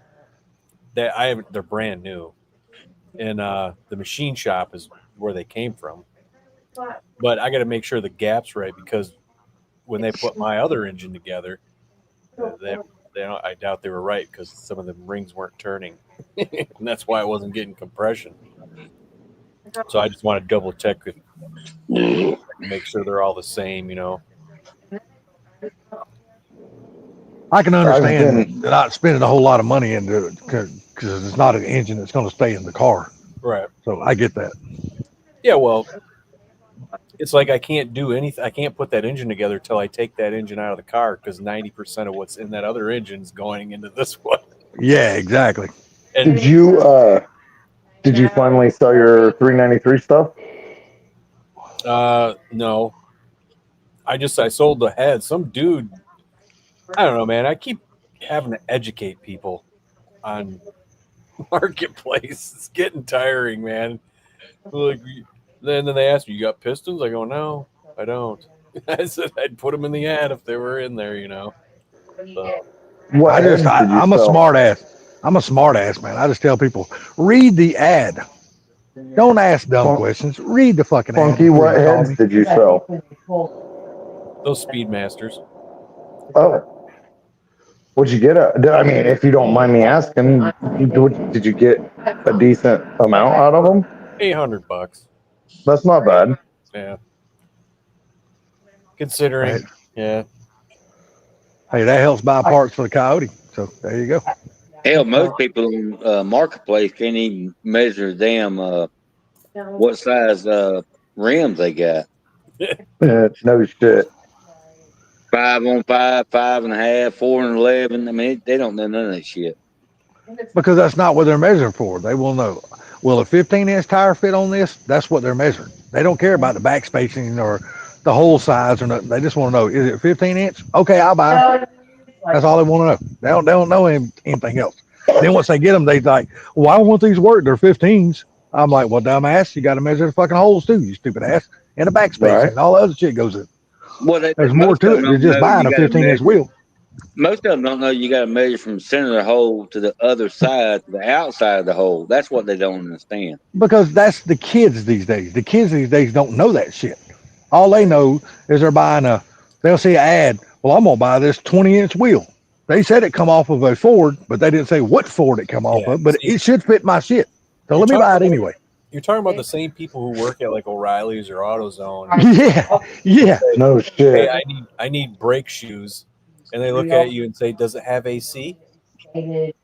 They're brand new, and the machine shop is where they came from. But I got to make sure the gap's right because when they put my other engine together, I doubt they were right because some of the rings weren't turning, and that's why I wasn't getting compression. So I just want to double check it, make sure they're all the same, I can understand not spending a whole lot of money into it because it's not an engine that's going to stay in the car. Right. So I get that. Yeah, well, it's like I can't do anything. I can't put that engine together till I take that engine out of the car because 90% of what's in that other engine is going into this one. Yeah, exactly. And Did you finally sell your 393 stuff? no, I sold the head. Some dude, I don't know, man. I keep having to educate people on Marketplace. It's getting tiring, man. Like, then they ask me, "You got pistons?" I go, "No, I don't." I said I'd put them in the ad if they were in there, So, What heads did you I'm a sell? smart ass. I'm a smart ass, man. I just tell people, read the ad. Don't ask dumb questions. Read the fucking ad. Funky, before what you call heads me. did you sell? those Speedmasters. Oh, what'd you get? I mean, if you don't mind me asking, did you get a decent amount out of them? $800. That's not bad. Yeah. Considering, Right. yeah. Hey, that helps buy parts for the Coyote. So there you go. Hell, most people on Marketplace can't even measure damn what size rims they got. No shit. 5 on 5, 5.5, 4 and 11. I mean, they don't know none of that shit. Because that's not what they're measuring for. They will know. Will a 15-inch tire fit on this? That's what they're measuring. They don't care about the back spacing or the hole size or nothing. They just want to know, is it 15-inch? Okay, I'll buy it. That's all they want to know. They don't know anything else. Then once they get them, they like, well, I don't want these to work. They're 15s. I'm like, well, dumbass, you got to measure the fucking holes too, you stupid ass. And the back spacing. Right. And all the other shit goes in. Well, There's more to it than just buying a 15-inch wheel. Most of them don't know you got to measure from the center of the hole to the other side, to the outside of the hole. That's what they don't understand. Because that's the kids these days. The kids these days don't know that shit. All they know is they're buying they'll see an ad. Well, I'm going to buy this 20-inch wheel. They said it come off of a Ford, but they didn't say what Ford it come off of, but it should fit my shit. So let me buy it anyway. You're talking about the same people who work at like O'Reilly's or AutoZone. Yeah. No shit. Hey, I need brake shoes. And they look at you and say, "Does it have AC?"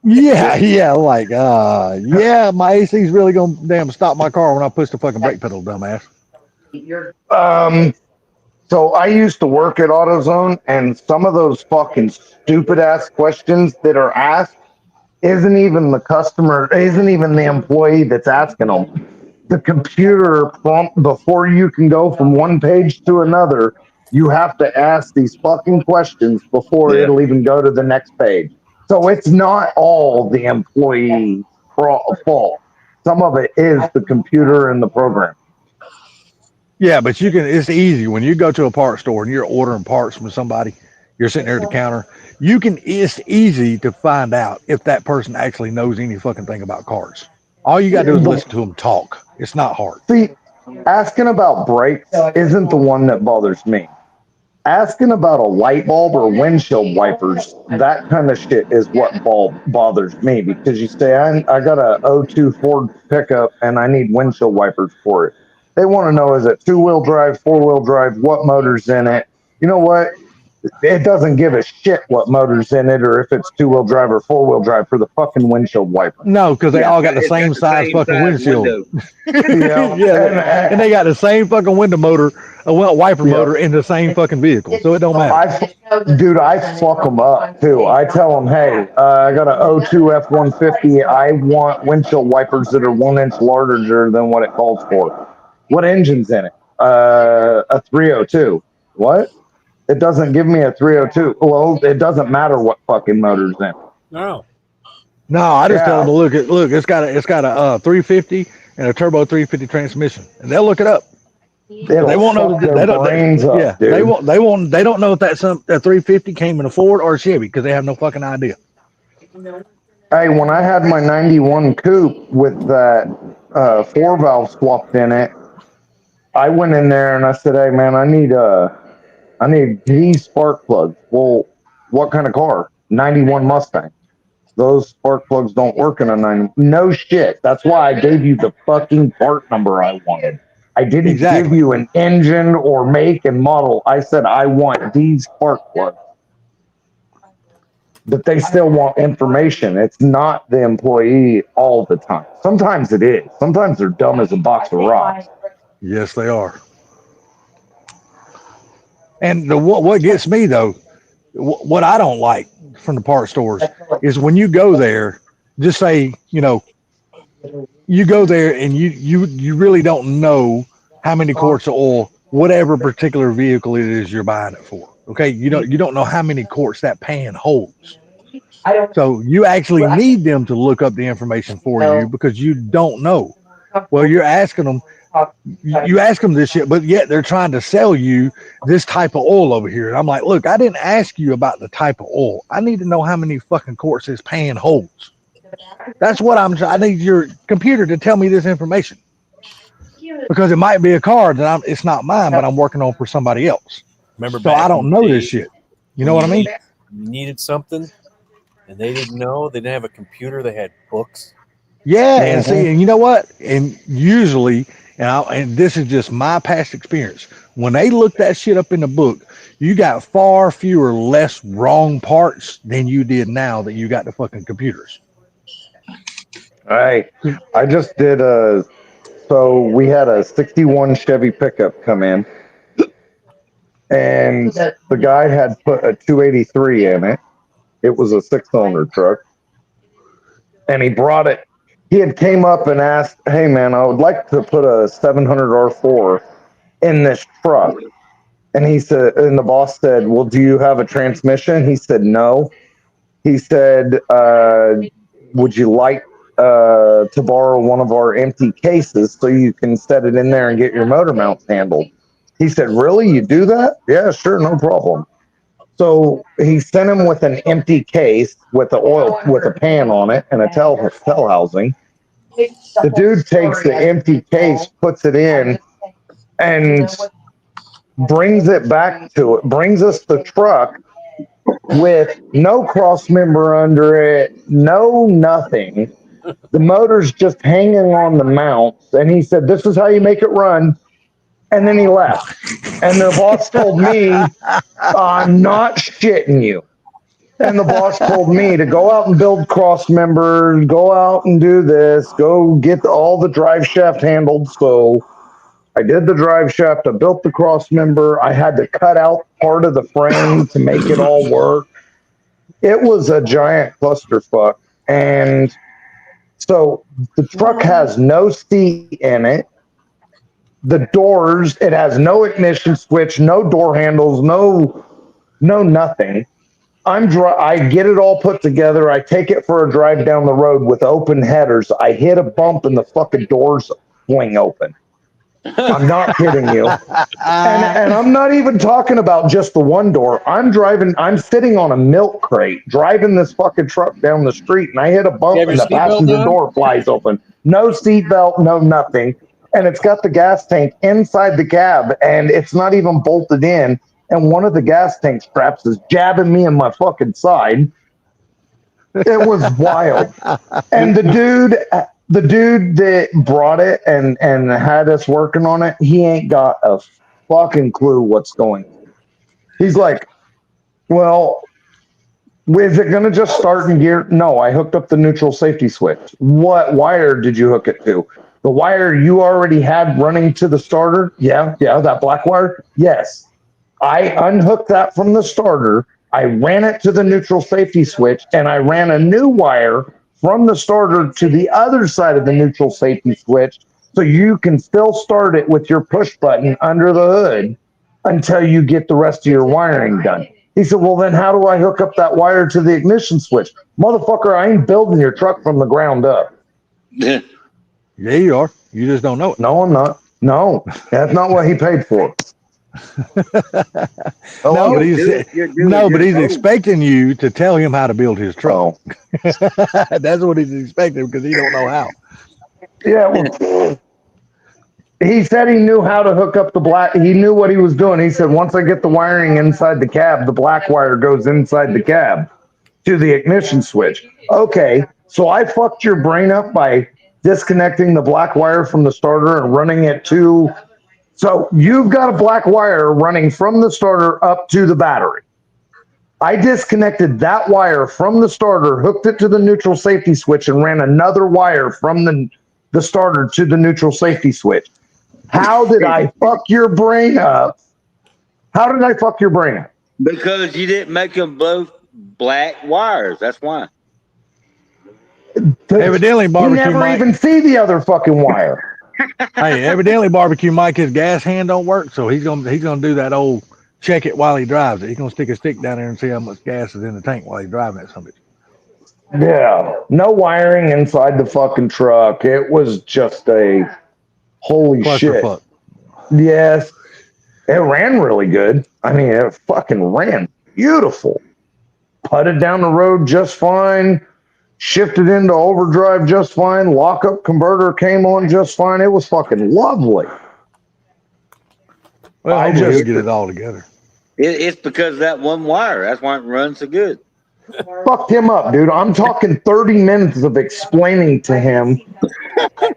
Yeah, like, yeah, my AC's really going to damn stop my car when I push the fucking brake pedal, dumbass. So I used to work at AutoZone, and some of those fucking stupid ass questions that are asked isn't even the employee that's asking them. The computer prompt before you can go from one page to another. You have to ask these fucking questions before it'll even go to the next page. So it's not all the employee fault. Some of it is the computer and the program. Yeah, but it's easy when you go to a parts store and you're ordering parts from somebody, you're sitting there at the counter, it's easy to find out if that person actually knows any fucking thing about cars. All you got to do is listen to them talk. It's not hard. See, asking about brakes isn't the one that bothers me. Asking about a light bulb or windshield wipers, that kind of shit is what bothers me, because you say, I got a 02 Ford pickup and I need windshield wipers for it. They want to know, is it 2-wheel drive, 4-wheel drive, what motor's in it? You know what? It doesn't give a shit what motor's in it or if it's 2-wheel drive or 4-wheel drive for the fucking windshield wiper. No, because they all got the same size fucking windshield. And they got the same fucking window motor, a wiper motor in the same fucking vehicle, so it don't matter. I fuck them up too. I tell them, hey, I got a 02 F-150. I want windshield wipers that are 1 inch larger than what it calls for. What engine's in it? A 302. What? It doesn't give me a 302. Well, it doesn't matter what fucking motor's in. No, I just tell them to look. It's got a 350 and a turbo 350 transmission, and they'll look it up. They won't know. They don't know if that's a 350 came in a Ford or a Chevy because they have no fucking idea. Hey, when I had my 91 coupe with that 4-valve swapped in it, I went in there and I said, hey man, I need these spark plugs. Well, what kind of car? 91 Mustang. Those spark plugs don't work in a 90. No shit. That's why I gave you the fucking part number I wanted. I didn't give you an engine or make and model. I said I want these spark plugs. But they still want information. It's not the employee all the time. Sometimes it is. Sometimes they're dumb as a box of rocks. Yes, they are. And what gets me though, what I don't like from the part stores is when you go there, just say, you go there and you really don't know how many quarts of oil, whatever particular vehicle it is you're buying it for. Okay, you don't know how many quarts that pan holds. So you actually need them to look up the information for you because you don't know. Well, you're asking them, you ask them this shit, but yet they're trying to sell you this type of oil over here. And I'm like, look, I didn't ask you about the type of oil. I need to know how many fucking quarts this pan holds. That's what I need your computer to tell me this information. Because it might be a car that it's not mine, but I'm working on for somebody else. Remember, so I don't know this shit. You know what I mean? You needed something, and they didn't know. They didn't have a computer. They had books. Yeah, and see, and you know what? And usually, and this is just my past experience. When they look that shit up in the book, you got far fewer, less wrong parts than you did now that you got the fucking computers. All right. I just did so we had a 61 Chevy pickup come in, and the guy had put a 283 in it. It was a 6-cylinder truck, and he brought it. He had came up and asked, "Hey man, I would like to put a 700 R4 in this truck." And he said, and the boss said, "Well, do you have a transmission?" He said, "No." He said, "Would you like to borrow one of our empty cases so you can set it in there and get your motor mounts handled?" He said, "Really? You do that?" "Yeah, sure, no problem." So he sent him with an empty case with a pan on it and a tail housing. The dude takes the empty case, puts it in, and brings it back to it. Brings us the truck with no cross member under it, no nothing. The motor's just hanging on the mounts, and he said, "This is how you make it run." And then he left. And the boss told me, "I'm not shitting you." And the boss told me to go out and build cross members, go out and do this, go get all the drive shaft handled. So I did the drive shaft, I built the cross member, I had to cut out part of the frame to make it all work. It was a giant clusterfuck. And so the truck has no seat in it. The doors, it has no ignition switch, no door handles, no nothing. I get it all put together. I take it for a drive down the road with open headers. I hit a bump and the fucking doors fling open. I'm not kidding you. And I'm not even talking about just the one door. I'm sitting on a milk crate driving this fucking truck down the street, and I hit a bump and the passenger door flies open. No seatbelt, no nothing. And it's got the gas tank inside the cab, and it's not even bolted in. And one of the gas tank straps is jabbing me in my fucking side. It was wild. And the dude that brought it and had us working on it, he ain't got a fucking clue what's going on. He's like, "Well, is it going to just start in gear?" "No, I hooked up the neutral safety switch." "What wire did you hook it to?" "The wire you already had running to the starter." Yeah, that black wire." "Yes. I unhooked that from the starter. I ran it to the neutral safety switch, and I ran a new wire from the starter to the other side of the neutral safety switch, so you can still start it with your push button under the hood until you get the rest of your wiring done." He said, "Well, then how do I hook up that wire to the ignition switch?" "Motherfucker, I ain't building your truck from the ground up." Yeah, you are. You just don't know it. "No, I'm not. No, that's not what he paid for." But he's expecting you to tell him how to build his truck. That's what he's expecting because he don't know how. Yeah, well, he said he knew how to hook up the black. He knew what he was doing. He said, "Once I get the wiring inside the cab, the black wire goes inside the cab to the ignition switch." Okay, so I fucked your brain up by disconnecting the black wire from the starter and running it to. So you've got a black wire running from the starter up to the battery. I disconnected that wire from the starter, hooked it to the neutral safety switch, and ran another wire from the starter to the neutral safety switch. How did I fuck your brain up? How did I fuck your brain up? Because you didn't make them both black wires. That's why. Evidently, You barbecue never Mike. even see the other fucking wire. Hey, evidently, barbecue Mike, his gas hand don't work, so he's gonna do that old check it while he drives it. He's gonna stick a stick down there and see how much gas is in the tank while he's driving it. Something. Yeah, no wiring inside the fucking truck. It was just a holy shit. Clusterfuck. Yes, it ran really good. I mean, it fucking ran beautiful. Putted down the road just fine. Shifted into overdrive just fine. Lockup converter came on just fine. It was fucking lovely. Well, I hopefully just- he'll get it all together. It's because of that one wire. That's why it runs so good. Fucked him up, dude. I'm talking 30 minutes of explaining to him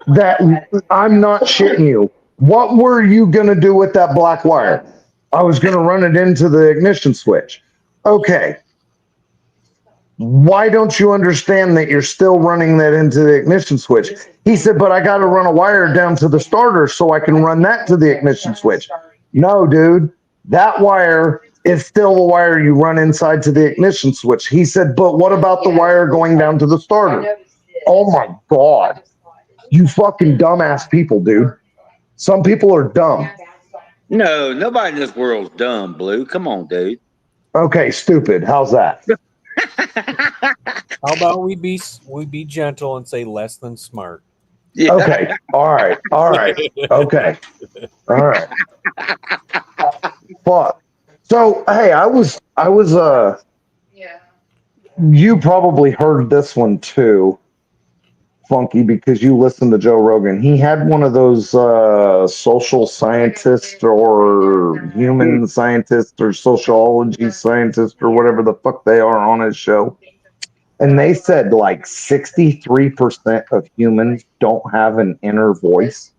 that I'm not shitting you. What were you going to do with that black wire? I was going to run it into the ignition switch. Okay. Why don't you understand that you're still running that into the ignition switch? He said, but I got to run a wire down to the starter so I can run that to the ignition switch. No, dude, that wire is still the wire you run inside to the ignition switch. He said, but what about the wire going down to the starter? Oh my God. You fucking dumbass people, dude. Some people are dumb. No, nobody in this world's dumb, Blue. Come on, dude. Okay, stupid. How's that? How about we be gentle and say less than smart? Yeah. Okay. All right. All right. Okay. All right. Fuck. So hey, I was you probably heard this one too, Funky, because you listen to Joe Rogan. He had one of those social scientists or human scientists or sociology scientists or whatever the fuck they are on his show. And they said like 63% of humans don't have an inner voice.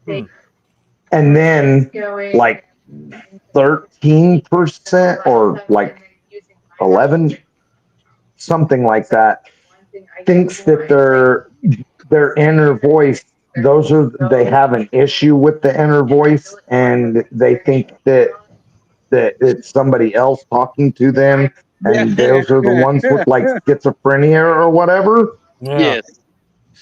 And then like 13% or like 11, something like that, thinks that their inner voice, they have an issue with the inner voice, and they think that it's somebody else talking to them, and those are the ones with like schizophrenia or whatever. Yeah. Yes.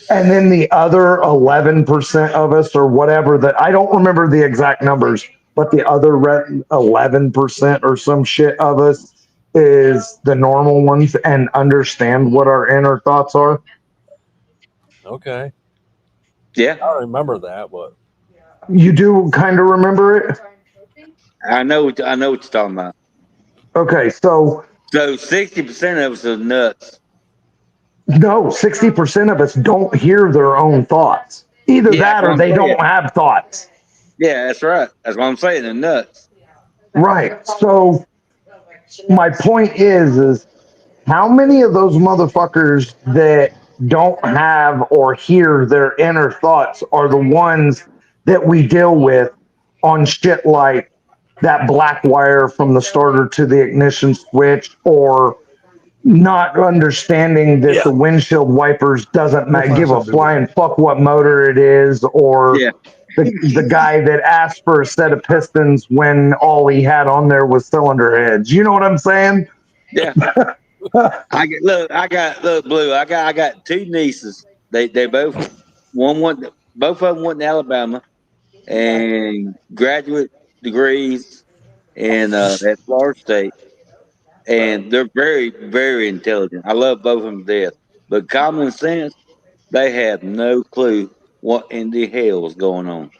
And then the other 11% of us or whatever, that I don't remember the exact numbers, but the other 11% or some shit of us is the normal ones and understand what our inner thoughts are. Okay. Yeah. I don't remember that, but You do kind of remember it? I know what you're talking about. Okay, so So 60% of us are nuts. no, 60% of us don't hear their own thoughts. Either Yeah, that or that's they what I'm don't have thoughts. Yeah, that's right. That's what I'm saying. They're nuts. Right. So my point is how many of those motherfuckers that don't have or hear their inner thoughts are the ones that we deal with on shit like that black wire from the starter to the ignition switch, or not understanding that the windshield wipers doesn't give a flying fuck what motor it is, or Yeah. the guy that asked for a set of pistons when all he had on there was cylinder heads. You know what I'm saying? Yeah. Look, Blue. I got two nieces. They both both of them went to Alabama and graduate degrees at Florida State, and they're very, very intelligent. I love both of them to death, but common sense, they have no clue what in the hell is going on.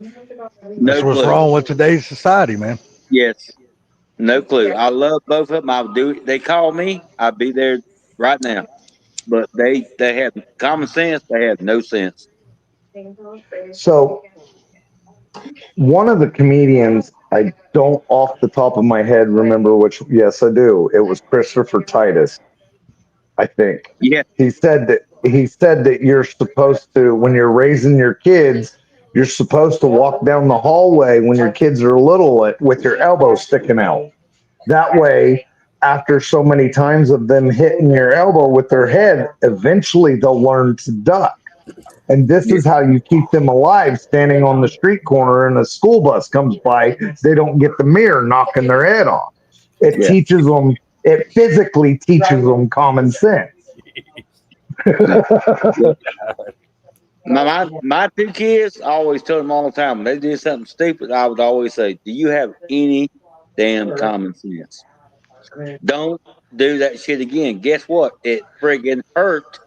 No That's what's clue. wrong with today's society, man. Yes, no clue. I love both of them. I'll do it. They call me, I'll be there right now. But they have common sense. They have no sense. So one of the comedians, I don't off the top of my head remember which. Yes, I do. It was Christopher Titus, I think. Yeah. He said that you're supposed to, when you're raising your kids, you're supposed to walk down the hallway when your kids are little with your elbow sticking out. That way, after so many times of them hitting your elbow with their head, eventually they'll learn to duck. And this is how you keep them alive, standing on the street corner and a school bus comes by. They don't get the mirror knocking their head off. It Yeah. teaches them, it physically teaches them common sense. My two kids, I always tell them all the time when they did something stupid, I would always say, "Do you have any damn common sense? Don't do that shit again. Guess what? It friggin' hurt.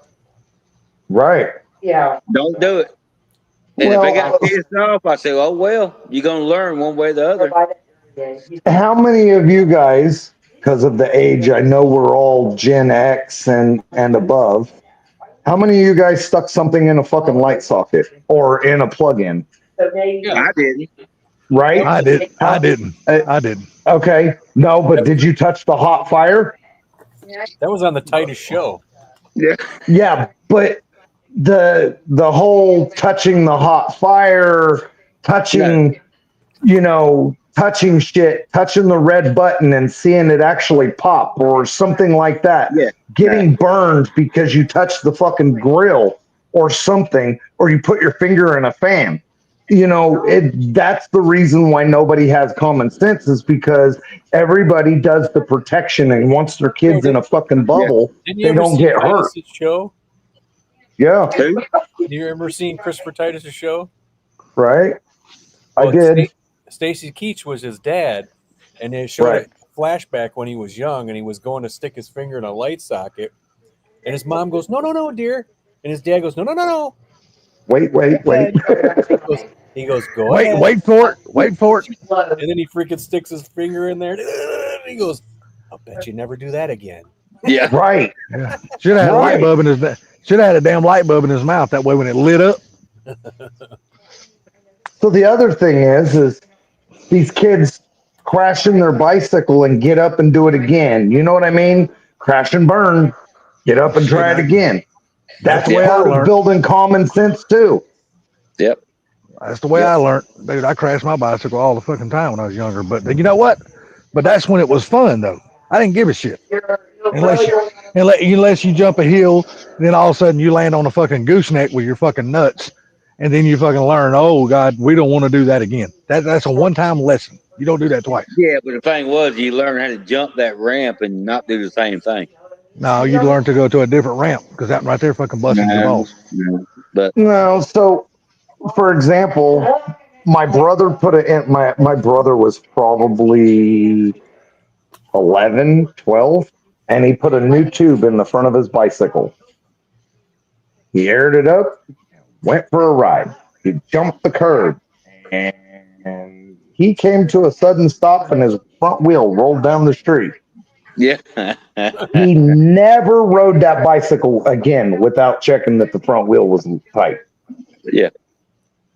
Right. Yeah. Don't do it." And if they got pissed off, I say, "Oh well, you're gonna learn one way or the other." How many of you guys, because of the age, I know we're all Gen X and above, how many of you guys stuck something in a fucking light socket or in a plug-in? I didn't. Right? I didn't. Okay. No, but did you touch the hot fire? That was on the tightest show. Yeah. Yeah, but the whole touching the hot fire, touching, touching shit, touching the red button and seeing it actually pop or something like that. Yeah. Getting burned because you touched the fucking grill or something, or you put your finger in a fan. That's the reason why nobody has common sense, is because everybody does the protection and wants their kids in a fucking bubble. Didn't you They ever don't see get hurt. Titus's show? Yeah, Who? Do you ever seen Christopher Titus's show? right. I Well, did. Stacy Keach was his dad, and they showed Right. a flashback when he was young, and he was going to stick his finger in a light socket, and his mom goes, "No, dear," and his dad goes, "No." Wait. He goes, "Go Wait, ahead." wait for it. And then he freaking sticks his finger in there, and he goes, "I'll bet you never do that again." Yeah. Right. Yeah. Should have had a light Right. bulb in his. Should have had a damn light bulb in his mouth. That way, when it lit up, So the other thing is these kids crashing their bicycle and get up and do it again. You know what I mean? Crash and burn, get up and try it again. That's the way I part of learned. building common sense too. Yep. that's the way I learned. Dude, I crashed my bicycle all the fucking time when I was younger. But you know what? But that's when it was fun, though. I didn't give a shit. Unless you jump a hill, and then all of a sudden you land on a fucking gooseneck with your fucking nuts, and then you fucking learn, oh God, we don't want to do that again. That's a one-time lesson. You don't do that twice. Yeah, but the thing was, you learn how to jump that ramp and not do the same thing. No, you learn to go to a different ramp, because that right there fucking busting your balls. But No, so for example, my brother put it in my brother was probably 11, 12, and he put a new tube in the front of his bicycle. He aired it up, went for a ride. He jumped the curb, and he came to a sudden stop, and his front wheel rolled down the street. yeah. He never rode that bicycle again without checking that the front wheel was tight. Yeah.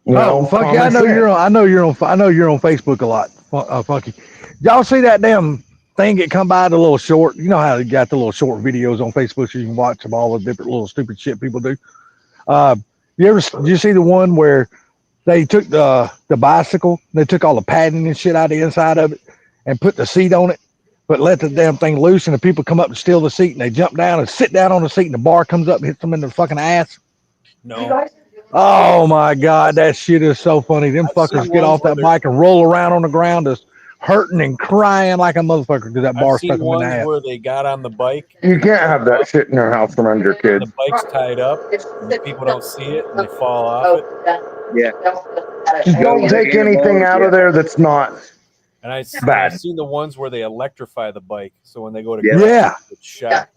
Oh, fuck yeah! I know you're on Facebook a lot, Funky. Y'all see that damn thing that come by, the little short? You know how they got the little short videos on Facebook so you can watch of all the different little stupid shit people do. Did you see the one where they took the bicycle, they took all the padding and shit out of the inside of it and put the seat on it, but let the damn thing loose, and the people come up and steal the seat, and they jump down and sit down on the seat, and the bar comes up and hits them in the fucking ass? No, Oh my God, that shit is so funny. Them fuckers get off that bike and roll around on the ground just hurting and crying like a motherfucker because that bar I've stuck seen them in the ones ass. where they got on the bike. You can't have that shit in your house around your kids. The bike's tied up, and people don't see it, and they fall off it. Yeah. Don't take anything out of there that's not. And Bad. I've seen the ones where they electrify the bike, so when they go to Yeah. it's shot.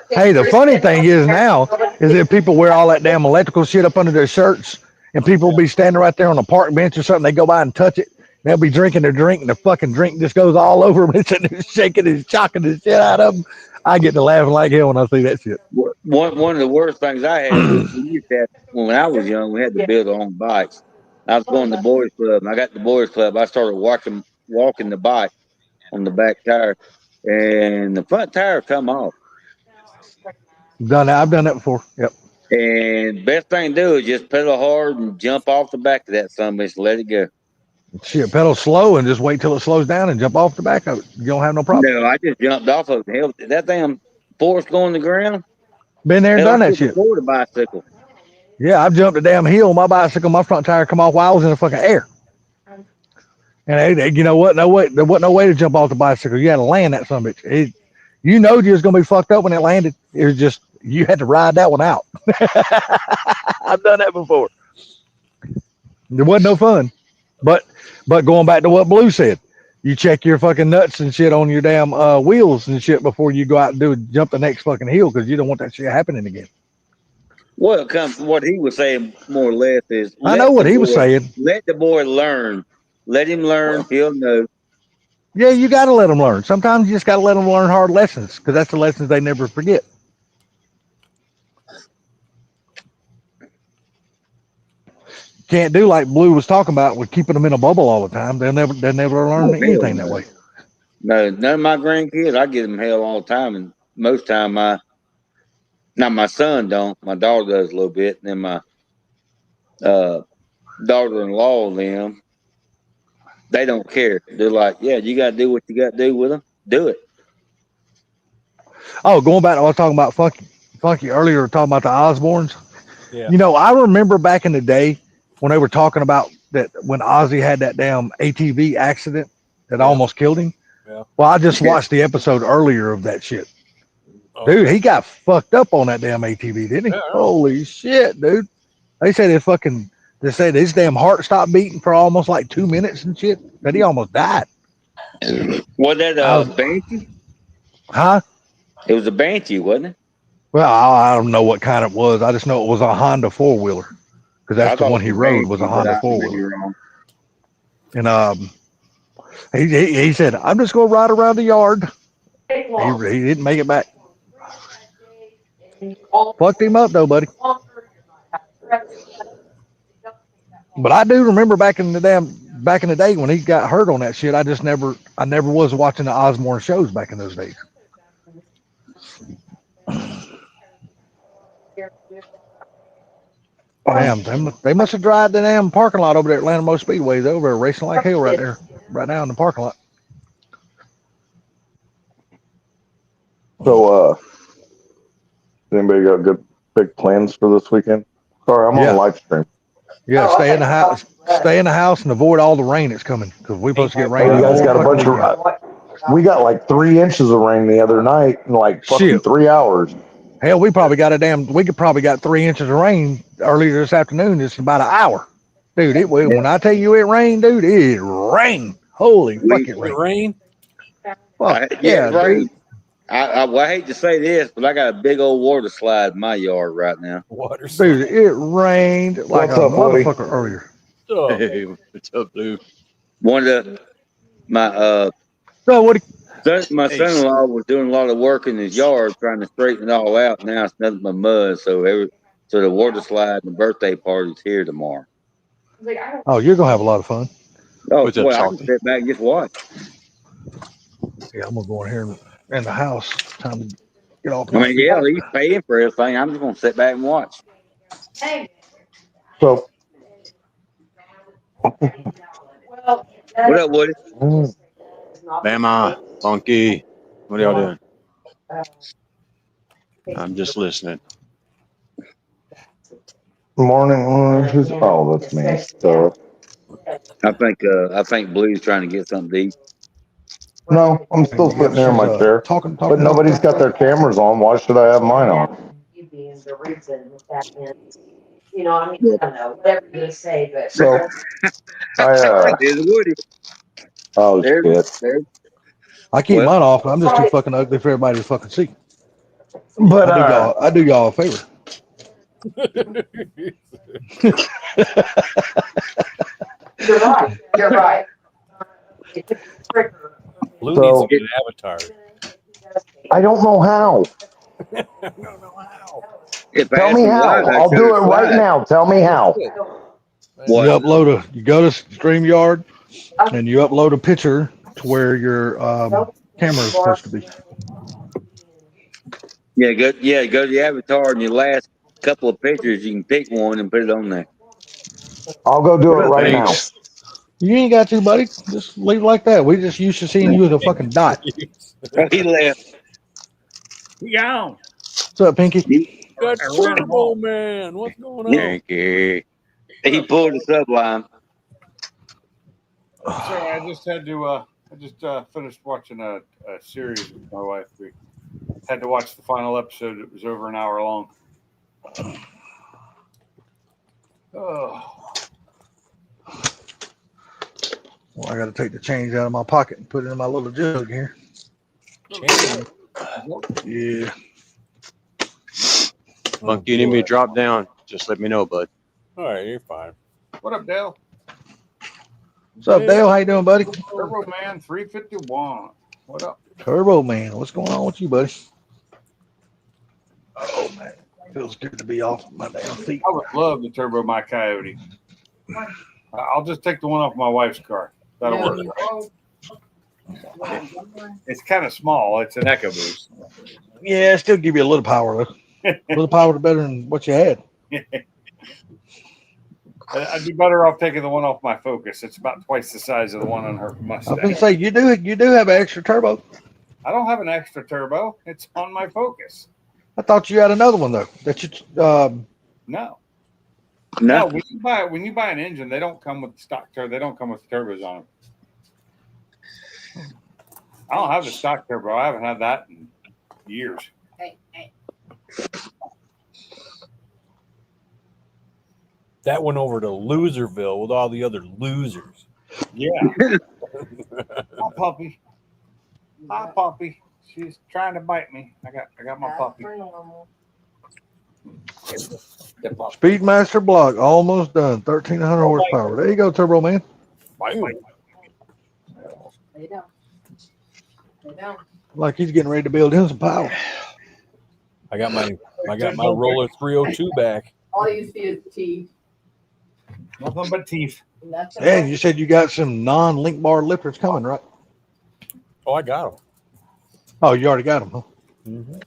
Hey, the funny thing is now is that people wear all that damn electrical shit up under their shirts, and people will be standing right there on a park bench or something. They go by and touch it. They'll be drinking their drink, and the fucking drink just goes all over them. It's sitting there shaking and shocking the shit out of them. I get to laughing like hell when I see that shit. One of the worst things I had was we used to have, when I was young, we had to build our own bikes. I was going to the boys club, and I got the boys club. I started walking the bike on the back tire, and the front tire come off. Done that. I've done that before. Yep. And best thing to do is just pedal hard and jump off the back of that sumbitch, let it go. Shit, pedal slow and just wait till it slows down and jump off the back of it. You don't have no problem. No, I just jumped off of it. Hell, that damn force going the ground. Been there and Hell, done I that couldn't shit. afford a bicycle. Yeah, I jumped a damn hill. My bicycle, my front tire come off while I was in the fucking air. And you know what? No way. There wasn't no way to jump off the bicycle. You had to land that son of a bitch. You know you was gonna be fucked up when it landed. It was just you had to ride that one out. I've done that before. There wasn't no fun. But going back to what Blue said, you check your fucking nuts and shit on your damn wheels and shit before you go out and jump the next fucking hill because you don't want that shit happening again. Well, what he was saying more or less is I know what he was saying. Let the boy learn. Let him learn. He'll know. Yeah, you got to let them learn. Sometimes you just got to let them learn hard lessons because that's the lessons they never forget. Can't do like Blue was talking about with keeping them in a bubble all the time. They'll never learn anything that way. No, none of my grandkids, I give them hell all the time, and most time my son don't. My daughter does a little bit, and then my daughter-in-law, them, they don't care. They're like, yeah, you got to do what you got to do with them. Do it. Oh, going back to what I was talking about Funky earlier, talking about the Osbournes. Yeah. You know, I remember back in the day when they were talking about that when Ozzy had that damn ATV accident that almost killed him. Yeah. Well, I just watched the episode earlier of that shit. Oh, Dude, he got fucked up on that damn ATV, didn't he? Yeah. Holy shit, dude. They said they said his damn heart stopped beating for almost like 2 minutes and shit. That he almost died. Was that Banshee? Huh? It was a Banshee, wasn't it? Well, I don't know what kind it was. I just know it was a Honda 4-wheeler. Because that's the one he rode was a Honda 4-wheeler. And he said, I'm just going to ride around the yard. He didn't make it back. Fucked him up though, buddy. But I do remember back in the day when he got hurt on that shit. I never was watching the Osbourne shows back in those days. Damn, they must have dried the damn parking lot over there at Atlanta Motor Speedway. Over there racing like hell right there, right now in the parking lot. So, anybody got good big plans for this weekend? Sorry, I'm on a live stream. Yeah, stay in the house. Stay in the house and avoid all the rain that's coming because we're supposed to get rain. You guys got a bunch of. We got like 3 inches of rain the other night in like fucking 3 hours. Hell, we probably got 3 inches of rain earlier this afternoon. It's about an hour, dude. When I tell you it rained, dude, it rained. Holy fucking rain! Fuck yeah, rain. I hate to say this, but I got a big old water slide in my yard right now. Water slide. Dude, it rained like a motherfucker earlier. Oh. Hey, what's up, Blue? One of my my son-in-law was doing a lot of work in his yard trying to straighten it all out. Now it's nothing but mud. So the water slide and the birthday party's here tomorrow. Oh, you're gonna have a lot of fun. Oh, well, I can sit back and just watch. Yeah, I'm gonna go in here in the house. Time to get off. I mean, yeah, he's paying for everything. I'm just gonna sit back and watch. So, what up, Woody? Bama, Funky, what are y'all doing? I'm just listening. Morning. Oh, that's me. So, I think Blue's trying to get something to eat. no, I'm still sitting there in my chair. Talking. But nobody's got their cameras on. Why should I have mine on? You know, I mean, I don't know, whatever you say, but. So, There's Woody. Oh, There's I keep mine off. I'm just too fucking ugly for everybody to fucking see. But I do y'all a favor. You're right. You're right. Blue So- needs to get an avatar. I don't know how. I don't know how. Tell me how. I'll do it right now. Tell me how. What? You go to StreamYard and you upload a picture to where your camera is supposed to be. Go to the avatar and your last couple of pictures. You can pick one and put it on there. I'll go do it right now. You ain't got to, buddy. Just leave it like that. We just used to seeing you as a fucking dot. He left. Yeah. What's up, Pinky? That's Turbo Man. What's going on? Yankee. He pulled the sublime. Sorry, I just had to. I just finished watching a series with my wife. We had to watch the final episode. It was over an hour long. Oh, Well, I got to take the change out of my pocket and put it in my little jug here. Yeah. Funky, you need me to drop down? Just let me know, bud. All right, you're fine. what up, Dale? What's up, Dale? How you doing, buddy? Turbo Man 351. What up? Turbo Man. What's going on with you, buddy? Oh, man. Feels good to be off my damn feet. I would love the Turbo My Coyote. I'll just take the one off my wife's car. That'll work. It's kind of small. It's an EcoBoost. Yeah, still give you a little power, though. A little power better than what you had. I'd be better off taking the one off my Focus. It's about twice the size of the one on her I was Mustang. going to say, you do have an extra turbo. I don't have an extra turbo. It's on my Focus. I thought you had another one, though. That you, No. No, When you buy an engine, they don't come with stock turbo. They don't come with turbos on them. I don't have the stock turbo. I haven't had that in years. That went over to Loserville with all the other losers. Yeah. My puppy. My puppy. She's trying to bite me. I got my puppy. Speedmaster block, almost done. 1,300 horsepower. There you go, Turbo Man. Bite. They don't. They don't. Like he's getting ready to build him some power. I got my Roller 302 back. All you see is teeth. Nothing but teeth. Nothing. And you said you got some non-link bar lifters coming, right? Oh, I got them. Oh, you already got them, huh? Mm-hmm.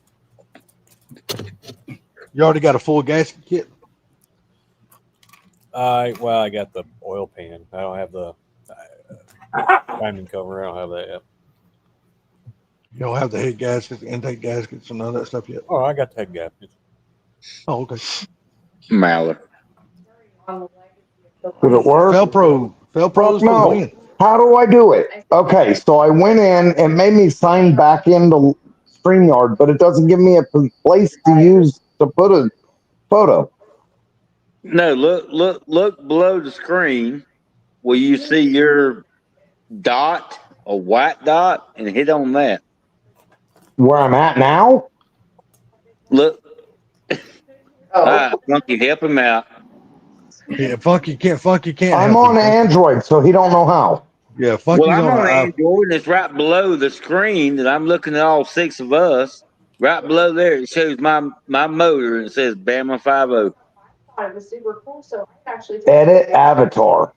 You already got a full gasket kit? I got the oil pan. I don't have the timing cover. I don't have that yet. You don't have the head gaskets, the intake gaskets, and none of that stuff yet? Oh, I got the head gaskets. Oh, okay. Mallard. Did it work? Felpro's for the No. win. How do I do it? Okay, so I went in and made me sign back into StreamYard, but it doesn't give me a place to use to put a photo. No, look below the screen where you see your dot, a white dot, and hit on that. Where I'm at now? Look, Oh, Funky, help him out. Yeah, Funky can't. I'm help on you. Android, so he don't know how. Yeah, Funky's Well, I'm on on. Android, and it's right below the screen that I'm looking at all six of us. Right below there, it shows my motor, and it says Bama 50. I thought it was super cool. So I actually Edit avatar.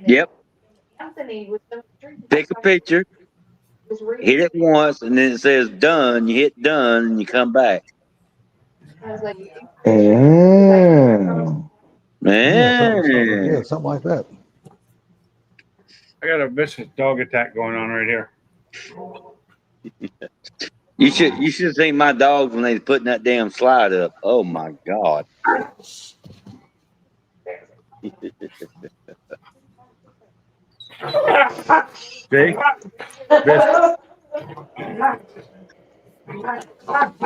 Yep. Anthony was so Take a picture, hit it once, and then it says done. You hit done, and you come back. I was like, Mm. Yeah, something like that. I got a vicious dog attack going on right here. You should have seen my dogs when they was putting that damn slide up. Oh my God. See?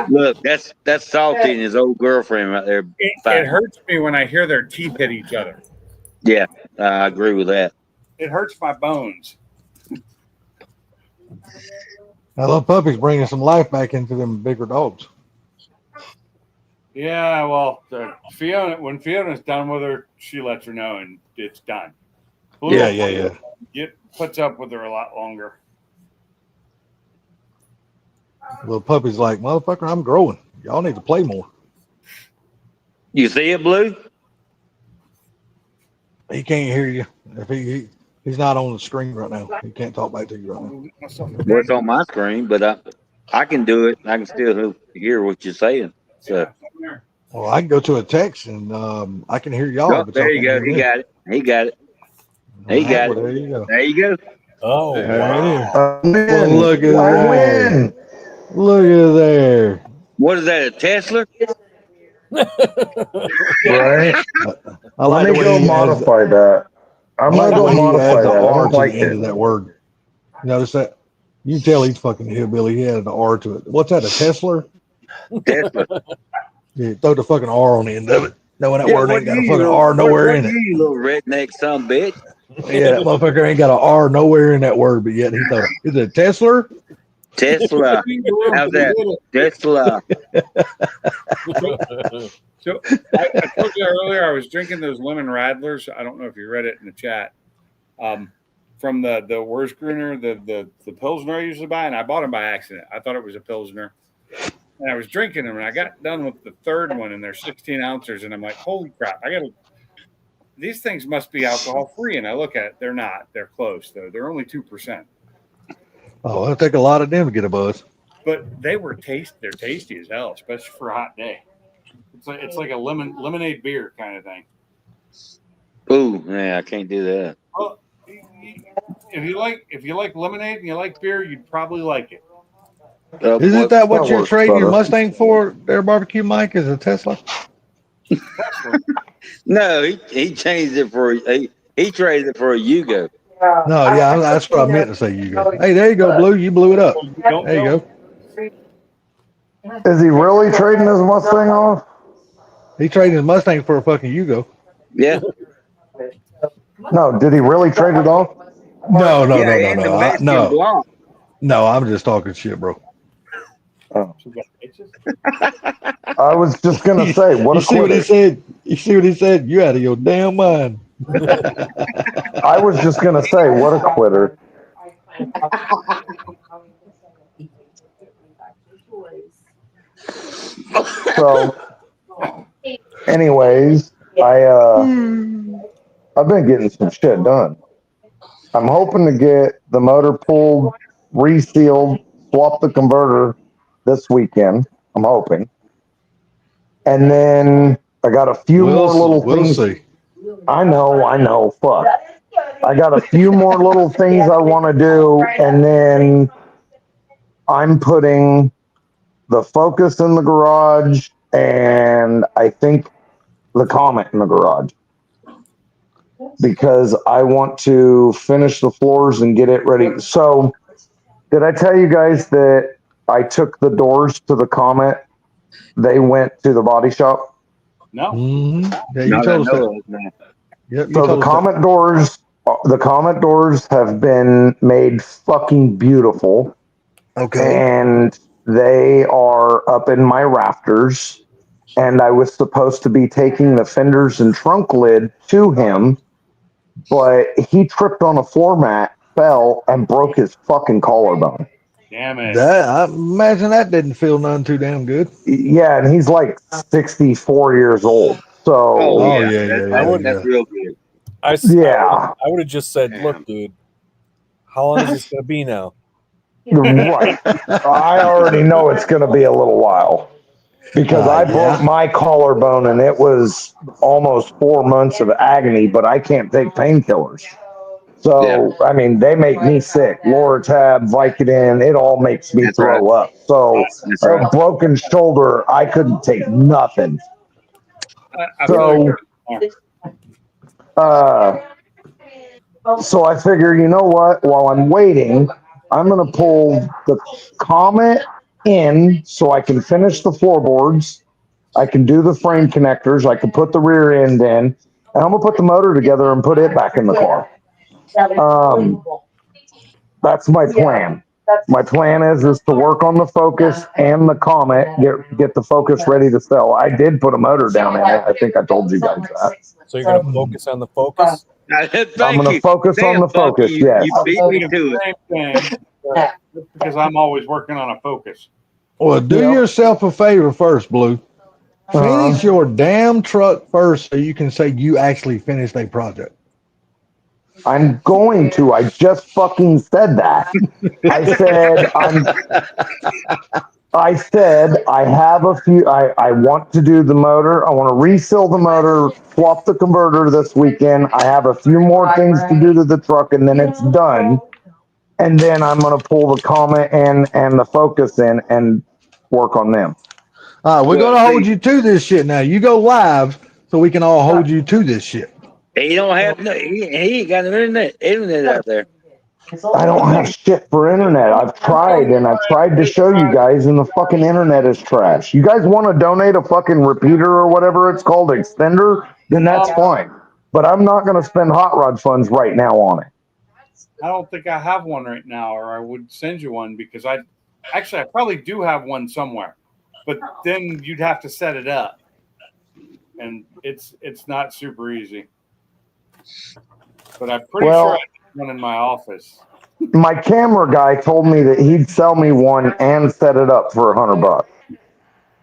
Look, that's Salty and his old girlfriend right there. It hurts me when I hear their teeth hit each other. Yeah, I agree with that. It hurts my bones. I love puppies bringing some life back into them bigger dogs. Yeah, well, Fiona. When Fiona's done with her, she lets her know, and it's done. Blue Yeah. puts up with her a lot longer. Little puppy's like, motherfucker, I'm growing. Y'all need to play more. You see it, Blue? He can't hear you. If he's not on the screen right now. He can't talk back to you right now. Well, it's on my screen, but I can do it. I can still hear what you're saying. So Well, I can go to a text and I can hear y'all. oh, but there y'all you can't go. hear He me. got it. He got it. He All got right, it. well, there you go. There you go. Oh, wow. Well, look at I that. win. Look at there. What is that? A Tesla? Right? I Let like me the way go he adds- modify that. I'm I like gonna the go way he modify adds that. the I R don't to like the end of it. that word. You notice that? You can tell he's fucking hillbilly. He added the R to it. What's that? A Tesla? Tesla. Yeah, throw the fucking R on the end of it. Knowing that Yeah, word what ain't got a you, fucking little, R nowhere what in it. you little redneck son bitch? Yeah, that motherfucker ain't got an R nowhere in that word, but yet he thought, is it Tesla? Tesla. How's that? Tesla. So I told you earlier I was drinking those lemon radlers. I don't know if you read it in the chat. From the Wurzgruner, the Pilsner I usually buy, and I bought them by accident. I thought it was a Pilsner. And I was drinking them, and I got done with the third one, and they're 16 ounces, and I'm like, holy crap, these things must be alcohol free. And I look at it, they're not. They're close, though. They're only 2%. Oh, it'll take a lot of them to get a buzz. But they're tasty as hell, especially for a hot day. It's like a lemonade beer kind of thing. Ooh, yeah, I can't do that. Well, if you like lemonade and you like beer, you'd probably like it. Isn't that what That you're works trading your better. Mustang for there, Barbecue Mike? Is a Tesla? No, he changed it for he traded it for a Yugo. No, yeah, that's what I meant to say. You go. Hey, there you go, Blue. You blew it up. There you go. Is he really trading his Mustang off? He traded his Mustang for a fucking Yugo. Yeah. No, did he really trade it off? No, And the Mexican block. No, I'm just talking shit, bro. Oh. I was just gonna say, what You a see what he quitter. said? You see what he said? You out of your damn mind. I was just gonna say, what a quitter. So, anyways, I've been getting some shit done. I'm hoping to get the motor pulled, resealed, swap the converter this weekend. I'm hoping, and then I got a few more little things. See. I know. Fuck. I got a few more little things I want to do, and then I'm putting the Focus in the garage, and I think the Comet in the garage because I want to finish the floors and get it ready. So, did I tell you guys that I took the doors to the Comet? They went to the body shop. No. Mm-hmm. Yeah, you Not that I told us know that. of, man. Yep, you So the told us that. Comet doors have been made fucking beautiful. Okay. And they are up in my rafters. And I was supposed to be taking the fenders and trunk lid to him, but he tripped on a floor mat, fell, and broke his fucking collarbone. Damn it. I imagine that didn't feel none too damn good. Yeah, and he's like 64 years old. So Oh, yeah. yeah, That's, yeah, that's, yeah, that's yeah. real good. yeah, I would have just said, look, dude, how long is this going to be now? right. I already know it's going to be a little while because I broke my collarbone and it was almost 4 months of agony, but I can't take painkillers. So, I mean, they make me sick. Loratab, Vicodin, it all makes me That's throw right. up. So, That's a right. broken shoulder, I couldn't take nothing. I feel like So I figure, you know what? While I'm waiting, I'm going to pull the Comet in so I can finish the floorboards. I can do the frame connectors. I can put the rear end in. And I'm going to put the motor together and put it back in the car. That's my plan. My plan is to work on the Focus and the Comet, get the Focus ready to sell. I did put a motor down in it. I think I told you guys that. So you're going to focus on the Focus? Thank I'm going to you. focus on the Damn, Focus, Funky, yes. You beat me to it. same thing because I'm always working on a Focus. Well, do yourself a favor first, Blue. Finish your damn truck first so you can say you actually finished a project. I'm going to. I just fucking said that. I said I have a few. I want to do the motor. I want to reseal the motor, swap the converter this weekend. I have a few more things to do to the truck, and then it's done. And then I'm going to pull the Comet and the Focus in and work on them. We're gonna hold you to this shit now. You go live so we can all hold you to this shit. He don't have no. He ain't got no internet out there. I don't have shit for internet. I've tried to show you guys, and the fucking internet is trash. You guys want to donate a fucking repeater or whatever it's called, extender? Then that's fine. But I'm not going to spend hot rod funds right now on it. I don't think I have one right now, or I would send you one because I probably do have one somewhere, but then you'd have to set it up, and it's not super easy. But I'm pretty sure I have one in my office. My camera guy told me that he'd sell me one and set it up for $100,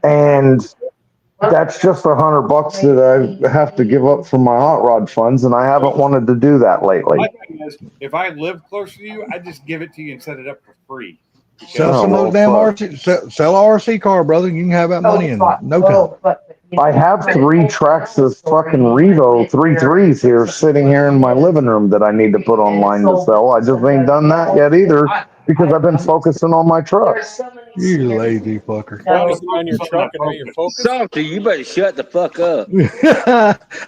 and that's just $100 that I have to give up for my hot rod funds, and I haven't wanted to do that lately. My thing is, if I live closer to you, I just give it to you and set it up for free. Sell some of those damn RC, sell an RC car, brother. You can have that money in no time. I have 3 tracks of fucking Revo 3.3s here sitting here in my living room that I need to put online to sell. I just ain't done that yet either because I've been focusing on my trucks. You lazy fucker. Focusing on your truck and not your focus. Salty, you better shut the fuck up.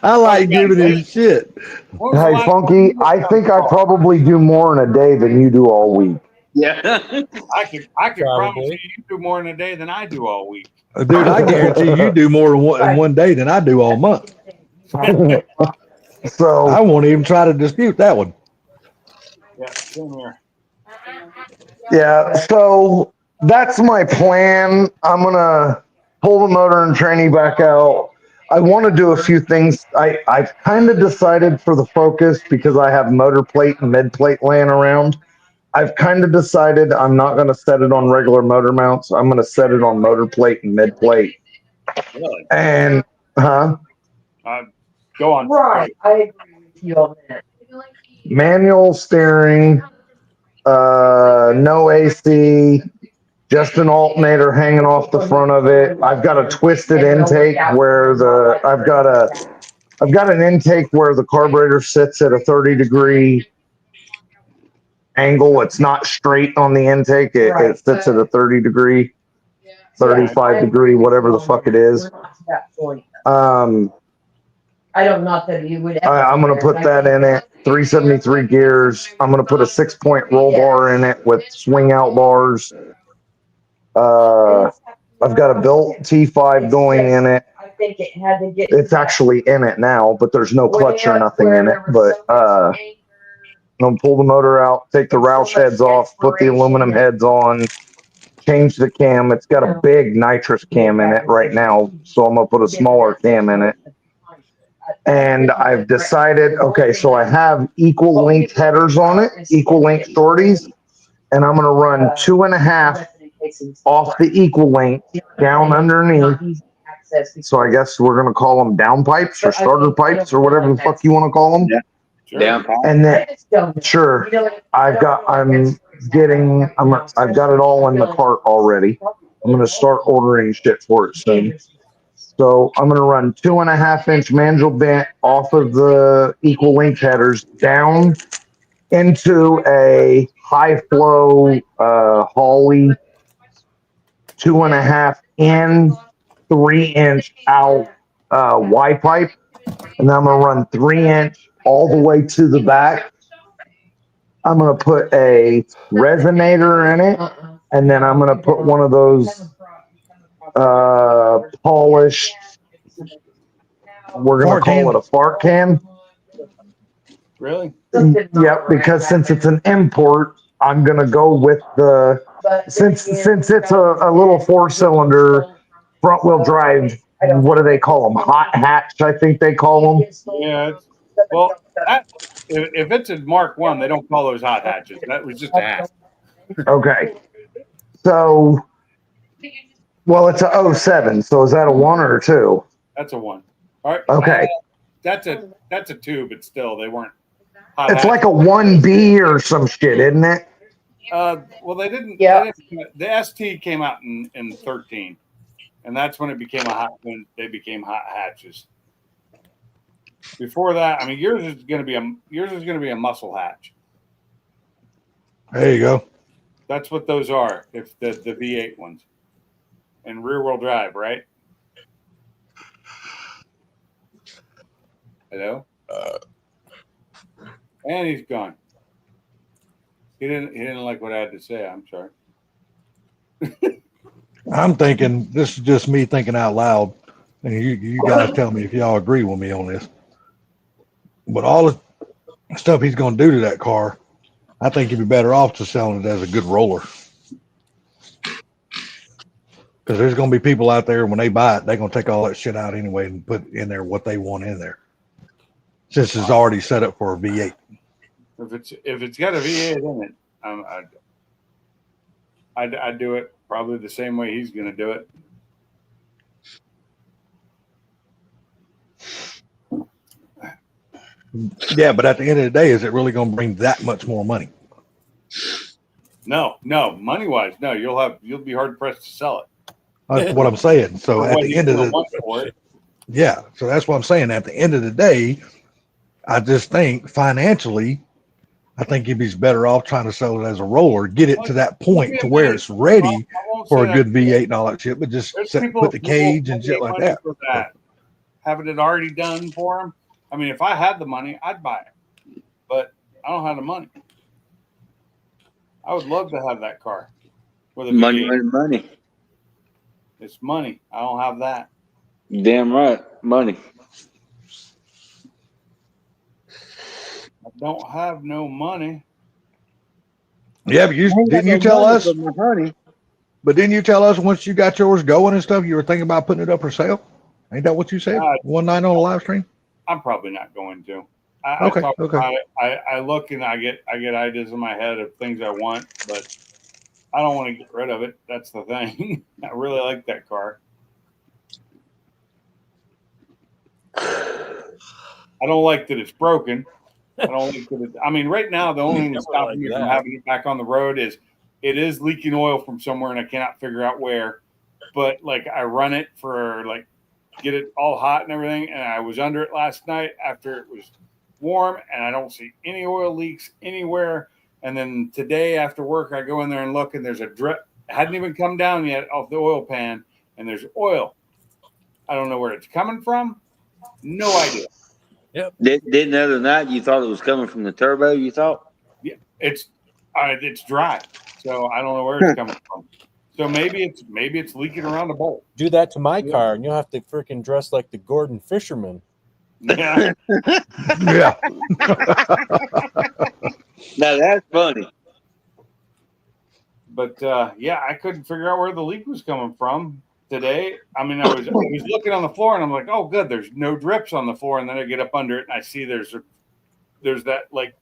I like giving him shit. Hey, Funky, I think I probably do more in a day than you do all week. Yeah. I could promise you do more in a day than I do all week. Dude, I guarantee you do more in one day than I do all month. So I won't even try to dispute that one. Yeah, same here. Yeah, so that's my plan. I'm gonna pull the motor and tranny back out. I want to do a few things. I've kind of decided for the Focus because I have motor plate and mid plate laying around. I've kind of decided I'm not going to set it on regular motor mounts. I'm going to set it on motor plate and mid plate. Really? And go on. Right, I agree with you on that. manual steering, no AC, just an alternator hanging off the front of it. I've got a twisted intake where I've got an intake where the carburetor sits at a 30-degree angle. It's not straight on the intake. It sits at a 30-degree, 35-degree, whatever the fuck it is. I don't know that you would. I'm going to put that in it. 373 gears. I'm going to put a 6-point roll bar in it with swing out bars. I've got a built T5 going in it. I think it had to get. It's actually in it now, but there's no clutch or nothing in it. But I'm going to pull the motor out, take the Roush heads off, put the aluminum heads on, change the cam. It's got a big nitrous cam in it right now, so I'm going to put a smaller cam in it. And I've decided, okay, so I have equal length headers on it, equal length shorties, and I'm going to run 2.5 off the equal length down underneath. So I guess we're going to call them down pipes or starter pipes or whatever the fuck you want to call them. Yeah. Down pipe. And then, sure, I've got it all in the cart already. I'm going to start ordering shit for it soon. So I'm going to run 2.5-inch mandrel bent off of the equal length headers down into a high flow Holley 2.5 in 3-inch out Y pipe, and then I'm going to run 3-inch all the way to the back. I'm going to put a resonator in it, and then I'm going to put one of those polished, we're going to call it a fart can. Really? Yep, because since it's an import, I'm going to go with since it's a little 4-cylinder front wheel drive, what do they call them? Hot hatch, I think they call them. Yeah. Well, if it's a Mark 1, they don't call those hot hatches. That was just a hatch. Okay. So, well, it's a 07. So is that a 1 or a 2? That's a 1. All right. Okay. That's a 2, but still, they weren't hot It's hatches. like a 1B or some shit, isn't it? Well, they didn't. Yeah. The ST came out in 13, and that's when when they became hot hatches. Before that, I mean, yours is going to be a muscle hatch. There you go. That's what those are. If the V8 ones. and rear wheel drive, right? Hello? And he's gone. He didn't like what I had to say. I'm sorry. I'm thinking, this is just me thinking out loud, and you guys tell me if y'all agree with me on this. But all the stuff he's going to do to that car, I think he'd be better off just selling it as a good roller. Because there's going to be people out there, when they buy it, they're going to take all that shit out anyway and put in there what they want in there. Since it's already set up for a V8. If it's got a V8 in it, I'd do it probably the same way he's going to do it. Yeah, but at the end of the day, is it really going to bring that much more money? No, money wise, no. You'll be hard pressed to sell it. That's what I'm saying. So For at what the he's end of gonna the want for it. yeah, so that's what I'm saying. At the end of the day, I just think financially, I think he'd be better off trying to sell it as a roller, get it to that point to where it's ready for a good V8 and all that shit, but just put the cage and shit like that. For that. Having it already done for him. I mean, if I had the money, I'd buy it. But I don't have the money. I would love to have that car. With a Money, V8. money. It's money. I don't have that. Damn right, money. I don't have no money. Yeah, but didn't you tell us? But didn't you tell us once you got yours going and stuff, you were thinking about putting it up for sale? Ain't that what you said one night on a live stream? I'm probably not going to. Okay. I look and I get ideas in my head of things I want, but I don't want to get rid of it. That's the thing. I really like that car. I don't like that it's broken. I don't like that it, I mean, right now, the only thing that's stopping me from having it back on the road is it is leaking oil from somewhere and I cannot figure out where. But like I run it for like get it all hot and everything. And I was under it last night after it was warm and I don't see any oil leaks anywhere. And then today after work, I go in there and look and there's a drip. It hadn't even come down yet off the oil pan and there's oil. I don't know where it's coming from. No idea. Yep. Didn't the other night you thought it was coming from the turbo? You thought? Yeah, it's dry, so I don't know where it's coming from. So maybe it's leaking around the bolt. Do that to my car, and you'll have to freaking dress like the Gordon Fisherman. Yeah. Yeah. Now that's funny. But yeah, I couldn't figure out where the leak was coming from today. I mean, I was looking on the floor and I'm like, oh, good, there's no drips on the floor. And then I get up under it and I see there's that like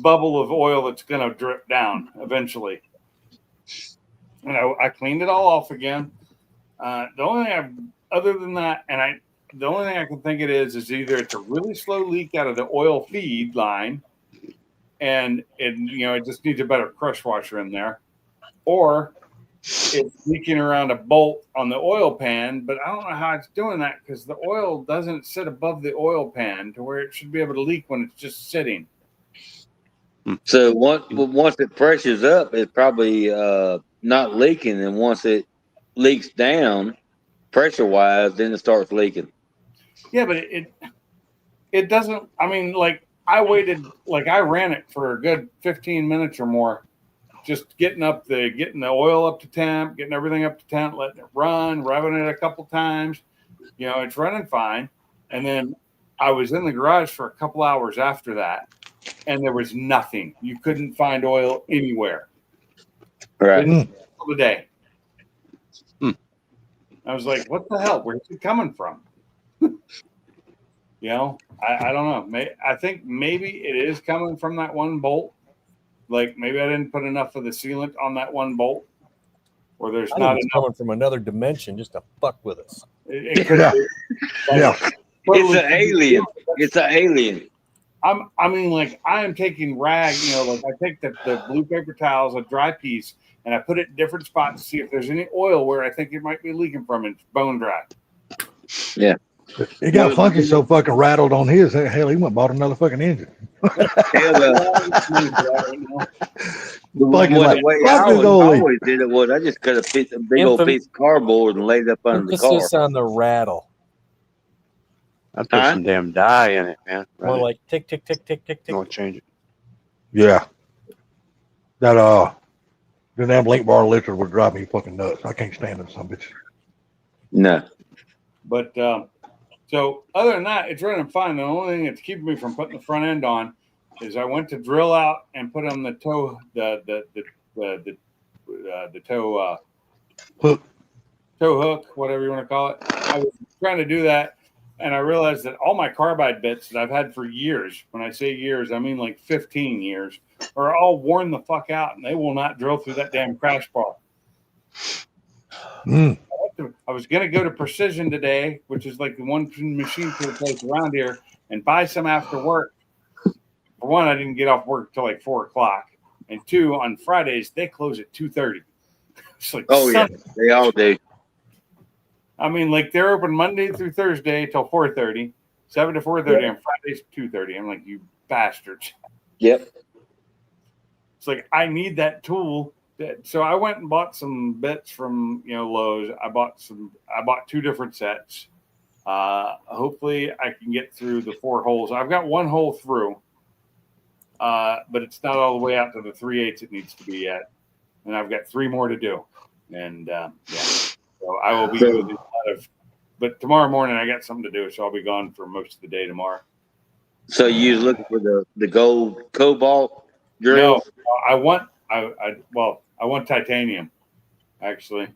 bubble of oil that's going to drip down eventually. And I cleaned it all off again. The only thing other than that, and the only thing I can think it is either it's a really slow leak out of the oil feed line, and it just needs a better crush washer in there, or it's leaking around a bolt on the oil pan. But I don't know how it's doing that because the oil doesn't sit above the oil pan to where it should be able to leak when it's just sitting. So once it pressures up, it's probably not leaking, and once it leaks down, pressure wise, then it starts leaking. Yeah, but it doesn't. I mean, like I ran it for a good 15 minutes or more, just getting the oil up to temp, getting everything up to temp, letting it run, revving it a couple times. It's running fine. And then I was in the garage for a couple hours after that, and there was nothing. You couldn't find oil anywhere. Right. The day. I was like, what the hell? Where's it coming from? I don't know. I think maybe it is coming from that one bolt. Like maybe I didn't put enough of the sealant on that one bolt, or there's not enough. Coming from another dimension just to fuck with us. It could Yeah. be. Yeah. It's an alien. It's an alien. I mean, like I am taking rag, like I take the blue paper towels, a dry piece, and I put it in different spots to see if there's any oil where I think it might be leaking from. It's bone dry. Yeah. It got funky so fucking rattled on his. Hell, he went and bought another fucking engine. Hell, Fucking the like, way fuck I this old lady. always did it was I just cut a big old piece of cardboard and laid it up under the car. Emphasis on the rattle. I put some damn dye in it, man. More like tick, tick, tick, tick, tick, tick. Don't change it. Yeah. That the damn link bar lifter would drive me fucking nuts. I can't stand it, some bitch. No. But so other than that, it's running fine. The only thing that's keeping me from putting the front end on is I went to drill out and put on the toe the toe Hook. toe hook, whatever you want to call it. I was trying to do that, and I realized that all my carbide bits that I've had for years, when I say years, I mean like 15 years, are all worn the fuck out, and they will not drill through that damn crash bar. Mm. I was going to go to Precision today, which is like the one machine tool place around here, and buy some after work. For one, I didn't get off work until like 4 o'clock. And two, on Fridays, they close at 2:30. It's like, Oh, yeah. They all do. I mean, like they're open Monday through Thursday till 4:30, 7 to 4:30, on Fridays 2:30. I'm like, you bastards. Yep. It's like, I need that tool. So I went and bought some bits from, Lowe's. I bought 2 different sets. Hopefully I can get through the 4 holes. I've got 1 hole through, but it's not all the way out to the 3/8 it needs to be yet. And I've got 3 more to do. And yeah, so I will be doing a lot of, but tomorrow morning I got something to do. So I'll be gone for most of the day tomorrow. So you was looking for the gold cobalt drill? No, I want titanium, actually.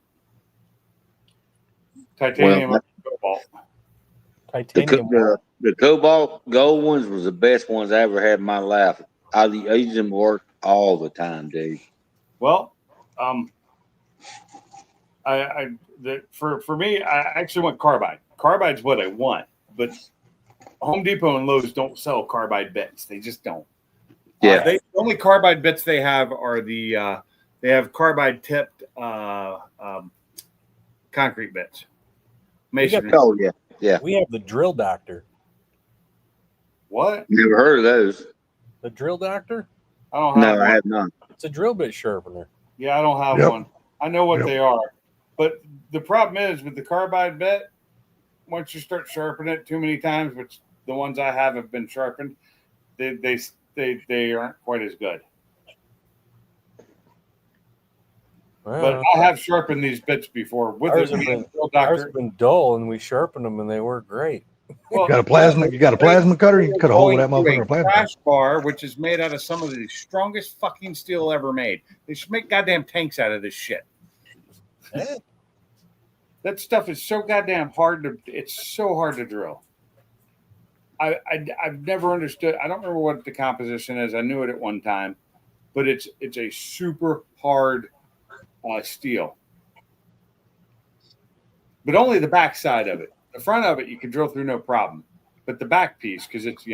Titanium or cobalt. Titanium. The cobalt gold ones was the best ones I ever had in my life. I used them to work all the time, dude. Well, for me, I actually want carbide. Carbide's what I want, but Home Depot and Lowe's don't sell carbide bits. They just don't. Yeah. The only carbide bits they have are they have carbide tipped concrete bits. Masonry. Oh, yeah. Yeah. We have the Drill Doctor. What? Never heard of those. The Drill Doctor? I don't have No, one. I have none. It's a drill bit sharpener. Yeah, I don't have Yep. one. I know what Yep. they are. But the problem is with the carbide bit, once you start sharpening it too many times, which the ones I have been sharpened, they aren't quite as good. But I have sharpened these bits before with Ours this have been- Drill Ours Doctor. have been dull, and we sharpened them, and they work great. Well, You got a plasma cutter? You cut a hole with that motherfucker in a plasma cutter. crash bar, which is made out of some of the strongest fucking steel ever made. They should make goddamn tanks out of this shit. Eh, That stuff is so goddamn hard it's so hard to drill. I've never understood. I don't remember what the composition is. I knew it at one time, but it's a super hard steel. But only the back side of it. The front of it you can drill through no problem. But the back piece, because it's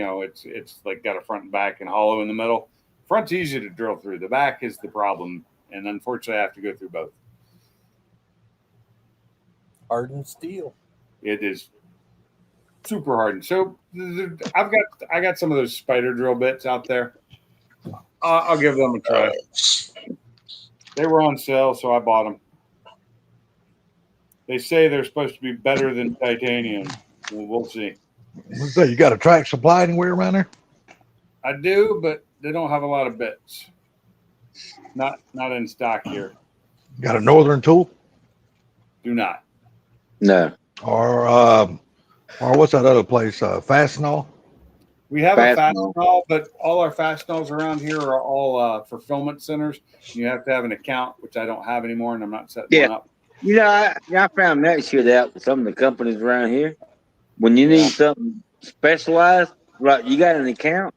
it's like got a front and back and hollow in the middle. Front's easy to drill through. The back is the problem, and unfortunately I have to go through both. hardened steel. It is super hardened. So I got some of those spider drill bits out there. I'll give them a try. They were on sale, so I bought them. They say they're supposed to be better than titanium. Well, we'll see. So you got a track supply anywhere around there? I do, but they don't have a lot of bits. Not in stock here. Got a northern tool? Do not. No. Or what's that other place? Fastenal? We have Fastenal. a Fastenal, but all our Fastenals around here are all fulfillment centers. You have to have an account, which I don't have anymore, and I'm not setting one up. You know, I found that shit out with some of the companies around here. When you need something specialized, right, you got an account?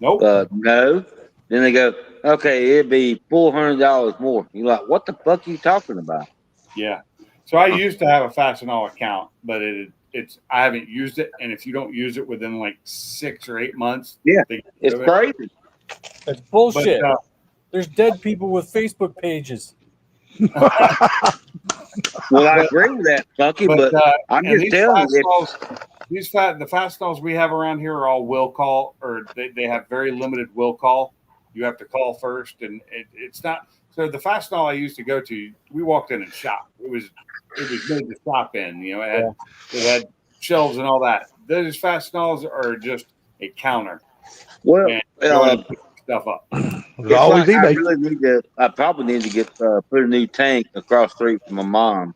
Nope. No. Then they go, okay, it'd be $400 more. You're like, what the fuck are you talking about? Yeah. So I used to have a Fastenal account, but it's I haven't used it. And if you don't use it within like 6 or 8 months, Yeah, they get it's rid of it. crazy. That's bullshit. But, There's dead people with Facebook pages. Well, I agree with that, Funky, but I'm and just telling you. the Fastenals we have around here are all will call, or they have very limited will call. You have to call first, and it's not. So the Fastenal I used to go to, we walked in and shop. It was made to shop in. You know, it had shelves and all that. Those Fastenals are just a counter. Well, and go in and pick stuff up. There's always like I eBay. really need to. I probably need to get put a new tank across the street from my mom.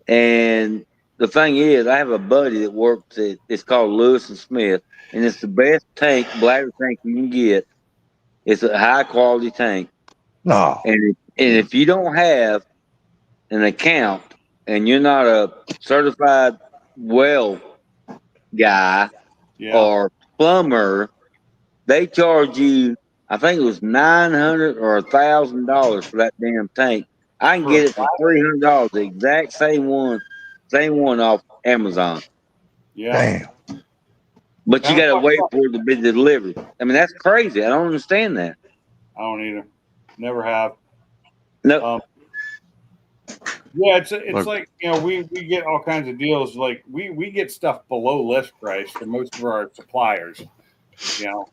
And the thing is, I have a buddy that works at. It's called Lewis and Smith, and it's the best bladder tank you can get. It's a high quality tank, No. and if you don't have an account and you're not a certified well guy or plumber, they charge you. I think it was $900 or $1,000 for that damn tank. I can get it for $300, the exact same one off Amazon. Yeah. Damn. But you got to wait for it to be delivered. I mean, that's crazy. I don't understand that. I don't either. Never have. No. Yeah, it's like, you know, we get all kinds of deals. Like we get stuff below list price for most of our suppliers. You know.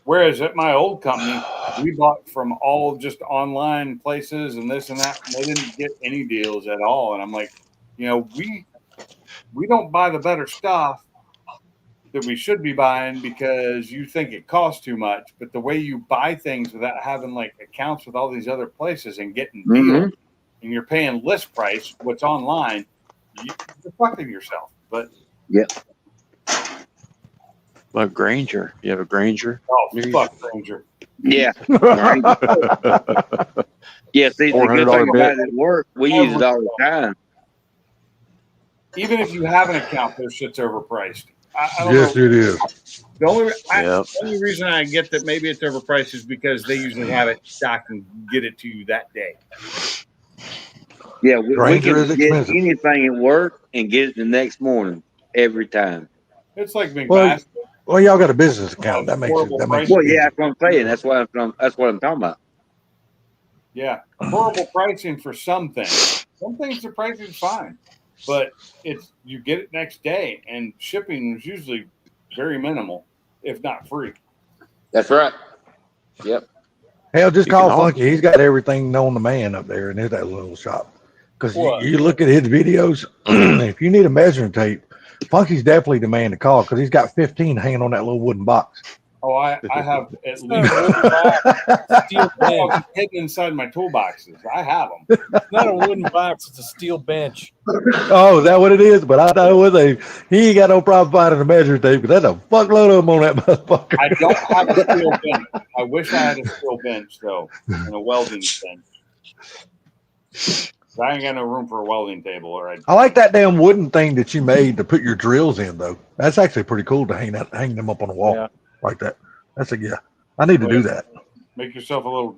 Whereas at my old company, we bought from all just online places and this and that. And they didn't get any deals at all. And I'm like, you know, we don't buy the better stuff that we should be buying because you think it costs too much. But the way you buy things without having like accounts with all these other places and getting deals, and you're paying list price, what's online, you're fucking yourself. But yeah. But Granger, you have a Granger? Oh, fuck Granger. Yeah. Yeah, see, the good thing about it at work, we use it all the time. Even if you have an account, their shit's overpriced. I don't Yes, know. it is. The only reason I get that maybe it's overpriced is because they usually have it stocked and get it to you that day. Yeah, we Granger can is get expensive. anything at work and get it the next morning every time. It's like Well, y'all got a business account. That makes it. Well, yeah, that's what I'm saying. That's what I'm talking about. Yeah, horrible pricing for some things. Some things the price is fine, but it's you get it next day, and shipping is usually very minimal, if not free. That's right. Yep. Hell, just You call can Funky. He's got everything known to man up there in that little shop. Because What? you look at his videos, if you need a measuring tape, Funky's definitely the man to call because he's got 15 hanging on that little wooden box. Oh, I have at least Steel bench. hidden inside my toolboxes. I have them. It's not a wooden box; it's a steel bench. Oh, is that what it is? But I thought it was he ain't got no problem finding a measuring tape because there's a fuckload of them on that motherfucker. I don't have a steel bench. I wish I had a steel bench though, and a welding bench. I ain't got no room for a welding table. All right. I like that damn wooden thing that you made to put your drills in, though. That's actually pretty cool to hang them up on the wall like that. That's I need to do that. Make yourself a little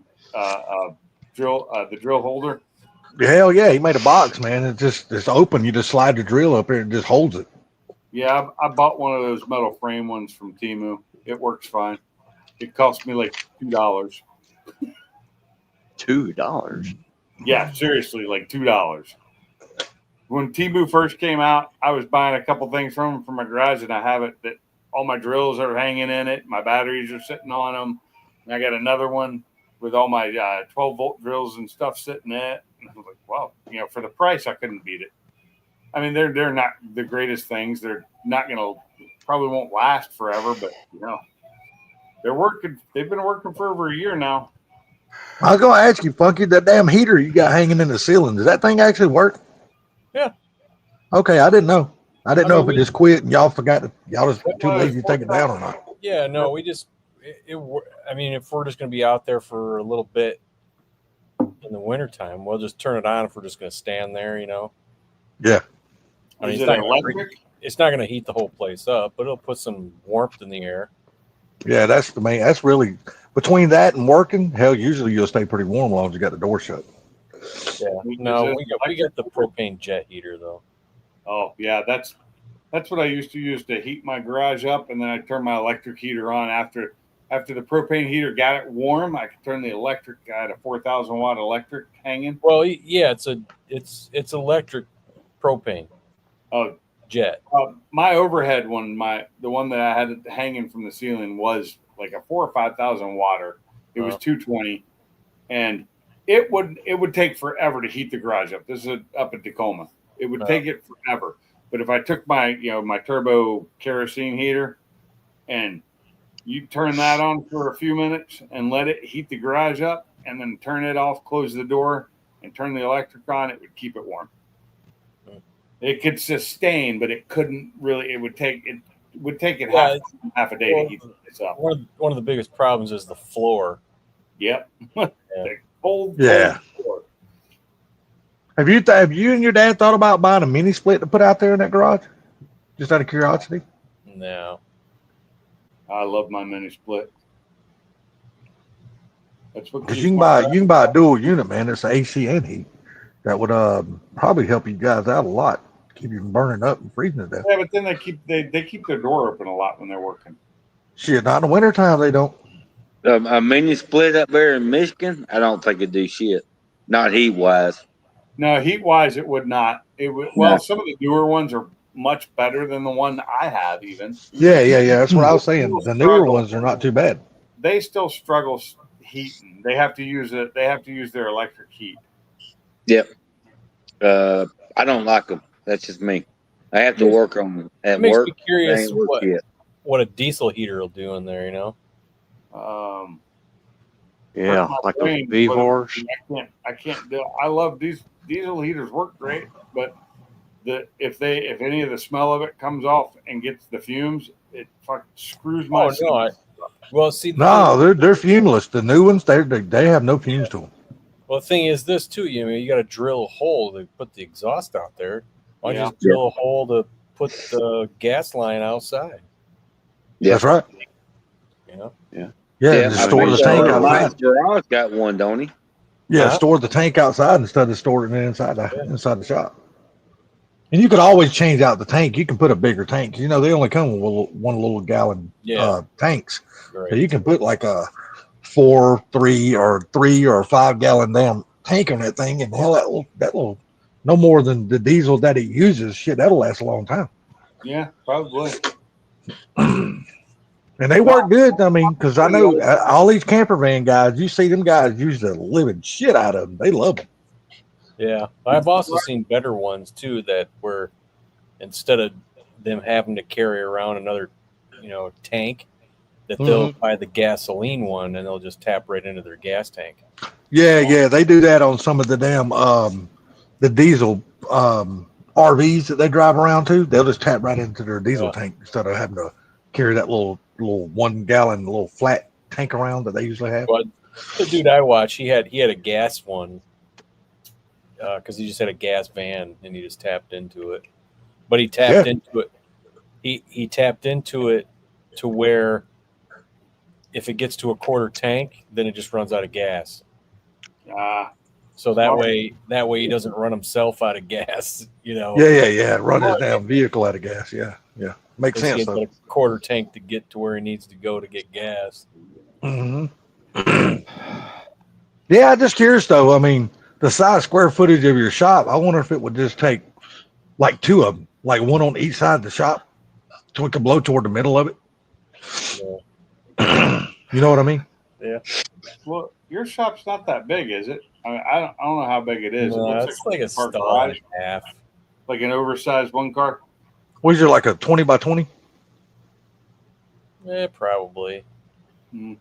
drill, the drill holder. Hell yeah, he made a box, man. It's open. You just slide your drill up here and it just holds it. Yeah, I bought one of those metal frame ones from Temu. It works fine. It cost me like $2. $2. Yeah, seriously, like $2. When Temu first came out, I was buying a couple things from them for my garage, and I have it that all my drills are hanging in it. My batteries are sitting on them. And I got another one with all my 12-volt drills and stuff sitting in it. And I was like, wow, for the price, I couldn't beat it. I mean, they're not the greatest things. They're not probably won't last forever, but they're working. They've been working for over a year now. I was going to ask you, Funky, that damn heater you got hanging in the ceiling, does that thing actually work? Yeah. Okay, I didn't know. I didn't know if it just quit and y'all forgot y'all was too lazy to take it down or not. Yeah, no, we just. I mean, if we're just going to be out there for a little bit in the wintertime, we'll just turn it on if we're just going to stand there, Yeah. I mean, Is it electric? It's not going to heat the whole place up, but it'll put some warmth in the air. Yeah, that's the main. That's really between that and working. Hell, usually you'll stay pretty warm as long as you got the door shut. Yeah. No, we got the propane jet heater though. Oh yeah, that's what I used to use to heat my garage up, and then I turn my electric heater on after after the propane heater got it warm, I could turn the electric. I had a 4,000 watt electric hanging. Well, yeah, it's electric propane Oh, jet. my overhead one, the one that I had hanging from the ceiling was like a 4,000 or 5,000 watter. It was 220, and it would take forever to heat the garage up. This is up at Tacoma. It would take it forever. But if I took my my turbo kerosene heater and you turn that on for a few minutes and let it heat the garage up, and then turn it off, close the door, and turn the electric on, it would keep it warm. It could sustain, but it couldn't really. It would take half a day to heat this up. One of the biggest problems is the floor. Yep. Yeah. The cold floor. Have you and your dad thought about buying a mini split to put out there in that garage? Just out of curiosity. No. I love my mini split. That's what Because you can buy a dual unit, man. It's AC and heat. That would probably help you guys out a lot. Keep you from burning up and freezing to death. Yeah, but then they keep their door open a lot when they're working. Shit, not in the wintertime they don't. A mini split up there in Michigan, I don't think it'd do shit. Not heat wise. No, heat wise, it would not. It would. Well, some of the newer ones are much better than the one I have. Even. Yeah. That's what I was saying. The newer ones are not too bad. They still struggle heating. They have to use it. They have to use their electric heat. Yep. I don't like them. That's just me. I have to work on them at It makes work. me curious They ain't work yet. what a diesel heater will do in there. Yeah, like a V-Horse. I can't do. I love these diesel heaters. Work great, but if any of the smell of it comes off and gets the fumes, it fucking screws my. Well, see. No, they're fumeless. The new ones, they have no fumes to them. Well, the thing is this too. You got to drill a hole to put the exhaust out there. Why don't you just drill a hole to put the gas line outside? Yeah. That's right. Yeah, just store the tank outside. Gerard's got one, don't he? Yeah, store the tank outside instead of storing it inside the shop. And you could always change out the tank. You can put a bigger tank. They only come with one little gallon tanks. Right. So you can put like a 4, 3, or 3 or 5 gallon damn tank on that thing, and hell, that little no more than the diesel that it uses. Shit, that'll last a long time. Yeah, probably. And they work good. I mean, because I know all these camper van guys, you see them guys use the living shit out of them. They love them. Yeah. I've also seen better ones too, that where instead of them having to carry around another, tank, that they'll buy the gasoline one and they'll just tap right into their gas tank. Yeah. They do that on some of the damn, the diesel RVs that they drive around to. They'll just tap right into their diesel tank instead of having to carry that little 1 gallon little flat tank around that they usually have. But the dude I watched, he had a gas one because he just had a gas van and he just tapped into it. But he tapped into it. He tapped into it to where if it gets to a quarter tank, then it just runs out of gas. So that way he doesn't run himself out of gas. Yeah. Run his damn vehicle out of gas. Yeah. Makes sense. A quarter tank to get to where he needs to go to get gas. Mm-hmm. Yeah, I'm just curious though. I mean, the size square footage of your shop, I wonder if it would just take like 2 of them, like one on each side of the shop, so it could blow toward the middle of it. Yeah. You know what I mean? Yeah. Well, your shop's not that big, is it? I mean, I don't know how big it is. No, it it's like a stall and a half. Like an oversized one car. Was it like a 20 by 20? Yeah, probably. You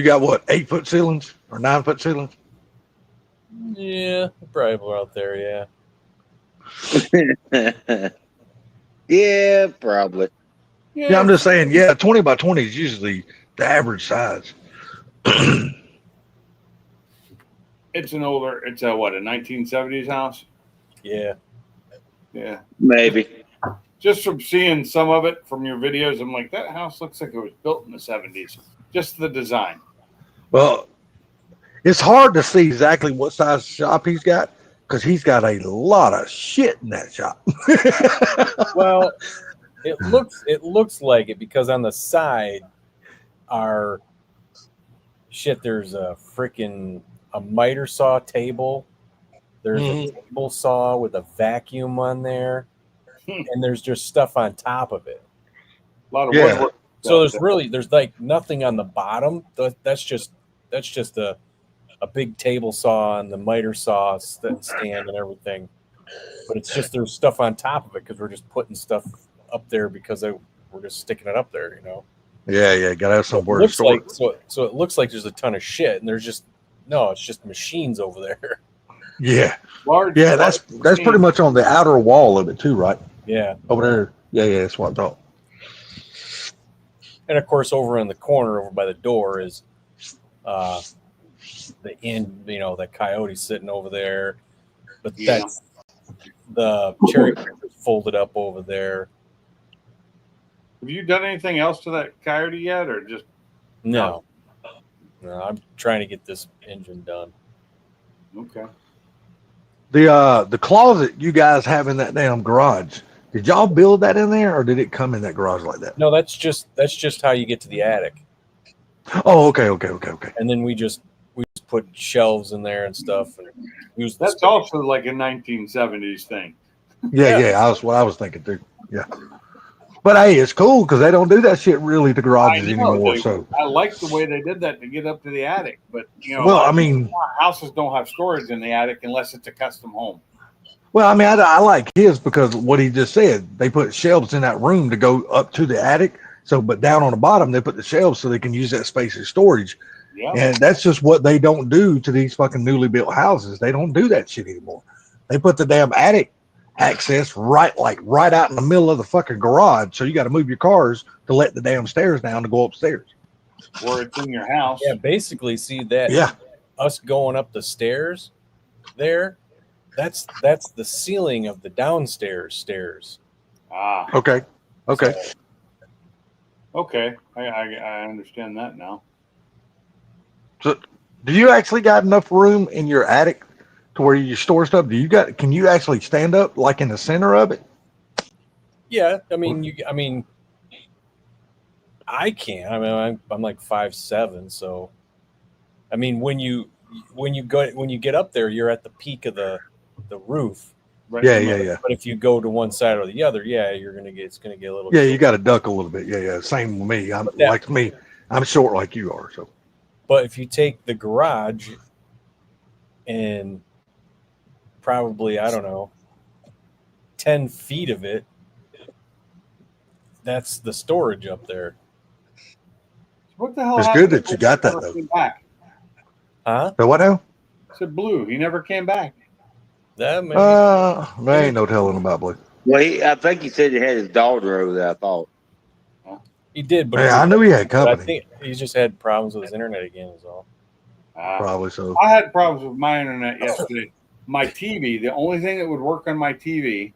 got what, 8-foot ceilings or 9-foot ceilings? Yeah, probably out there. Yeah. Yeah, probably. Yeah, I'm just saying. Yeah, 20 by 20 is usually the average size. It's a 1970s house? Yeah. Yeah. Maybe. Just from seeing some of it from your videos, I'm like, that house looks like it was built in the 70s. Just the design. Well, it's hard to see exactly what size shop he's got because he's got a lot of shit in that shop. Well, it looks like it because on the side are shit. There's a miter saw table. There's a table saw with a vacuum on there, and there's just stuff on top of it. A lot of Yeah. woodwork. So there's like nothing on the bottom. That's just a big table saw and the miter saw stand and everything. But it's just there's stuff on top of it because we're just putting stuff up there because we're just sticking it up there, you know. Yeah. Got to have somewhere to Looks store. like so it looks like there's a ton of shit, and it's just machines over there. Yeah. Large. Yeah. That's pretty much on the outer wall of it too, right? Yeah. Over there. Yeah. That's what I thought. And of course, over in the corner, over by the door, is the inn. You know, the coyote sitting over there, but that's the cherry pickers folded up over there. Have you done anything else to that coyote yet, or just No, I'm trying to get this engine done. okay? The closet you guys have in that damn garage. Did y'all build that in there, or did it come in that garage like that? No, that's just how you get to the attic. Oh, okay. And then we just put shelves in there and stuff, and use That's also like a 1970s thing. Yeah. That's what I was thinking too. Yeah. But hey, it's cool because they don't do that shit really to garages anymore. So I like the way they did that to get up to the attic, but you know, well, I mean, houses don't have storage in the attic unless it's a custom home. well, I mean, I like his because what he just said. They put shelves in that room to go up to the attic. So, but down on the bottom, they put the shelves so they can use that space as storage. Yeah. And that's just what they don't do to these fucking newly built houses. They don't do that shit anymore. They put the damn attic access right out in the middle of the fucking garage. So you got to move your cars to let the damn stairs down to go upstairs. Or it's in your house. Yeah, basically, see that. Yeah. Us going up the stairs there, that's the ceiling of the downstairs stairs. Ah, Okay. Okay. okay. I understand that now. So do you actually got enough room in your attic to where you store stuff? Can you actually stand up like in the center of it? Yeah, I mean, I can. I mean, I'm like 5'7", so I mean, when you get up there, you're at the peak of the roof. Right. Yeah. But if you go to one side or the other, yeah, it's gonna get a little. Yeah, you got to duck a little bit. Yeah. Same with me. I'm short like you are. So. But if you take the garage and probably, I don't know, 10 feet of it, that's the storage up there. What the hell? It's happened good that to you got that, Blue though. came back? Huh? So what now? I said Blue. He never came back. That may There ain't no telling about Blue. Well, I think he said he had his daughter over there. I thought. he did, but Yeah, I knew he had but I company. think he's just had problems with his internet again, is all. Probably so. I had problems with my internet yesterday. My TV, the only thing that would work on my TV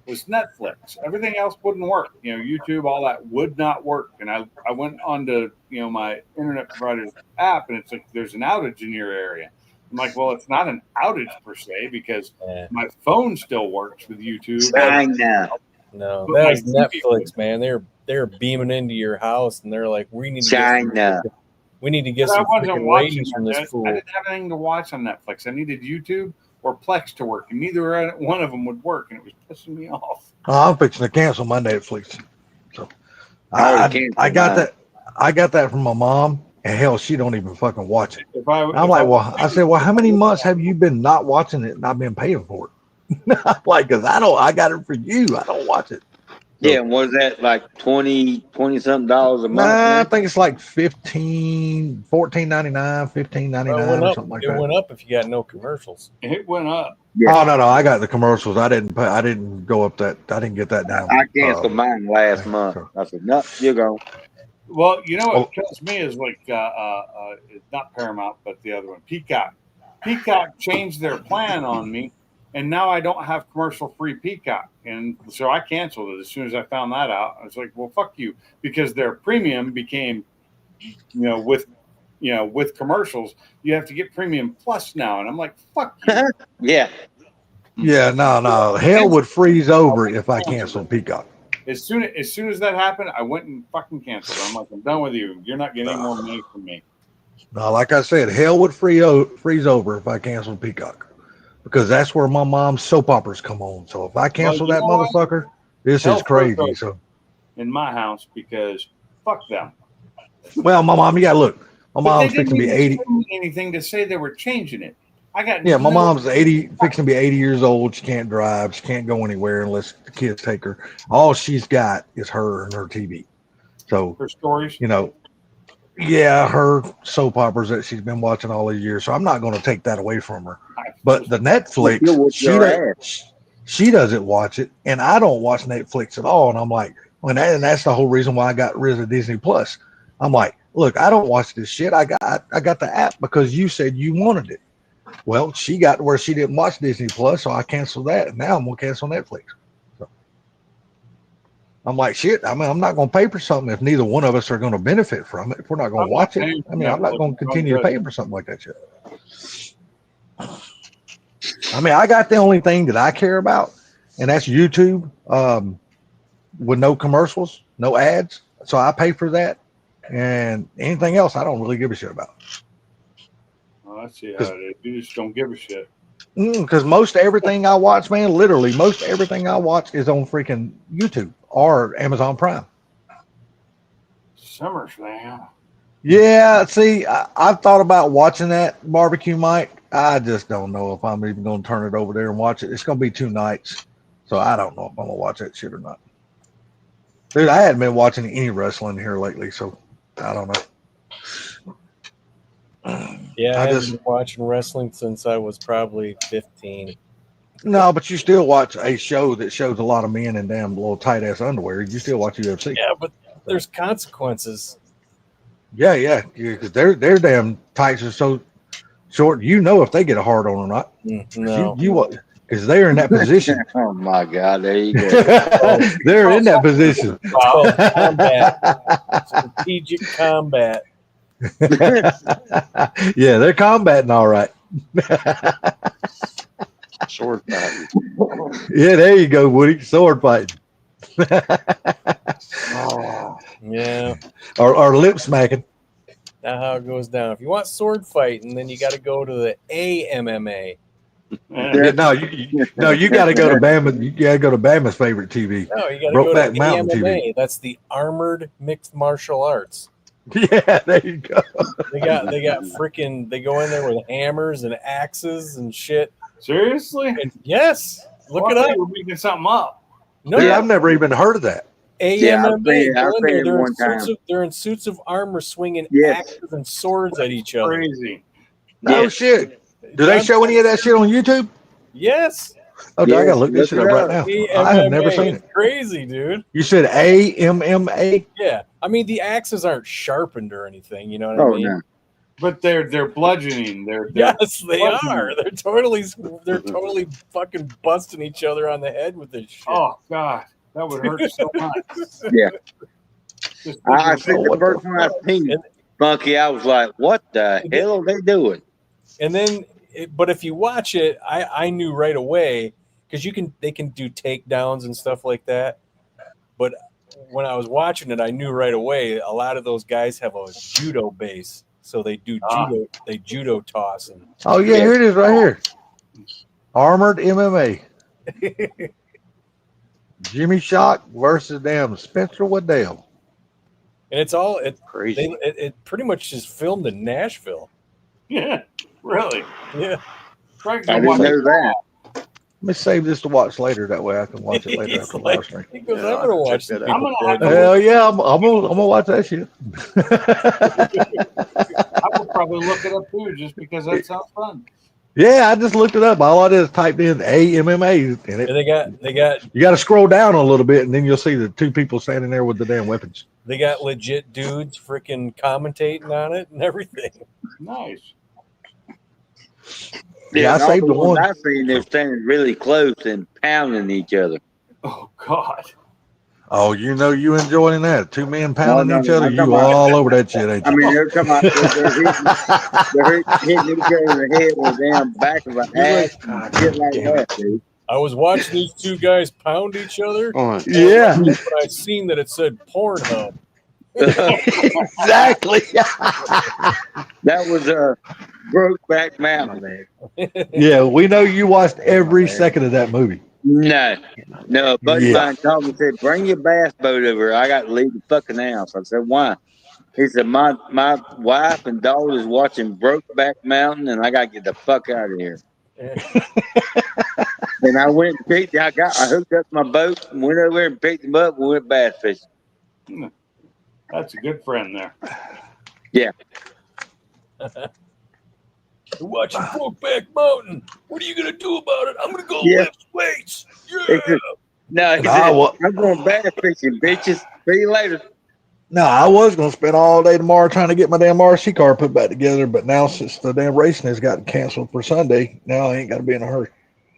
was Netflix. Everything else wouldn't work. You know, YouTube, all that would not work. And I went onto, my internet provider's app, and it's like, there's an outage in your area. I'm like, well, it's not an outage per se because my phone still works with YouTube. China. No, But that my was TV Netflix, man. They're beaming into your house, and they're like, we need to China. get But I some wasn't freaking watching ratings from that. this I fool. didn't have anything to watch on Netflix. I needed YouTube or Plex to work, and neither one of them would work, and it was pissing me off. I'm fixing to cancel my Netflix. So Oh, I got that. I got that from my mom, and hell, she don't even fucking watch it. I'm like, I said, how many months have you been not watching it and I've been paying for it? I'm like, because I got it for you. I don't watch it. Yeah, and was that like $20 something a month? Nah, I think it's like $14.99, $15.99 or something like It that. went up if you got no commercials. It went up. Oh no, I got the commercials. I didn't go up that. I didn't get that down. I canceled mine last month. I said, no, you're gone. Well, you know what kills me is like it's not Paramount, but the other one, Peacock. Peacock changed their plan on me, and now I don't have commercial-free Peacock, and so I canceled it as soon as I found that out. I was like, well, fuck you, because their premium became, with commercials, you have to get Premium Plus now, and I'm like, fuck you. Yeah. Yeah, no. Hell would freeze over if I canceled Peacock. As soon as that happened, I went and fucking canceled. I'm like, I'm done with you. You're not getting any more money from me. No, like I said, hell would freeze over if I canceled Peacock, because that's where my mom's soap operas come on. So if I cancel Well, you that know what? motherfucker, this Hell is crazy. froze So, in my house because fuck them. well, my mom, you got to look. My But they mom's didn't fixing to be even 80. send me anything to say they were changing it. I got Yeah, my no- mom's 80, fixing to be 80 years old. She can't drive. She can't go anywhere unless the kids take her. All she's got is her and her TV. So, her stories. you know, yeah, her soap operas that she's been watching all these years. So I'm not going to take that away from her. But the Netflix, You'll whoop your she doesn't watch it, and I don't watch Netflix at all. And I'm like, and that's the whole reason why I got rid of Disney Plus. I'm like, look, I don't watch this shit. I got the app because you said you wanted it. Well, she got to where she didn't watch Disney Plus, so I canceled that. And now I'm gonna cancel Netflix. So I'm like, shit. I mean, I'm not gonna pay for something if neither one of us are gonna benefit from it. If we're not gonna watch it, I mean, I'm not gonna continue to pay for something like that shit. I mean, I got the only thing that I care about, and that's YouTube, with no commercials, no ads. So I pay for that, and anything else I don't really give a shit about. Oh, I see how it is. You just don't give a shit. Because most everything I watch, man, literally most everything I watch is on freaking YouTube or Amazon Prime. SummerSlam. Yeah, see, I've thought about watching that Barbecue Mike. I just don't know if I'm even going to turn it over there and watch it. It's going to be 2 nights, so I don't know if I'm going to watch that shit or not. Dude, I hadn't been watching any wrestling here lately, so I don't know. Yeah, I haven't been watching wrestling since I was probably 15. No, but you still watch a show that shows a lot of men in damn little tight ass underwear. You still watch UFC. Yeah, but there's consequences. Yeah, because their damn tights are so short. You know if they get a hard on or not. No, because they're in that position. Oh my God, there you go. They're in that position. it's called combat. Strategic combat. Yeah, they're combating all right. Sword fighting. Yeah, there you go, Woody. Sword fighting. Yeah. Or lip smacking. That's how it goes down. If you want sword fighting, then you got to go to the AMMA. Yeah, no, you got to go to Bama. You got to go to Bama's favorite TV. No, you got to go Brokeback to Mountain AMMA. TV. That's the Armored Mixed Martial Arts. Yeah, there you go. They got freaking. They go in there with hammers and axes and shit. Seriously? And yes, look Well, it I up. thought you were making something up. No, Dude, I've never even heard of that. AMMA. I've They're in suits of armor, swinging Yes. axes and swords at each other. Crazy. No Yes. shit. Do they show any of that shit on YouTube? Yes. Oh, dude, I Yeah, gotta look this shit look up it right up. now. I have never AMMA. seen it. It's crazy, dude. You said AMMA? Yeah, I mean the axes aren't sharpened or anything. You know what I Oh mean? no. But they're bludgeoning. They're Yes, they bludgeoning. are. They're totally fucking busting each other on the head with this shit. Oh God, that would hurt so much. Yeah. Just I thinking think the first time I seen Funky, I was like, "What the hell are they doing?" And then, but if you watch it, I knew right away because they can do takedowns and stuff like that. But when I was watching it, I knew right away a lot of those guys have a judo base, so they do judo. They judo toss and Oh yeah, here it is right here. Armored MMA. Jimmy Shock versus damn Spencer Waddell. and it's all Crazy. it pretty much is filmed in Nashville. Yeah, really. Yeah. Try to I watch didn't know it. that. Let me save this to watch later. That way I can watch it later He's after the like- live stream. He goes, Yeah, I'm gonna I'll watch check the that out. people I'm gonna play." Hell yeah, I'm gonna watch that shit. I would probably look it up too, just because that sounds fun. Yeah, I just looked it up. All I did is typed in AMMA, and And they got you got to scroll down a little bit, and then you'll see the 2 people standing there with the damn weapons. They got legit dudes freaking commentating on it and everything. Nice. Yeah, I and all saved the ones one. I seen, they're standing really close and pounding each other. Oh God. Oh, you know you enjoying that? 2 men pounding No, each other. I'm You talking about- all over that shit, ain't I you? mean, they're talking about they're hitting each other in the head with a damn back of an axe and shit like that, dude. I was watching these two guys pound each other. On. Yeah, But I seen that it said Pornhub. exactly. That was Brokeback Mountain. Yeah, we know you watched every second of that movie. No, a buddy of Yeah. mine called me and said, "Bring your bass boat over. I got to leave the fucking house." I said, "Why?" He said, "My wife and daughter is watching Brokeback Mountain, and I got to get the fuck out of here." And I went and picked. I hooked up my boat and went over there and picked them up and went bass fishing. That's a good friend there. You're watching Brokeback Mountain. What are you gonna do about it? I'm gonna go lift weights. Yeah. No, he Nah, said, "I'm going bass fishing, bitches. See you later." No, I was going to spend all day tomorrow trying to get my damn RC car put back together, but now since the damn racing has gotten canceled for Sunday, now I ain't got to be in a hurry.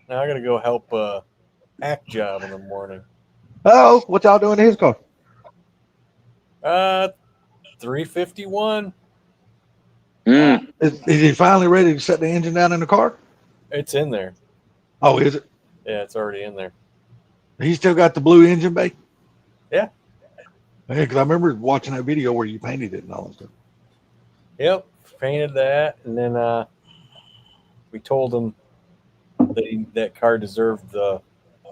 Now I gotta go help Act Job in the morning. Oh, what y'all doing to his car? 351. Is he finally ready to set the engine down in the car? It's in there. Oh, is it? Yeah, it's already in there. He still got the blue engine bay? Yeah. Yeah, because I remember watching that video where you painted it and all that stuff. Yep, painted that, and then we told him that that car deserved the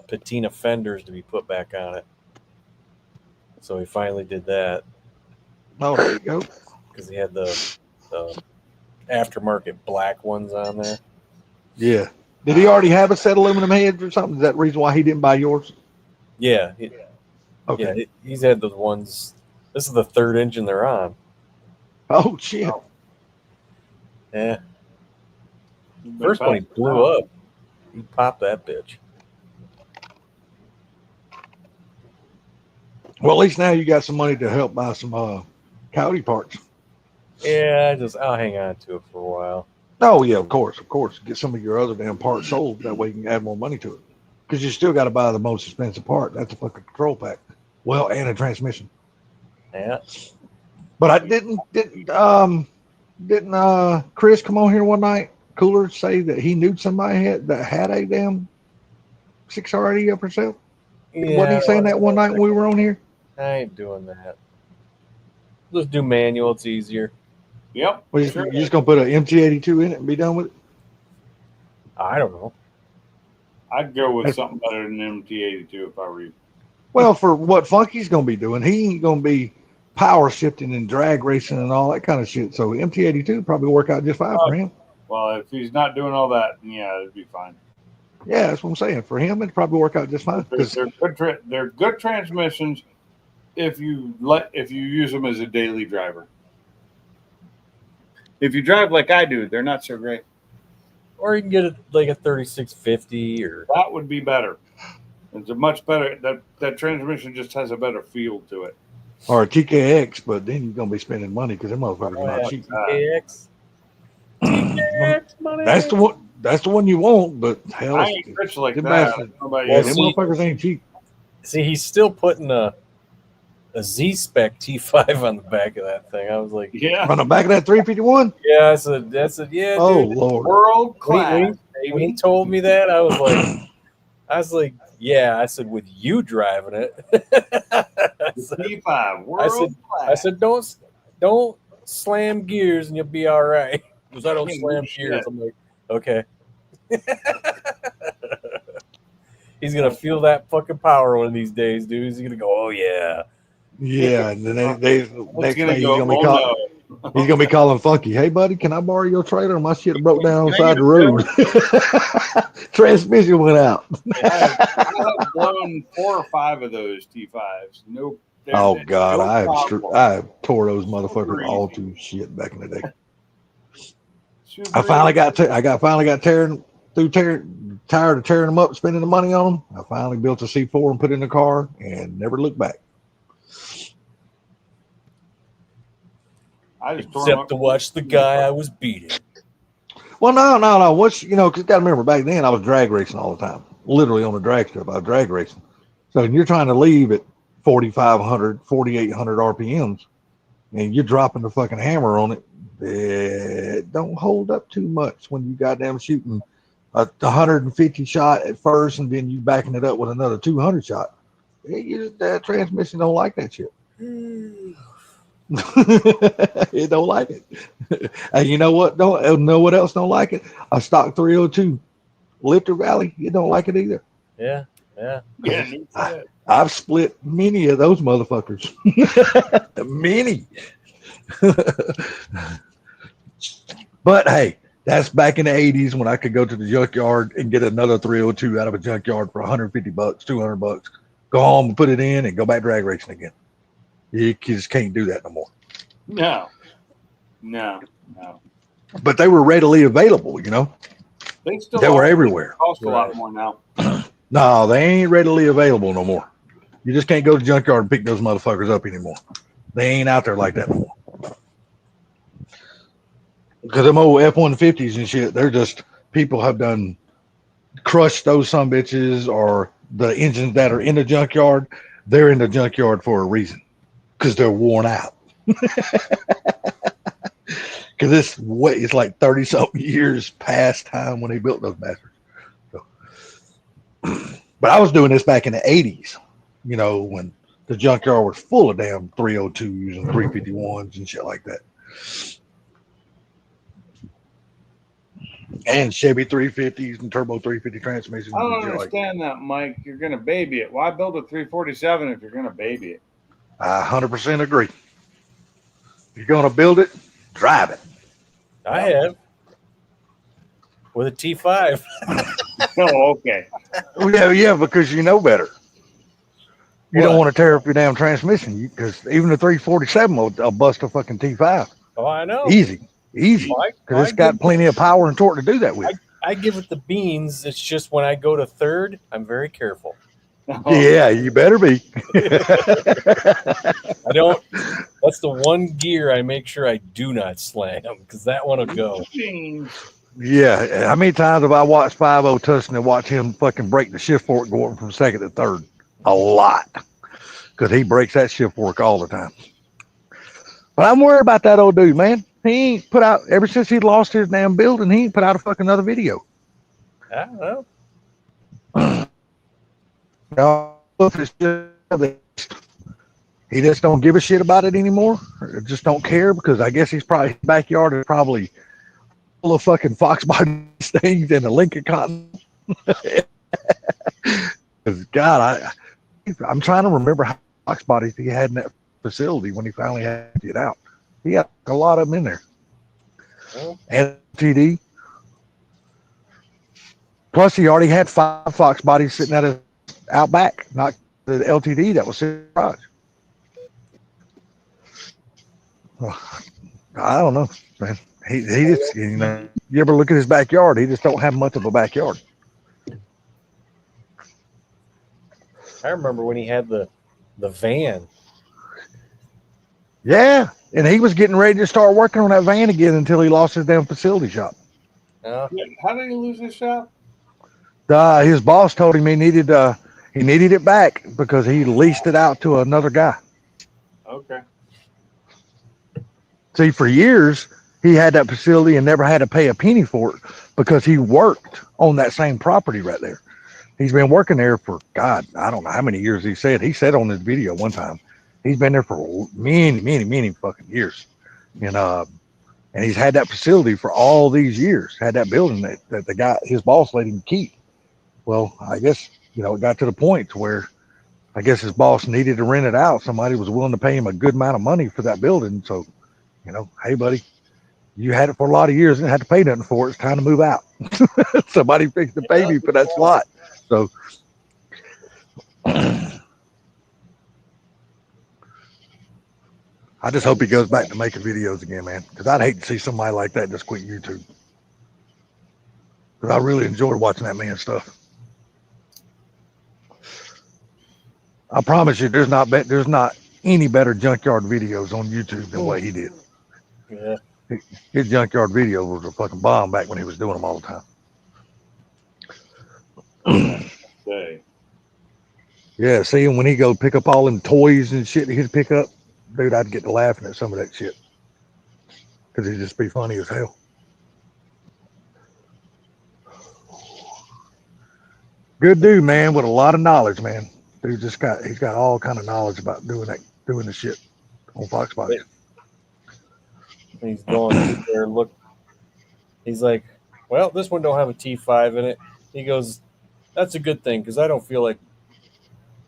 patina fenders to be put back on it. So he finally did that Oh, there you go. because he had the aftermarket black ones on there. Yeah. Did he already have a set of aluminum heads or something? Is that the reason why he didn't buy yours? Yeah, Okay. yeah, he's had those ones. This is the third engine they're on. Oh, shit. Yeah. First one he blew up. He popped that bitch. Well, at least now you got some money to help buy some Coyote parts. Yeah, I'll hang on to it for a while. Oh, yeah, of course. Get some of your other damn parts sold. That way you can add more money to it. Because you still got to buy the most expensive part. That's a fucking control pack. Well, and a transmission. Yeah. But I didn't Chris come on here one night, Cooler, say that he knew somebody that had a damn 6RD up herself? Wasn't he saying that one night when we were on here? I ain't doing that. Just do manual. It's easier. Yep. Well, you're just going to put an MT82 in it and be done with it? I don't know. I'd go with something better than MT82 if I were you. Well, for what Funky's going to be doing, he ain't going to be power shifting and drag racing and all that kind of shit. So MT82 probably work out just fine for him. Well, if he's not doing all that, yeah, it'd be fine. Yeah, that's what I'm saying. For him, it'd probably work out just fine. They're good transmissions if you use them as a daily driver. If you drive like I do, they're not so great. Or you can get it like a 3650 or That would be better. It's a much better that transmission just has a better feel to it. Or a TKX, but then you're going to be spending money because them motherfuckers are not cheap. TKX. TKX money. That's the one you want, but hell, I ain't rich like them that. I bastards- don't know about yeah, you. them motherfuckers ain't cheap. See, he's still putting a Z-Spec T5 on the back of that thing. I was like, Yeah. On the back of that 351? yeah, I said, yeah, Oh, dude. Lord. World When class. he told me that, I was like, yeah. I said, with you driving it. I said, T5. World class. don't slam gears and you'll be all right. Because I don't Yeah, slam shit. gears. I'm like, okay. He's gonna feel that fucking power one of these days, dude. He's gonna go, oh yeah. Yeah, and then they What's next gonna thing go? he's gonna be calling Funky. Hey, buddy, can I borrow your trailer? My shit broke down on the Can I side of the road. Transmission went out. I have blown 4 or 5 of those T5s. Nope. Oh God, no I tore those motherfuckers all to shit back in the day. I finally got tired of tearing them up, spending the money on them. I finally built a C4 and put it in the car and never looked back. I just tore them Except up. to watch the guy I was beating. Well, no. What's because you got to remember back then I was drag racing all the time, literally on the drag strip. I was drag racing. So when you're trying to leave at 4,500, 4,800 RPMs, and you're dropping the fucking hammer on it, it don't hold up too much when you goddamn shooting a 150 shot at first, and then you backing it up with another 200 shot. That transmission don't like that shit. It don't like it. And you know what? Don't know what else don't like it? A stock 302 lifter valley. You don't like it either. Yeah. I've split many of those motherfuckers. Many. But hey, that's back in the 80s when I could go to the junkyard and get another 302 out of a junkyard for 150 bucks, 200 bucks. Go home and put it in and go back drag racing again. You just can't do that no more. No. But they were readily available, you know. They were everywhere. Cost a lot more now. No, they ain't readily available no more. You just can't go to the junkyard and pick those motherfuckers up anymore. They ain't out there like that no more. Because them old F-150s and shit, they're just, people have done crushed those sumbitches, or the engines that are in the junkyard, they're in the junkyard for a reason. Because they're worn out. Because it's like 30-something years past time when they built those bastards. So, but I was doing this back in the 80s, you know, when the junkyard was full of damn 302s and 351s and shit like that. And Chevy 350s and turbo 350 transmissions. I don't understand that, Mike. You're going to baby it. Why build a 347 if you're going to baby it? I 100% agree. If you're going to build it, drive it. I have. With a T5. Oh, okay. Yeah, because you know better. You don't want to tear up your damn transmission, because even the 347 will bust a fucking T5. Oh, I know. Easy. Because it's got plenty of power and torque to do that with. I give it the beans. It's just when I go to third, I'm very careful. Oh. Yeah, you better be. I don't. That's the one gear I make sure I do not slam, because that one will go. Yeah, how many times have I watched 5-0 Tustin and watch him fucking break the shift fork going from second to third? A lot. Because he breaks that shift fork all the time. But I'm worried about that old dude, man. He ain't put out, ever since he lost his damn building, he ain't put out a fucking another video. I don't know. He just don't give a shit about it anymore. Or just don't care, because I guess his backyard is probably full of fucking fox body stains and a Lincoln Cotton. God, I'm trying to remember how fox bodies he had in that facility when he finally had to get out. He had a lot of them in there. And TD. Plus, he already had 5 fox bodies sitting out back, not the LTD that was sitting in the garage. Well, I don't know, man. He just, you know, you ever look at his backyard? He just don't have much of a backyard. I remember when he had the van. Yeah, and he was getting ready to start working on that van again until he lost his damn facility shop. How did he lose his shop? His boss told him he needed it back because he leased it out to another guy. Okay. See, for years, he had that facility and never had to pay a penny for it because he worked on that same property right there. He's been working there for, God, I don't know how many years he said. He said on his video one time, he's been there for many fucking years. And he's had that facility for all these years, had that building that the guy, his boss, let him keep. Well, I guess, it got to the point where I guess his boss needed to rent it out. Somebody was willing to pay him a good amount of money for that building. So, hey, buddy, you had it for a lot of years and had to pay nothing for it. It's time to move out. Somebody fixed to pay me for that slot. So, I just hope he goes back to making videos again, man. Because I'd hate to see somebody like that just quit YouTube. Because I really enjoyed watching that man's stuff. I promise you, there's not any better junkyard videos on YouTube than what he did. Yeah. His junkyard video was a fucking bomb back when he was doing them all the time. Yeah, see, and when he go pick up all them toys and shit he'd pick up, dude, I'd get to laughing at some of that shit. Because it'd just be funny as hell. Good dude, man, with a lot of knowledge, man. Dude he's got all kind of knowledge about doing the shit on Fox Body. He's going through there. Look, he's like, well, this one don't have a T5 in it. He goes, that's a good thing because I don't feel like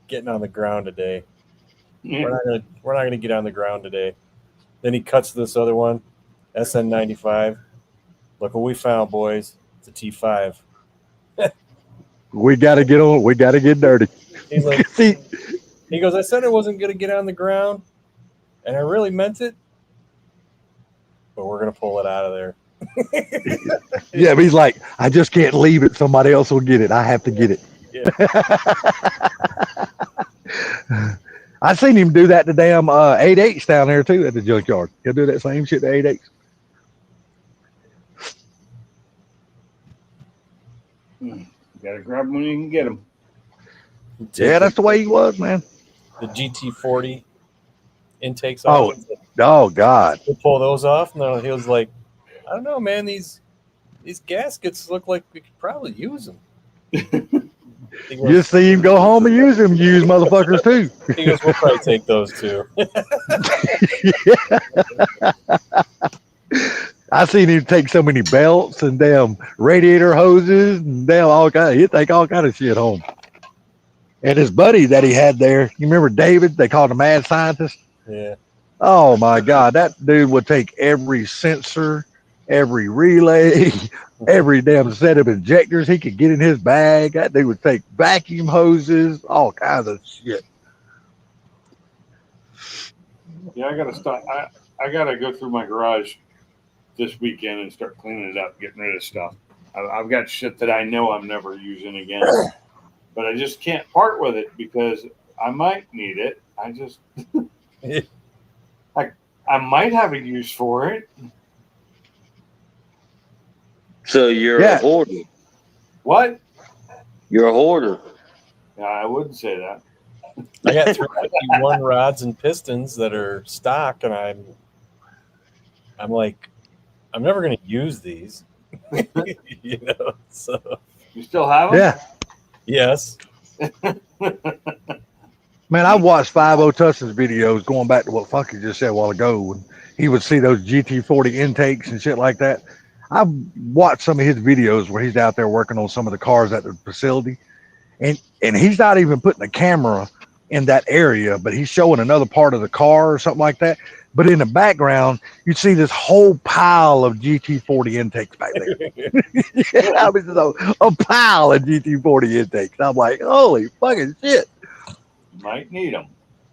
getting on the ground today. We're not gonna get on the ground today. Then he cuts this other one, SN95. Look what we found, boys. It's a T5. We gotta get on. We gotta get dirty. He's like, See, he goes, I said I wasn't gonna get on the ground, and I really meant it. But we're gonna pull it out of there. yeah, but he's like, I just can't leave it. Somebody else will get it. I have to get it. Yeah. I seen him do that to damn 8.8s down there too at the junkyard. He'll do that same shit to 8.8s. You gotta grab them when you can get them. Yeah, that's the way he was, man. The GT40 intakes. Oh, oh God. We'll pull those off. No, he was like, I don't know, man. These gaskets look like we could probably use them. He goes, You see him go home and use them, use motherfuckers too. He goes, we'll probably take those too. I seen him take so many belts and damn radiator hoses and damn all kind. He'd take all kind of shit home. And his buddy that he had there, you remember David? They called him Mad Scientist. Yeah. Oh my God, that dude would take every sensor, every relay, every damn set of injectors he could get in his bag. That dude would take vacuum hoses, all kinds of shit. Yeah, I gotta stop. I gotta go through my garage this weekend and start cleaning it up, getting rid of stuff. I've got shit that I know I'm never using again, but I just can't part with it because I might need it. I just, I might have a use for it. So you're Yeah. a hoarder. What? You're a hoarder. No, I wouldn't say that. I got 351 rods and pistons that are stock, and I'm like, I'm never going to use these. You know, so You still have them? Yeah. yes. Man, I watched 50 Tussin's videos going back to what Funky just said a while ago when he would see those GT40 intakes and shit like that. I've watched some of his videos where he's out there working on some of the cars at the facility, and he's not even putting a camera in that area, but he's showing another part of the car or something like that. But in the background, you see this whole pile of GT40 intakes back there. Yeah, I mean, a pile of GT40 intakes. I'm like, holy fucking shit. Might need them.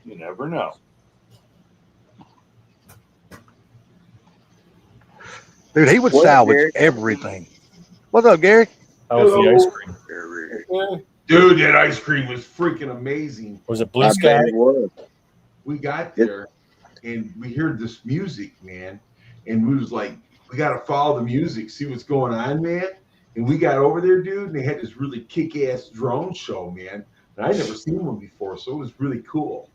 You never know. Dude, he would What up, salvage Gary? everything. What's up, Gary? How was the Hello. ice cream? Dude, that ice cream was freaking amazing. Was it Blue I Sky? bet it was. We got there and we heard this music, man. And we was like, we got to follow the music, see what's going on, man. And we got over there, dude, and they had this really kick-ass drone show, man. And I'd never seen one before, so it was really cool.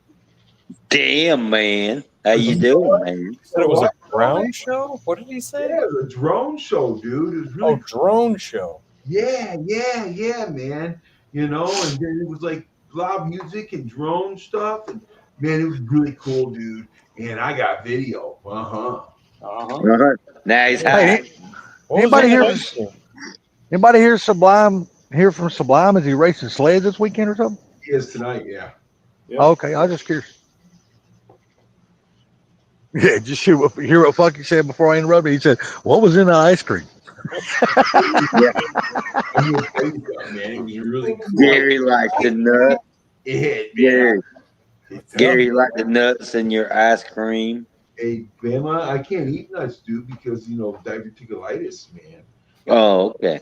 Damn, man. How you doing, man? He said it was a drone show? What did he say? Yeah, the drone show, dude. It was really Oh, drone show. Yeah, man. You know, and then it was like loud music and drone stuff. And man, it was really cool, dude. And I got video. Uh-huh. Now he's high. Hey, What was Anybody that here- ice cream? anybody here from Sublime? Is he racing sleds this weekend or something? He is tonight, yeah. Yeah. Okay, I was just curious. Yeah, just hear what Funky said before I interrupted. He said, what was in the ice cream? And he was crazy, man. It was really cool. Gary liked the nut. Yeah, Gary liked the nuts in your ice cream. Hey, Bama, I can't eat nuts, dude, because, you know, diverticulitis, man. Oh, okay.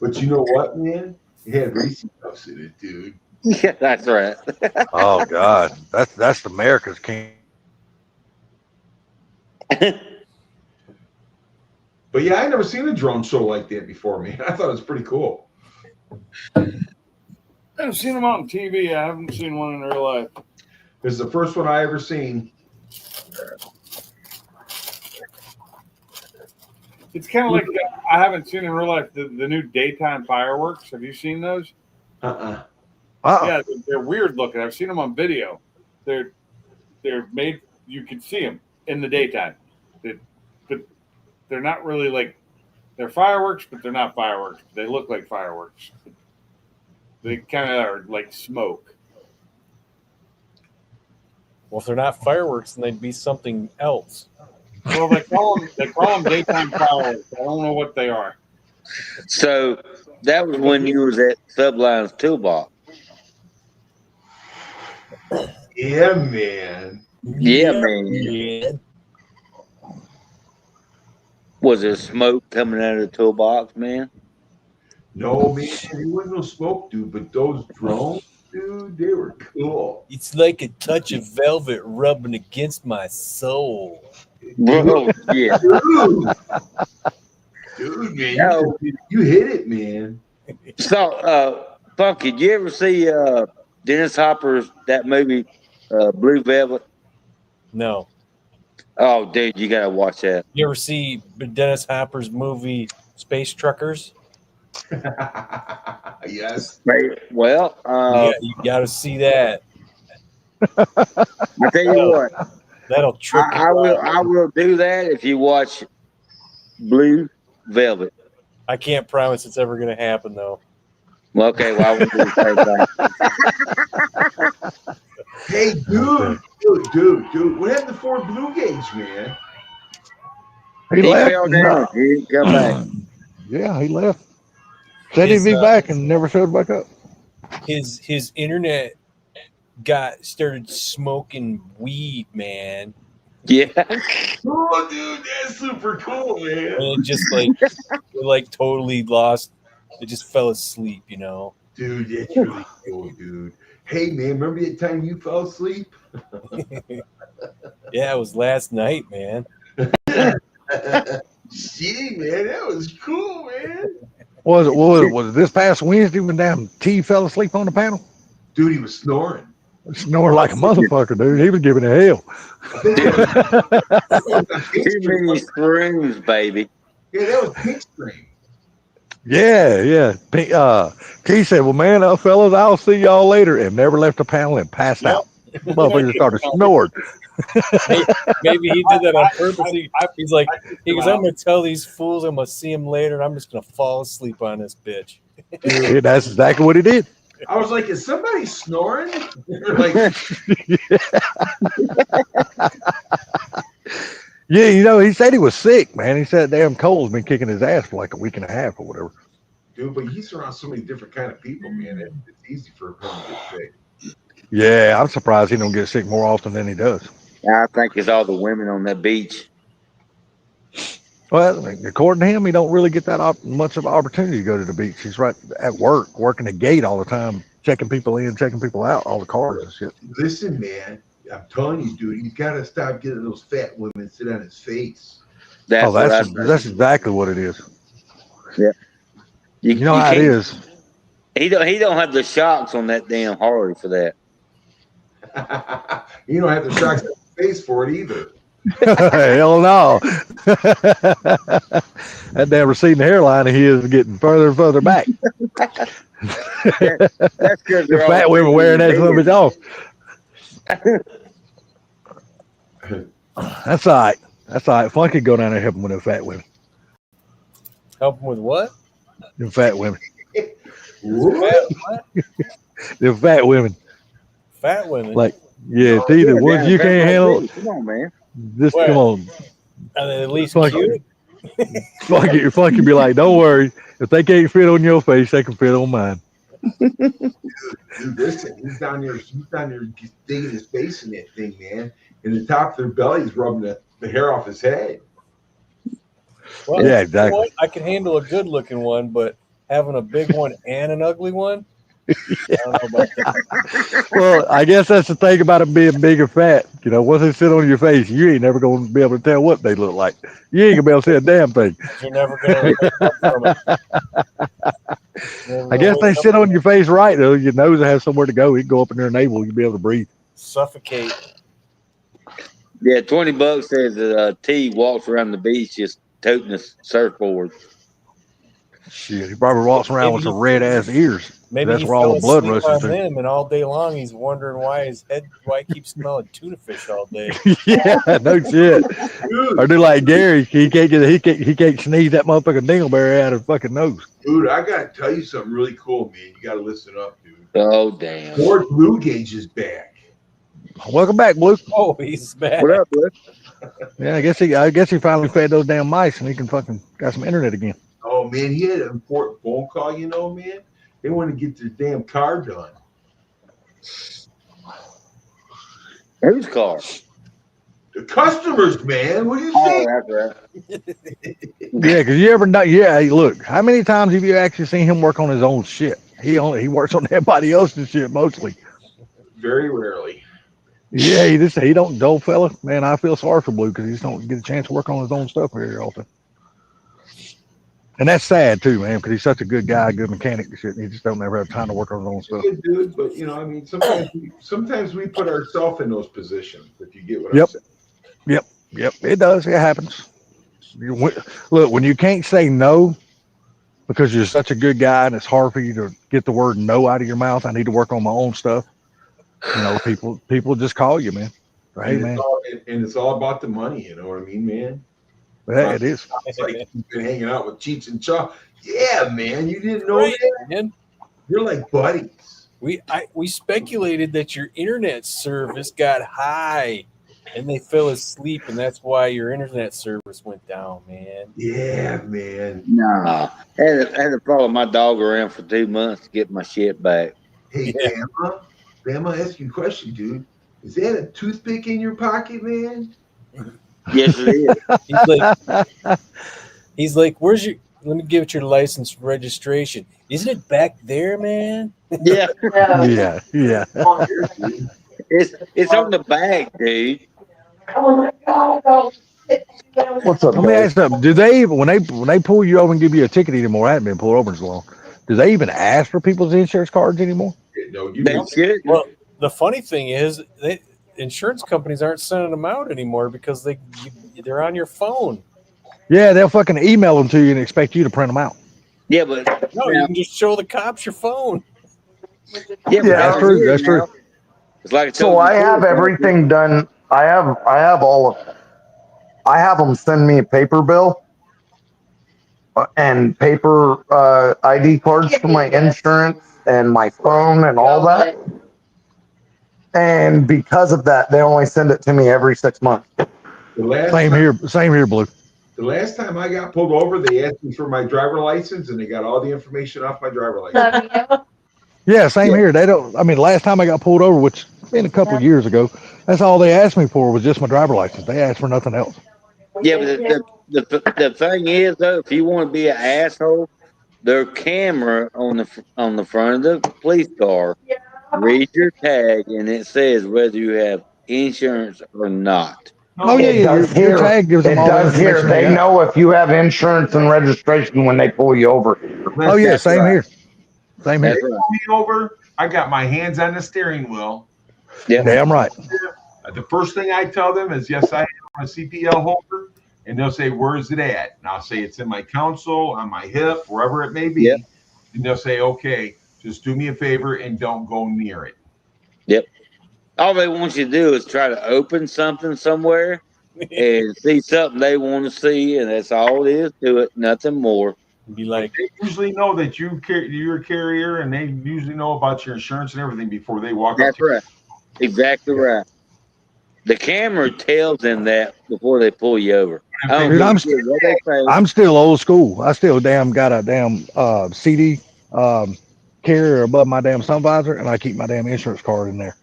But you know what, man? It had Reese's Puffs in it, dude. Yeah, that's right. Oh God, that's America's king. But yeah, I never seen a drone show like that before, man. I thought it was pretty cool. I've seen them on TV. I haven't seen one in real life. This is the first one I ever seen. It's kind of like I haven't seen in real life the new daytime fireworks. Have you seen those? Uh-uh. Yeah, they're weird looking. I've seen them on video. They're made. You can see them in the daytime, but they're not really like they're fireworks, but they're not fireworks. They look like fireworks. They kind of are like smoke. Well, if they're not fireworks, then they'd be something else. Well, they call them daytime fireworks. I don't know what they are. So that was when you was at Subline's Toolbox. Yeah, man. Yeah, man. Yeah. Was there smoke coming out of the toolbox, man? No, man, there wasn't no smoke, dude. But those drones, dude, they were cool. It's like a touch of velvet rubbing against my soul. Bro, yeah. Dude, man, No. you hit it, man. So, Funky, did you ever see Dennis Hopper's that movie, Blue Velvet? No. Oh, dude, you gotta watch that. You ever see Dennis Hopper's movie Space Truckers? Yes. Well, You got to see that. I tell you what, That'll trick you. I will do that if you watch Blue Velvet. I can't promise it's ever going to happen, though. Well, okay, well, I will do the same thing. Hey, dude, what happened to Fort Blue Gauge, man? He He left. fell down. He didn't come back. Yeah, he left. Said he'd be back and never showed back up. His internet started smoking weed, man. Yeah. Oh, dude, that's super cool, man. And it just like totally lost. It just fell asleep, you know. Dude, that's really cool, dude. Hey, man, remember that time you fell asleep? Yeah, it was last night, man. Gee, man, that was cool, man. Was it this past Wednesday when damn T fell asleep on the panel? Dude, he was snoring. Snoring like a motherfucker, dude. He was giving it hell. Too many screams, baby. Yeah, that was pink screen. Yeah. T said, well, man, fellas, I'll see y'all later, and never left the panel and passed out. Motherfucker started snoring. Maybe he did that on purpose. He's like, I'm gonna tell these fools I'm gonna see him later, and I'm just gonna fall asleep on this bitch. Yeah, that's exactly what he did. I was like, is somebody snoring? Like, Yeah, you know, he said he was sick, man. He said damn cold's been kicking his ass for like a week and a half or whatever. dude, but he's around so many different kind of people, man. It's easy for him to get sick. Yeah, I'm surprised he don't get sick more often than he does. I think it's all the women on that beach. Well, according to him, he don't really get that much of an opportunity to go to the beach. He's right at work, working the gate all the time, checking people in, checking people out, all the cars and shit. Listen, man, I'm telling you, dude, he's got to stop getting those fat women sit on his face. That's exactly what it is. Yeah. You know how it is. He don't have the shocks on that damn Harley for that. You don't have the shocks on his face for it either. Hell no. That damn receding hairline of his is getting further and further back. That's because The fat women wearing that little bit off. That's all right. That's all right. Funky go down there and help him with them fat women. Help him with what? Them fat women. What? Them fat women. Fat women. Like, yeah, T, the ones you can't handle. Come on, man. Just Where? come on. Are they at least Funky. cute? Funky be like, don't worry. If they can't fit on your face, they can fit on mine. Dude, listen, he's down there digging his face in that thing, man. And the top of their belly is rubbing the hair off his head. Well, Yeah, exactly. you know what? I can handle a good-looking one, but having a big one and an ugly one, I don't know about that. Well, I guess that's the thing about them being big or fat. You know, once they sit on your face, you ain't never going to be able to tell what they look like. You ain't going to be able to say a damn thing. You're never going to from it. I guess they sit on your face right, though. Your nose will have somewhere to go. You can go up in their navel. You'll be able to breathe. Suffocate. Yeah, $20 says that T walks around the beach just toting a surfboard. Shit, he probably walks around with some red-ass ears. Maybe That's he where all fell the blood asleep rushes on to. them, and all day long he's wondering why he keeps smelling tuna fish all day. Yeah, no shit. Or do like Gary, he can't sneeze that motherfucking dingleberry out of his fucking nose. Dude, I gotta tell you something really cool, man. You gotta listen up, dude. Oh damn! Ford Blue Gauge is back. Welcome back, Blue. Oh, he's back. What up, bro? Yeah, I guess he finally fed those damn mice and he can fucking got some internet again. Oh man, he had an important phone call, man. They want to get their damn car done. Whose car? The customers, man. What do you Oh, think? that's right. Yeah, because you ever know? Yeah, hey, look, how many times have you actually seen him work on his own shit? He works on everybody else's shit mostly. Very rarely. Yeah, he don't, old fella, man. I feel sorry for Blue because he just don't get a chance to work on his own stuff very often. And that's sad too, man, because he's such a good guy, good mechanic and shit. And he just don't ever have time to work on his own stuff. Good dude, but sometimes we put ourselves in those positions. If you get what Yep. I'm saying. Yep, it does. It happens. Look, when you can't say no because you're such a good guy and it's hard for you to get the word no out of your mouth, I need to work on my own stuff. You know, people just call you, man. Hey, man. It's all about the money. You know what I mean, man? Yeah, it is. It's like you've been hanging out with Cheech and Chong. Yeah, man. You didn't know Right, that? man. You're like buddies. We speculated that your internet service got high, and they fell asleep, and that's why your internet service went down, man. Yeah, man. Nah, I had to follow my dog around for 2 months to get my shit back. Hey, Yeah. Bama, ask you a question, dude. Is that a toothpick in your pocket, man? Yes, it is. He's like, where's your? Let me give it your license registration. Isn't it back there, man? Yeah, No. Yeah. Here, dude. it's on the bag, dude. Oh my God. What's up, Let me guys? ask something. Do they when they pull you over and give you a ticket anymore? I haven't been pulled over in so long. Do they even ask for people's insurance cards anymore? No, you They should. Well, the funny thing is, insurance companies aren't sending them out anymore because they're on your phone. Yeah, they'll fucking email them to you and expect you to print them out. Yeah, but No, you can just show the cops your phone. yeah, but That's true. That's true. It's like So I have everything done. I have all of it. I have them send me a paper bill and paper ID cards for my insurance and my phone and all that. And because of that, they only send it to me every 6 months. Same here, Blue. The last time I got pulled over, they asked me for my driver license, and they got all the information off my driver license. Yeah, same here. They don't. I mean, last time I got pulled over, which been a couple of years ago, that's all they asked me for was just my driver license. They asked for nothing else. Yeah, but the thing is though, if you want to be an asshole, their camera on the front of the police car reads your tag and it says whether you have insurance or not. Oh yeah, It yeah. does Your here. tag gives them It all the does here. information They got. know if you have insurance and registration when they pull you over. Oh yeah, That's same right. here. Same here. That's right. Me over, I got my hands on the steering wheel. Yeah. Damn right. The first thing I tell them is, yes, I am a CPL holder. And they'll say, where's it at? And I'll say, it's in my console, on my hip, wherever it may be. Yep. And they'll say, okay, just do me a favor and don't go near it. Yep. All they want you to do is try to open something somewhere and see something they want to see, and that's all it is to it, nothing more. Be like, They usually know that you're a carrier, and they usually know about your insurance and everything before they walk up That's to you. right. Exactly right. The camera tells them that before they pull you over. I don't Dude, give a I'm shit what they say. I'm still old school. I still got a damn CD carrier above my damn sun visor, and I keep my damn insurance card in there.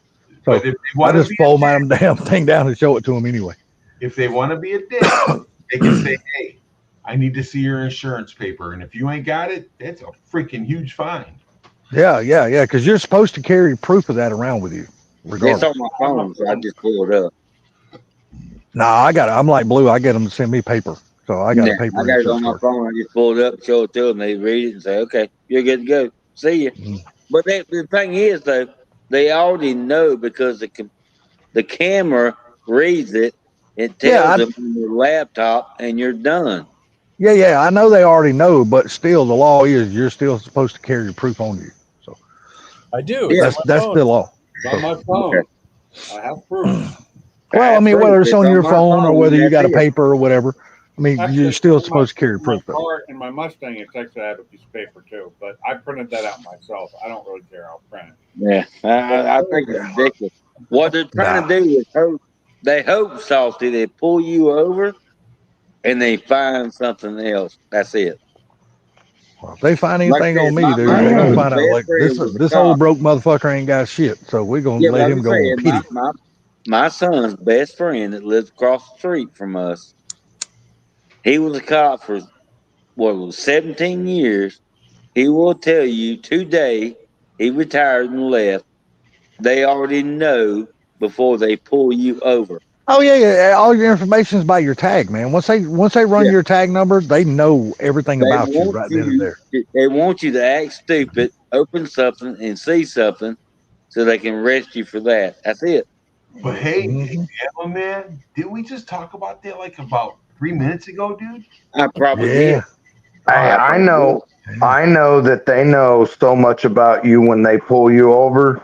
So But if they I want to just be fold my damn thing down and show it to them anyway. if they want to be a dick, they can say, hey, I need to see your insurance paper. And if you ain't got it, that's a freaking huge fine. Yeah, because you're supposed to carry proof of that around with you, It's regardless. on my phone, so I just pull it up. Nah, I'm like Blue. I get them to send me paper, so I got Yeah, a paper I got it insurance on my card. phone. I just pull it up, show it to them. They read it and say, okay, you're good to go. See you. Mhm. But the thing is, though, they already know because the camera reads it. It tells Yeah, them on your laptop, and you're done. Yeah, I know they already know, but still, the law is you're still supposed to carry your proof on you. So I do. Yeah. It's on my That's phone. still all. It's on my phone. I have proof. Well, I mean, whether it's on your my phone or whether you got a that's it. paper or whatever, I mean, Actually, you're still in supposed to carry in proof. My Though. car, in my Mustang, it's actually I have a piece of paper too, but I printed that out myself. I don't really care. I'll print it. Yeah, I think it's ridiculous. What they're trying to do is hope, Salty, they pull you over and they find something else. That's it. Well, if they find Like I anything said, on me, my dude, they're gonna son's find out best like friend was a this cop. old broke motherfucker ain't got shit. So we're gonna Yeah, but let I'm him go on saying pity. my son's best friend that lives across the street from us, he was a cop for what was 17 years. He will tell you today he retired and left. They already know before they pull you over. Oh yeah. All your information is by your tag, man. Once they run Yeah. your tag number, they know everything They about you want right then and there. they want you to act stupid, open something and see something so they can arrest you for that. That's it. But hey, Mhm. Alan, man, didn't we just talk about that like about 3 minutes ago, dude? I probably Yeah. did. Hey, I know that they know so much about you when they pull you over.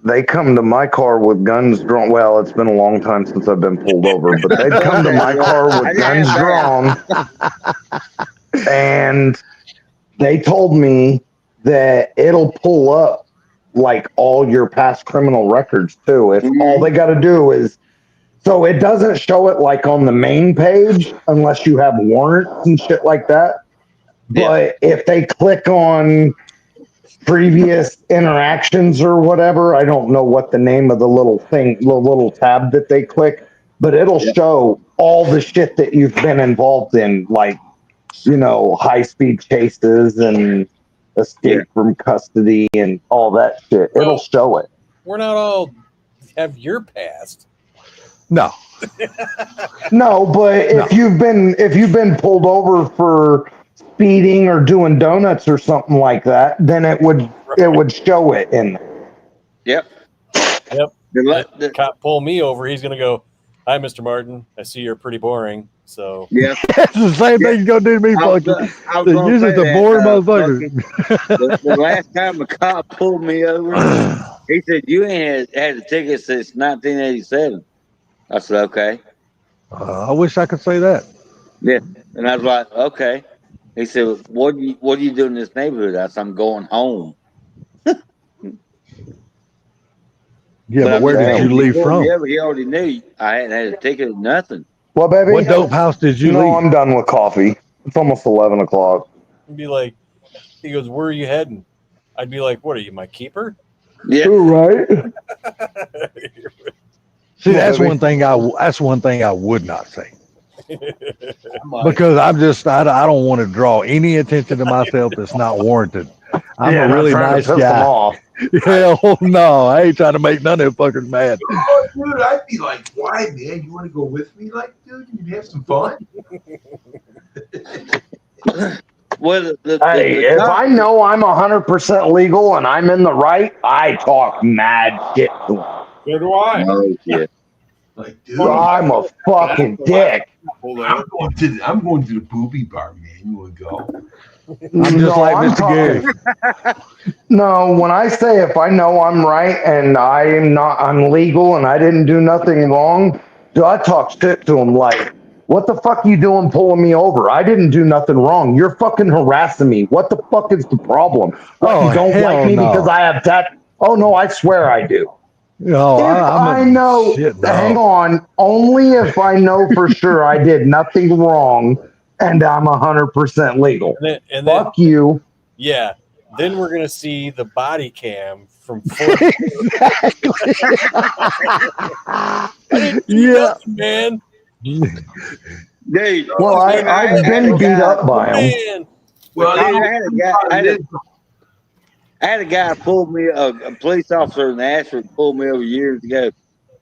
They come to my car with guns drawn. Well, it's been a long time since I've been pulled over, but they'd come to my car with guns drawn, and they told me that it'll pull up like all your past criminal records too. If all they got to do is, so it doesn't show it like on the main page unless you have warrants and shit like that. But if they click on previous interactions or whatever, I don't know what the name of the little thing, the little tab that they click, but it'll show all the shit that you've been involved in, like, high speed chases and escape from custody and all that shit. It'll show it. We're not all have your past. No. No, but if you've been pulled over for speeding or doing donuts or something like that, then it would show it in there. Yep. The cop pull me over. He's gonna go, "Hi, Mr. Martin. I see you're pretty boring." So yeah, it's the same thing you gonna do to me, Funky. You're just a boring motherfucker. The last time a cop pulled me over, he said, "You ain't had a ticket since 1987." I said, "Okay." I wish I could say that. Yeah, and I was like, "Okay." He said, "What do you do in this neighborhood?" I said, "I'm going home." Yeah, but where did you leave from? Yeah, but he already knew I hadn't had a ticket or nothing. Well, baby, What dope house did you leave? No, I'm done with coffee. It's almost 11 o'clock. he'd be like, he goes, "Where are you heading?" I'd be like, "What are you, my keeper?" Yeah, right. See, that's one thing I would not say. Because I don't want to draw any attention to myself that's not warranted. I'm a really nice guy. Hell no, I ain't trying to make none of them fuckers mad. Oh, dude, I'd be like, why, man? You want to go with me? Like, dude, you'd have some fun. Well, If I know I'm 100% legal and I'm in the right, I talk mad shit to them. So do I. Oh, yeah. Like, dude, I'm a fucking dick. I'm going to the booby bar, man. You want to go? I'm just like Mr. Gary. No, when I say if I know I'm right and I'm legal and I didn't do nothing wrong, do I talk shit to them like, what the fuck you doing pulling me over? I didn't do nothing wrong. You're fucking harassing me. What the fuck is the problem? What, you don't like me because I have that? Oh no, I swear I do. No, Hang on. Only if I know for sure I did nothing wrong and I'm 100% legal. And then, fuck you. Yeah. Then we're gonna see the body cam from. Yeah, man. Dude, well, I've been beat up by him. Well, I had a guy pull me, a police officer in Ashford pulled me over years ago.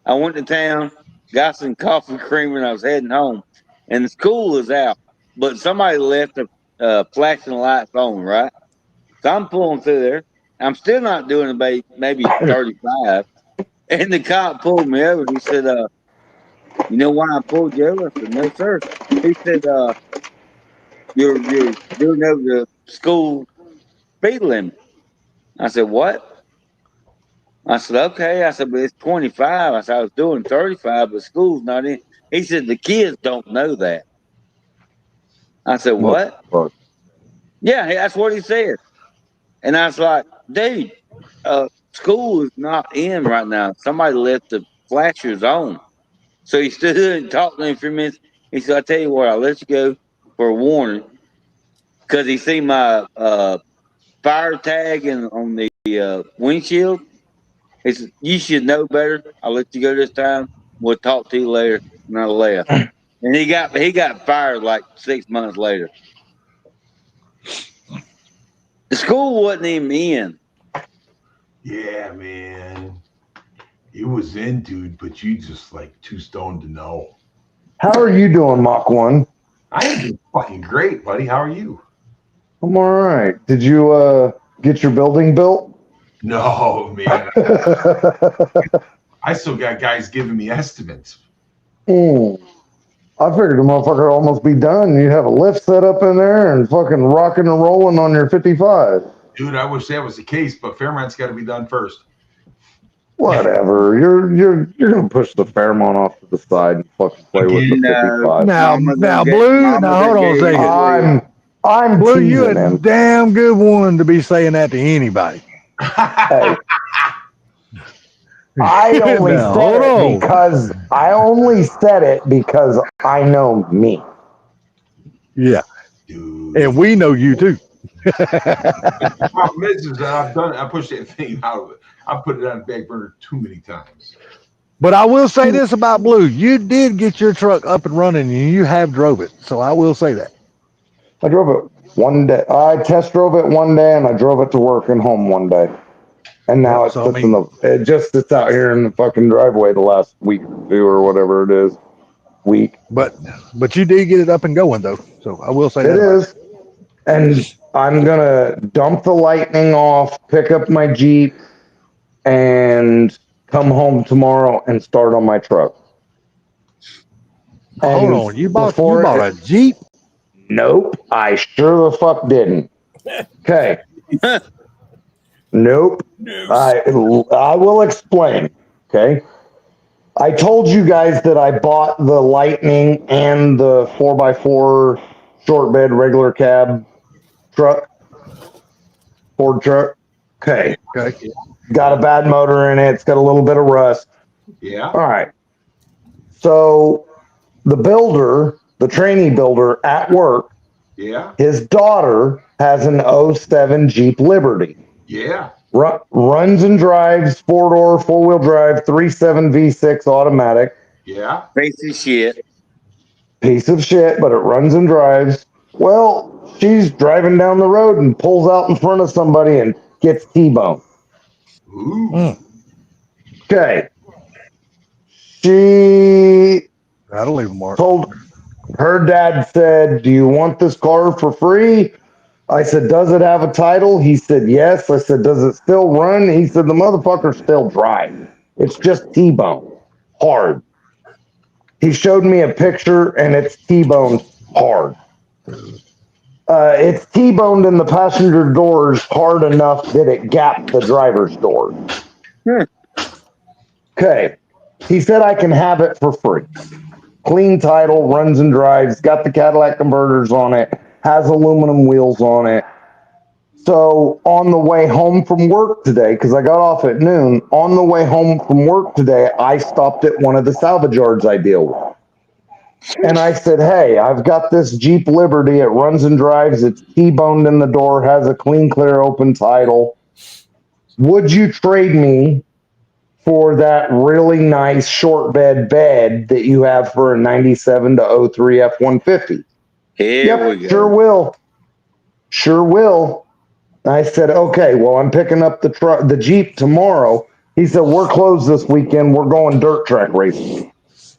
I went to town, got some coffee creamer, and I was heading home. And the school was out, but somebody left the flashing lights on, right? So I'm pulling through there. I'm still not doing about maybe 35. And the cop pulled me over. He said, "You know why I pulled you over?" I said, "No, sir." He said, "You're doing over the school speed limit." I said, what? I said, okay. I said, but it's 25. I said, I was doing 35, but school's not in. He said, the kids don't know that. I said, what? Fuck. Yeah, that's what he said. And I was like, dude, school is not in right now. Somebody left the flashers on. So he stood there and talked to me for a minute. He said, I tell you what, I'll let you go for a warning. Because he seen my fire tag on the windshield. He said, you should know better. I'll let you go this time. We'll talk to you later. And I left. And he got fired like 6 months later. The school wasn't even in. Yeah, man. It was in, dude, but you just like too stoned to know. How are you doing, Mach 1? I am doing fucking great, buddy. How are you? I'm all right. Did you get your building built? No, man. I still got guys giving me estimates. I figured the motherfucker would almost be done. You have a lift set up in there and fucking rocking and rolling on your 55. Dude, I wish that was the case, but Fairmont's got to be done first. Whatever. You're gonna push the Fairmont off to the side and fucking play with the 55. Now, Blue. Now, hold on a second. I'm Blue. You teasing a him. damn good one to be saying that to anybody. Hey. I only Now, said hold it on. because I know me. Yeah, Dude. and we know you too. The problem is that I pushed that thing out of it. I put it on the back burner too many times. But I will say this about Blue: you did get your truck up and running, and you have drove it. So I will say that. I drove it one day. I test drove it one day, and I drove it to work and home one day. And now it just sits out here in the fucking driveway the last week or two or whatever it is. But you did get it up and going though. So I will say it that. is. And I'm gonna dump the Lightning off, pick up my Jeep, and come home tomorrow and start on my truck. Hold on, you bought a Jeep? Nope, I sure the fuck didn't. Okay. Nope. I will explain. Okay. I told you guys that I bought the Lightning and the 4x4 short bed regular cab truck, Ford truck. Okay. Got a bad motor in it. It's got a little bit of rust. Yeah. All right. So the builder, the trainee builder at work, yeah, his daughter has an 07 Jeep Liberty. Yeah. Runs and drives, 4-door, 4-wheel drive, 3.7 V6 automatic. Yeah. Piece of shit. Piece of shit, but it runs and drives. Well, she's driving down the road and pulls out in front of somebody and gets T-boned. Ooh. Okay. She That'll leave a mark. Told her dad said, "Do you want this car for free?" I said, "Does it have a title?" He said, "Yes." I said, "Does it still run?" He said, "The motherfucker still drives. It's just T-bone hard." He showed me a picture and it's T-boned hard. It's T-boned in the passenger doors hard enough that it gapped the driver's door. Okay. He said I can have it for free. Clean title, runs and drives, got the Cadillac converters on it, has aluminum wheels on it. So on the way home from work today, because I got off at noon, on the way home from work today, I stopped at one of the salvage yards I deal with. And I said, "Hey, I've got this Jeep Liberty. It runs and drives. It's T-boned in the door, has a clean, clear, open title. Would you trade me for that really nice short bed that you have for a 97 to 03 F-150? Here we go. Sure will. Sure will." I said, "Okay, well, I'm picking up the Jeep tomorrow." He said, "We're closed this weekend. We're going dirt track racing."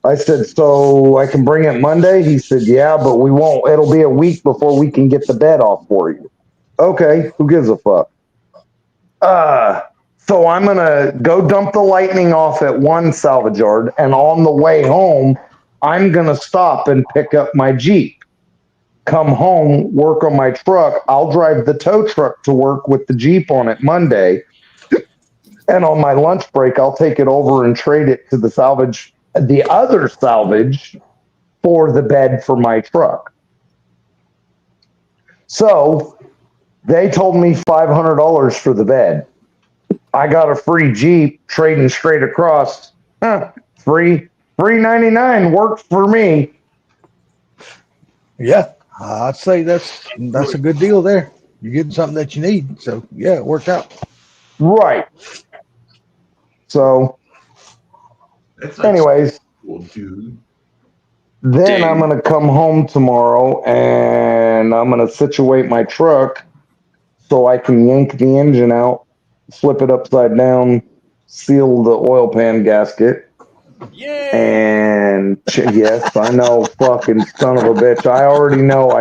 I said, "So I can bring it Monday?" He said, "Yeah, but we won't. It'll be a week before we can get the bed off for you." Okay, who gives a fuck? So I'm going to go dump the Lightning off at one salvage yard, and on the way home, I'm going to stop and pick up my Jeep. come home, work on my truck. I'll drive the tow truck to work with the Jeep on it Monday. And on my lunch break, I'll take it over and trade it to the other salvage for the bed for my truck. So they told me $500 for the bed. I got a free Jeep trading straight across. $399 works for me. Yeah, I'd say that's a good deal there. You're getting something that you need. So yeah, it worked out. Right. So, That's like anyways, cool, dude. then I'm going to come home tomorrow and I'm going to situate my truck so I can yank the engine out, flip it upside down, seal the oil pan gasket. Yay! And yes, I know, fucking son of a bitch. I already know.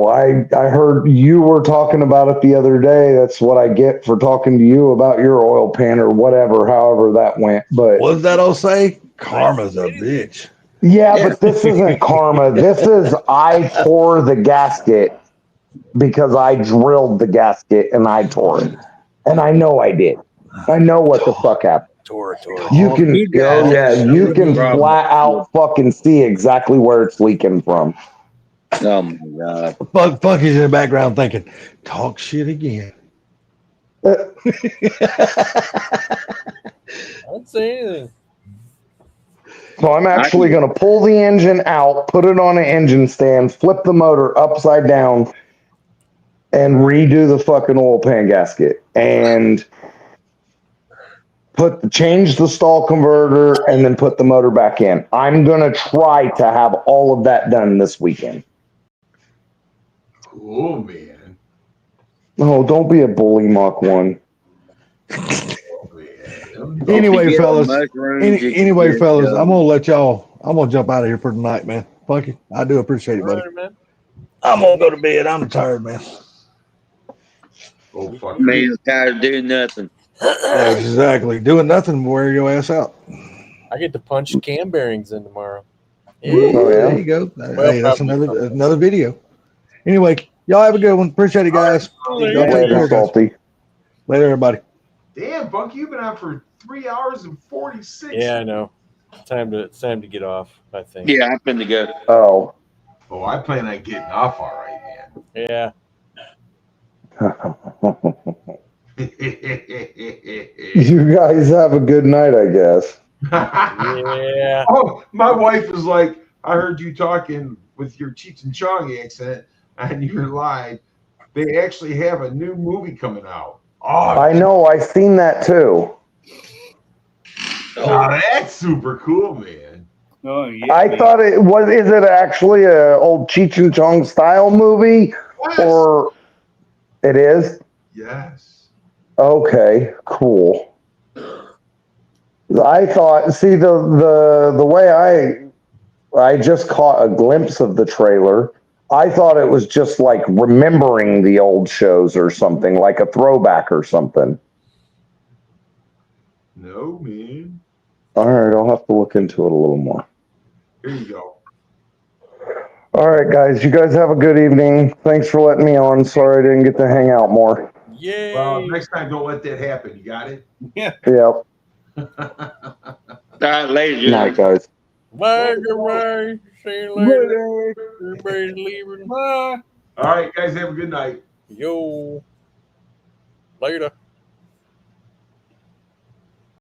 I heard you were talking about it the other day. That's what I get for talking to you about your oil pan or whatever, however that went. But What does that all say? Karma's a bitch. yeah, but this isn't karma. This is I tore the gasket because I drilled the gasket and I tore it. And I know I did. I know what the fuck happened. Tore. You can flat out fucking see exactly where it's leaking from. Oh my God. Funky's in the background thinking, talk shit again. I didn't say anything. So I'm actually going to pull the engine out, put it on an engine stand, flip the motor upside down, and redo the fucking oil pan gasket. And change the stall converter and then put the motor back in. I'm going to try to have all of that done this weekend. Cool, man. Oh, don't be a bully, Mach 1. Anyway, fellas, I'm mushrooms, gonna let y'all. I'm gonna jump out of here for tonight, man. Funky, I do appreciate it, buddy. All right, man. I'm gonna go to bed. I'm tired, man. Oh, fuck. Man, tired of doing nothing. Exactly. Doing nothing, wear your ass out. I get to punch cam bearings in tomorrow. Ooh, Oh, yeah? There you go. Well, Hey, that's probably another video. Anyway, y'all have a good one. Appreciate it, guys. Y'all take Later, care, guys. Salty. Later, everybody. Damn, Funky, you've been out for 3 hours and 46. Yeah, I know. Time to get off, I think. Yeah, I'm finna go. Oh. Oh, I plan on getting off all right, Yeah. man. You guys have a good night, I guess. Yeah. Oh, my wife is like, I heard you talking with your Cheech and Chong accent, and you're live. They actually have a new movie coming out. Oh, I know. I've seen that too. oh, that's super cool, man. Oh, yeah. I thought it was. Is it actually a old Cheech and Chong style movie, Yes. or it is? Yes. Okay, cool. I thought. See the way I just caught a glimpse of the trailer. I thought it was just like remembering the old shows or something, like a throwback or something. No, man. All right, I'll have to look into it a little more. Here you go. All right, guys. You guys have a good evening. Thanks for letting me on. Sorry I didn't get to hang out more. Yay. Well, next time, don't let that happen. You got it? Yep. All right, later. Good night, guys. Bye, goodbye. See you later. Everybody's leaving. Bye. All right, guys, have a good night. Yo. Later.